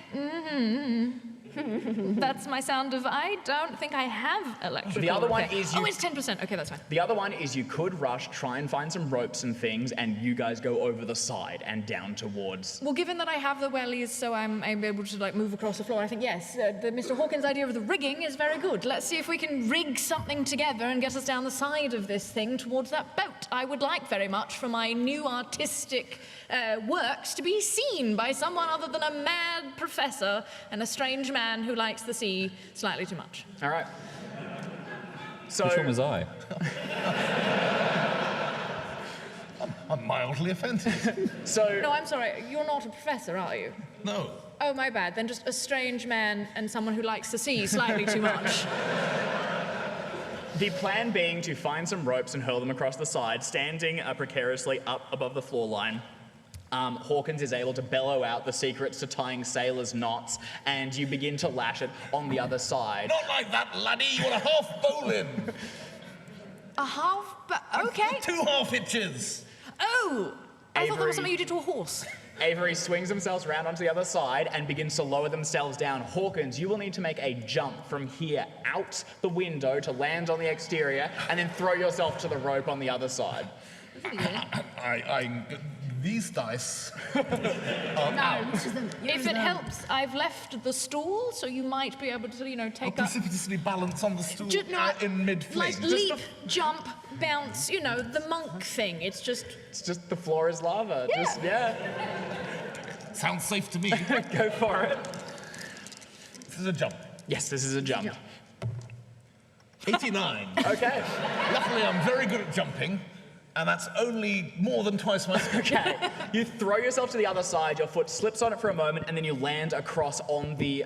That's my sound of. I don't think I have electrical. The other one repair. is you- Oh, it's 10%. Okay, that's fine. The other one is you could rush, try and find some ropes and things, and you guys go over the side and down towards... Well, given that I have the wellies, so I'm able to like move across the floor, I think yes, the Mr. Hawkins' idea of the rigging is very good. Let's see if we can rig something together and get us down the side of this thing towards that boat. I would like very much for my new artistic works to be seen by someone other than a mad professor and a strange man who likes the sea slightly too much. All right. So... Which one was I? I'm mildly offended. So... No, I'm sorry, you're not a professor, are you? No. Oh, my bad. Then just a strange man and someone who likes the sea slightly too much. The plan being to find some ropes and hurl them across the side, standing precariously up above the floor line. Hawkins is able to bellow out the secrets to tying sailors' knots, and you begin to lash it on the other side. Not like that, laddie. You want a half bowling. A half, but okay. 2 half hitches. Oh, I thought that Avery- was something you did to a horse. Avery swings themselves around onto the other side and begins to lower themselves down. Hawkins, you will need to make a jump from here out the window to land on the exterior and then throw yourself to the rope on the other side. These dice No, if it helps, I've left the stool, so you might be able to, take up. precipitously balance on the stool in mid-fling. Like leap, jump, bounce, the monk thing. It's just the floor is lava. Yeah. Sounds safe to me. Go for it. This is a jump. Yes, this is a jump. 89. Okay. Luckily, I'm very good at jumping. And that's only more than twice my speed. Okay. You throw yourself to the other side, your foot slips on it for a moment, and then you land across on the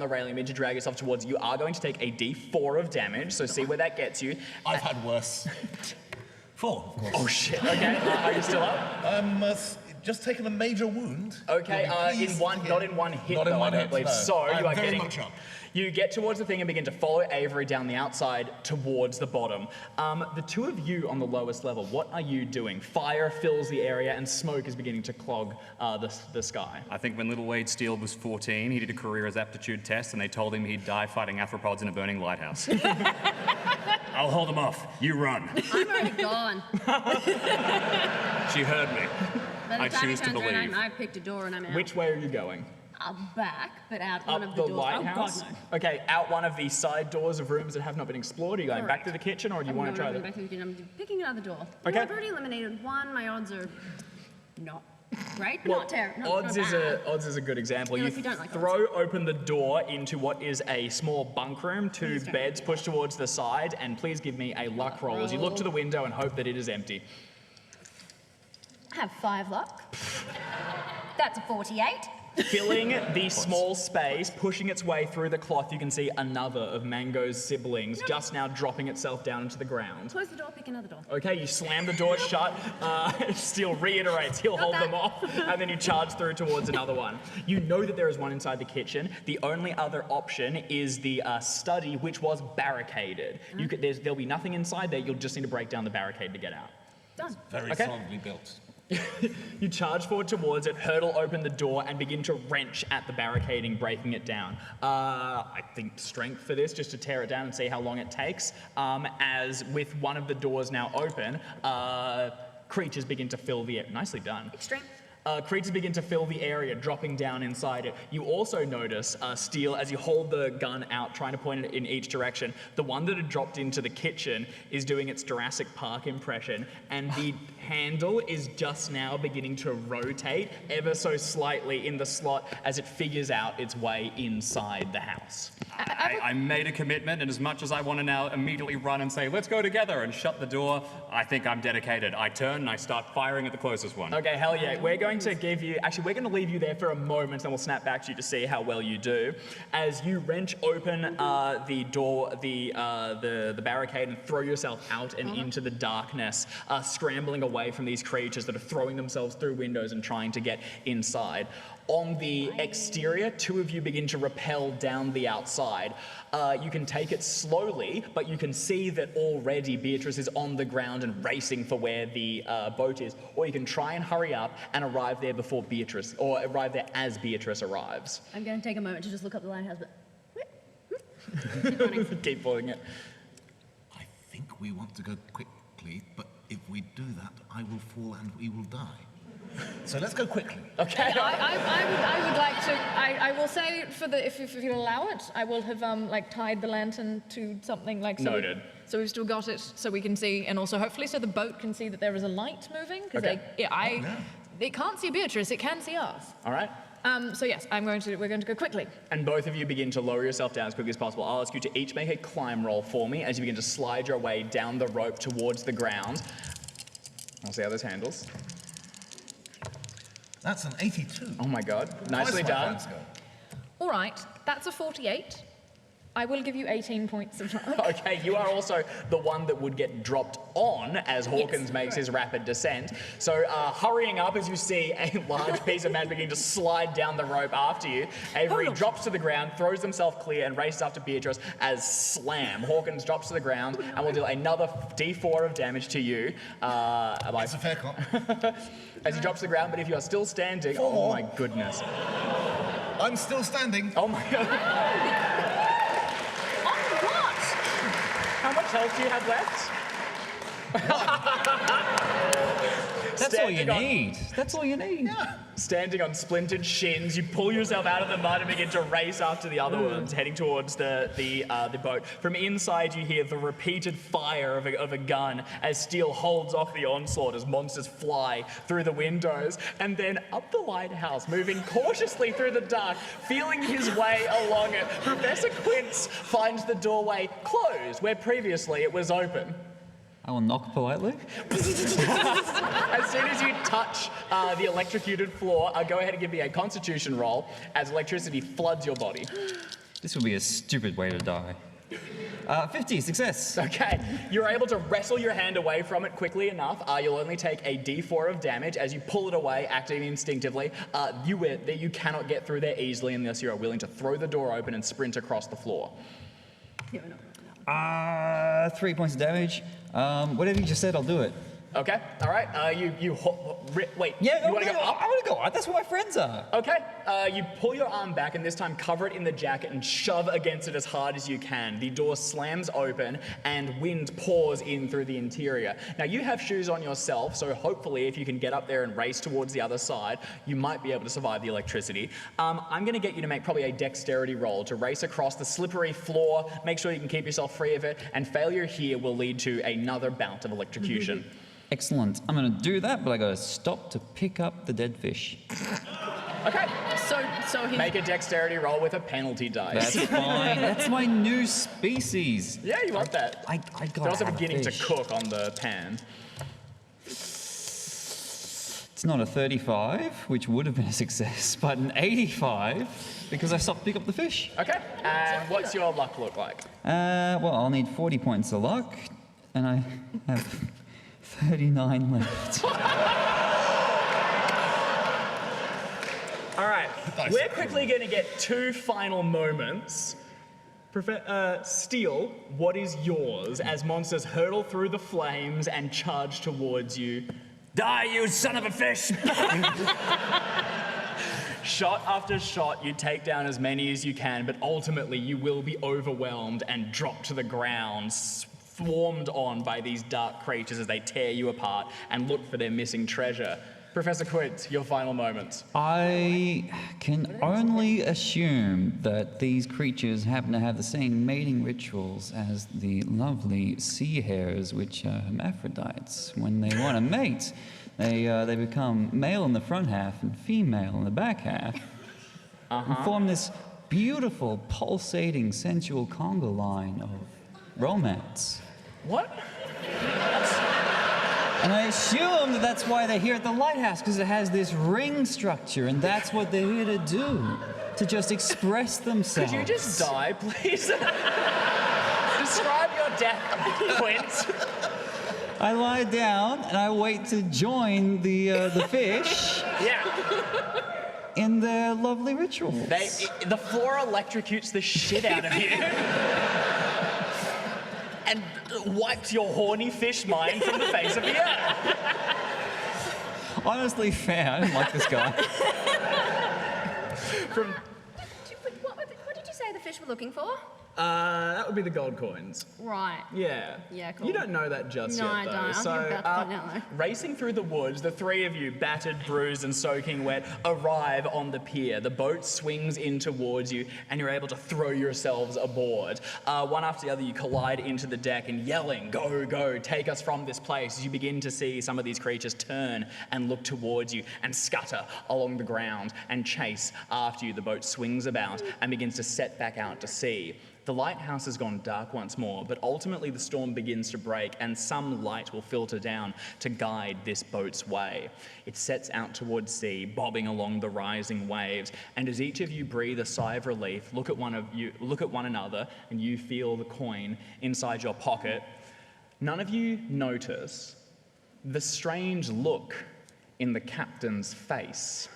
railing. Mid to drag yourself towards you. You are going to take a d4 of damage, so see where that gets you. I've had worse. 4, of course. Oh shit, okay. Are you still up? Just taken a major wound. Okay, not in one hit, Not in though, one I don't hit, believe. no. So you I'm are very getting... much up. You get towards the thing and begin to follow Avery down the outside towards the bottom. The two of you on the lowest level, what are you doing? Fire fills the area and smoke is beginning to clog the sky. I think when little Wade Steele was 14, he did a career's aptitude test, and they told him he'd die fighting arthropods in a burning lighthouse. I'll hold him off. You run. I'm already gone. She heard me. By the I time choose it to turns around, believe. I picked a door and I'm out. Which way are you going? Back, but out one Up of the the doors. lighthouse? Oh, God, no. Okay, out one of the side doors of rooms that have not been explored. Are you going back Correct. to the kitchen, or do you I'm want to try going the... back to the kitchen. I'm picking another door. Okay. I've already eliminated one. My odds are not great, but Well, not terrible. odds is a good example. Yeah, You if you don't like throw open the door into what is a small bunk room, two Please don't. beds pushed towards the side, and please give me a luck roll as you look to the window and hope that it is empty. I have 5 luck. That's a 48. Filling the small space, pushing its way through the cloth, you can see another of Mango's siblings just now dropping itself down into the ground. Close the door, pick another door. Okay, you slam the door shut. Steele reiterates he'll hold them off, and then you charge through towards another one. You know that there is one inside the kitchen. The only other option is the study, which was barricaded. There'll be nothing inside there. You'll just need to break down the barricade to get out. Done. Very Okay. solidly built. You charge forward towards it, hurdle open the door, and begin to wrench at the barricading, breaking it down. I think strength for this, just to tear it down and see how long it takes. As with one of the doors now open, creatures begin to fill the air. Nicely done. Strength. Creatures begin to fill the area, dropping down inside it. You also notice, Steele, as you hold the gun out, trying to point it in each direction, the one that had dropped into the kitchen is doing its Jurassic Park impression, and the handle is just now beginning to rotate ever so slightly in the slot as it figures out its way inside the house. I made a commitment, and as much as I want to now immediately run and say, let's go together and shut the door, I think I'm dedicated. I turn and I start firing at the closest one. Okay, hell yeah. We're going to give you, actually, we're going to leave you there for a moment and we'll snap back to you to see how well you do. As you wrench open the door, the barricade, and throw yourself out and into the darkness, scrambling away from these creatures that are throwing themselves through windows and trying to get inside. On the exterior, two of you begin to rappel down the outside. You can take it slowly, but you can see that already Beatrice is on the ground and racing for where the boat is. Or you can try and hurry up and arrive there before Beatrice, or arrive there as Beatrice arrives. I'm going to take a moment to just look up the lighthouse, but... Keep pulling it. I think we want to go quickly, but if we do that, I will fall and we will die. So let's go quickly. Okay. I would like to. I will say if you allow it, I will have tied the lantern to something like. So Noted. So we've still got it, so we can see, and also hopefully so the boat can see that there is a light moving. Because Okay. it can't see Beatrice, it can see us. All right. So yes, we're going to go quickly. And both of you begin to lower yourself down as quickly as possible. I'll ask you to each make a climb roll for me as you begin to slide your way down the rope towards the ground. I'll see how this handles. That's an 82. Oh my god. Nicely Twice my done. points go. All right, that's a 48. I will give you 18 points of luck. Okay, you are also the one that would get dropped on as Hawkins makes his rapid descent. So hurrying up as you see a large piece of magic beginning to slide down the rope after you, Avery drops to the ground, throws himself clear, and races after Beatrice as slam. Hawkins drops to the ground and will deal another D4 of damage to you. It's a fair comp. As he drops to the ground, but if you are still standing, oh my goodness. I'm still standing. Oh my god. On what? How much health do you have left? That's all you Standing on- need. That's all you need. Standing on splintered shins, you pull yourself out of the mud and begin to race after the other ones, heading towards the boat. From inside, you hear the repeated fire of a gun as Steel holds off the onslaught as monsters fly through the windows. And then up the lighthouse, moving cautiously through the dark, feeling his way along it, Professor Quince finds the doorway closed, where previously it was open. I will knock politely. As soon as you touch the electrocuted floor, go ahead and give me a constitution roll as electricity floods your body. This would be a stupid way to die. 50, success. Okay, you're able to wrestle your hand away from it quickly enough. You'll only take a D4 of damage as you pull it away, acting instinctively. You cannot get through there easily unless you are willing to throw the door open and sprint across the floor. 3 points of damage. Whatever you just said, I'll do it. Okay, all right. Wait. Yeah, you want to go up? I want to go up. That's where my friends are. Okay, you pull your arm back and this time cover it in the jacket and shove against it as hard as you can. The door slams open and wind pours in through the interior. Now you have shoes on yourself, so hopefully if you can get up there and race towards the other side, you might be able to survive the electricity. I'm going to get you to make probably a dexterity roll to race across the slippery floor, make sure you can keep yourself free of it, and failure here will lead to another bout of electrocution. Excellent. I'm going to do that, but I got to stop to pick up the dead fish. Okay. So he. Make a dexterity roll with a penalty dice. That's fine. That's my new species. Yeah, you want that. I got They're also beginning to cook on the pan. It's not a 35, which would have been a success, but an 85 because I stopped to pick up the fish. Okay. And what's your luck look like? Well, I'll need 40 points of luck, and I have 39 left. All right. We're quickly going to get two final moments. Steel, what is yours as monsters hurtle through the flames and charge towards you? Die, you son of a fish! Shot after shot, you take down as many as you can, but ultimately you will be overwhelmed and drop to the ground, swarmed on by these dark creatures as they tear you apart and look for their missing treasure. Professor Quince, your final moments. I can only assume that these creatures happen to have the same mating rituals as the lovely sea hares, which are hermaphrodites. When they want to mate, they become male in the front half and female in the back half, and form this beautiful, pulsating, sensual conga line of romance. What? And I assume that that's why they're here at the lighthouse, because it has this ring structure, and that's what they're here to do, to just express themselves. Could you just die, please? Describe your death, Quince. I lie down and I wait to join the fish Yeah. in their lovely rituals. The floor electrocutes the shit out of you. And wipes your horny fish mind from the face of the earth. Honestly, fair. I don't like this guy. What did you say the fish were looking for? That would be the gold coins. Right. Yeah. Yeah, cool. You don't know that just No, yet, I though. don't. So, I'm about to find out, though. racing through the woods, the three of you, battered, bruised, and soaking wet, arrive on the pier. The boat swings in towards you, and you're able to throw yourselves aboard. One after the other, you collide into the deck and yelling, "Go, go, take us from this place," as you begin to see some of these creatures turn and look towards you and scutter along the ground and chase after you. The boat swings about and begins to set back out to sea. The lighthouse has gone dark once more, but ultimately the storm begins to break and some light will filter down to guide this boat's way. It sets out towards sea, bobbing along the rising waves, and as each of you breathe a sigh of relief, look at one another, and you feel the coin inside your pocket, none of you notice the strange look in the captain's face.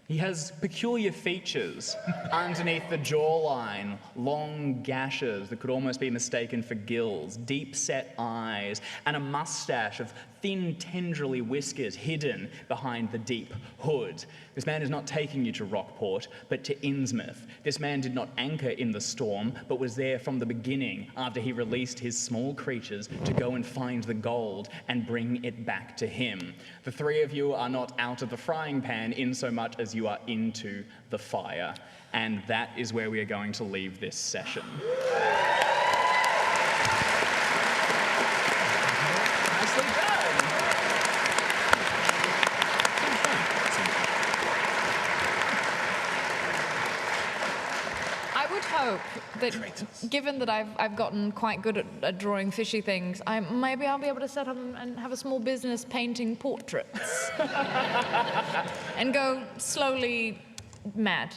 He has peculiar features underneath the jawline, long gashes that could almost be mistaken for gills, deep-set eyes, and a mustache of thin, tendrily whiskers hidden behind the deep hood. This man is not taking you to Rockport, but to Innsmouth. This man did not anchor in the storm, but was there from the beginning after he released his small creatures to go and find the gold and bring it back to him. The three of you are not out of the frying pan in so much as you are into the fire. And that is where we are going to leave this session. Nicely done. I would hope that, given that I've gotten quite good at drawing fishy things, maybe I'll be able to set up and have a small business painting portraits and go slowly mad.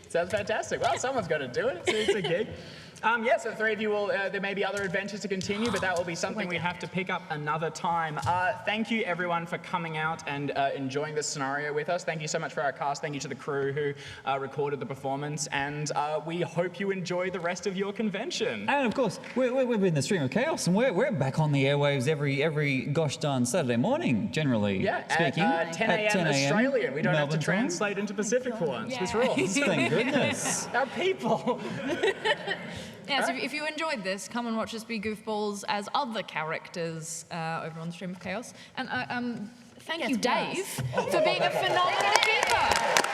Sounds fantastic. Well, someone's got to do it. It's a gig. Yeah, so the three of you will, there may be other adventures to continue, but that will be something we have to pick up another time. Thank you, everyone, for coming out and enjoying this scenario with us. Thank you so much for our cast. Thank you to the crew who recorded the performance, and we hope you enjoy the rest of your convention. And of course, we're in the stream of chaos, and we're back on the airwaves every gosh darn Saturday morning, generally speaking. At 10 a.m. Australian. We don't have to Melbourne time. translate into Pacific for once. This rules. Thank goodness. Our people. Yeah, so if you enjoyed this, come and watch us be goofballs as other characters over on the Stream of Chaos. And thank you, Dave, for being a phenomenal keeper.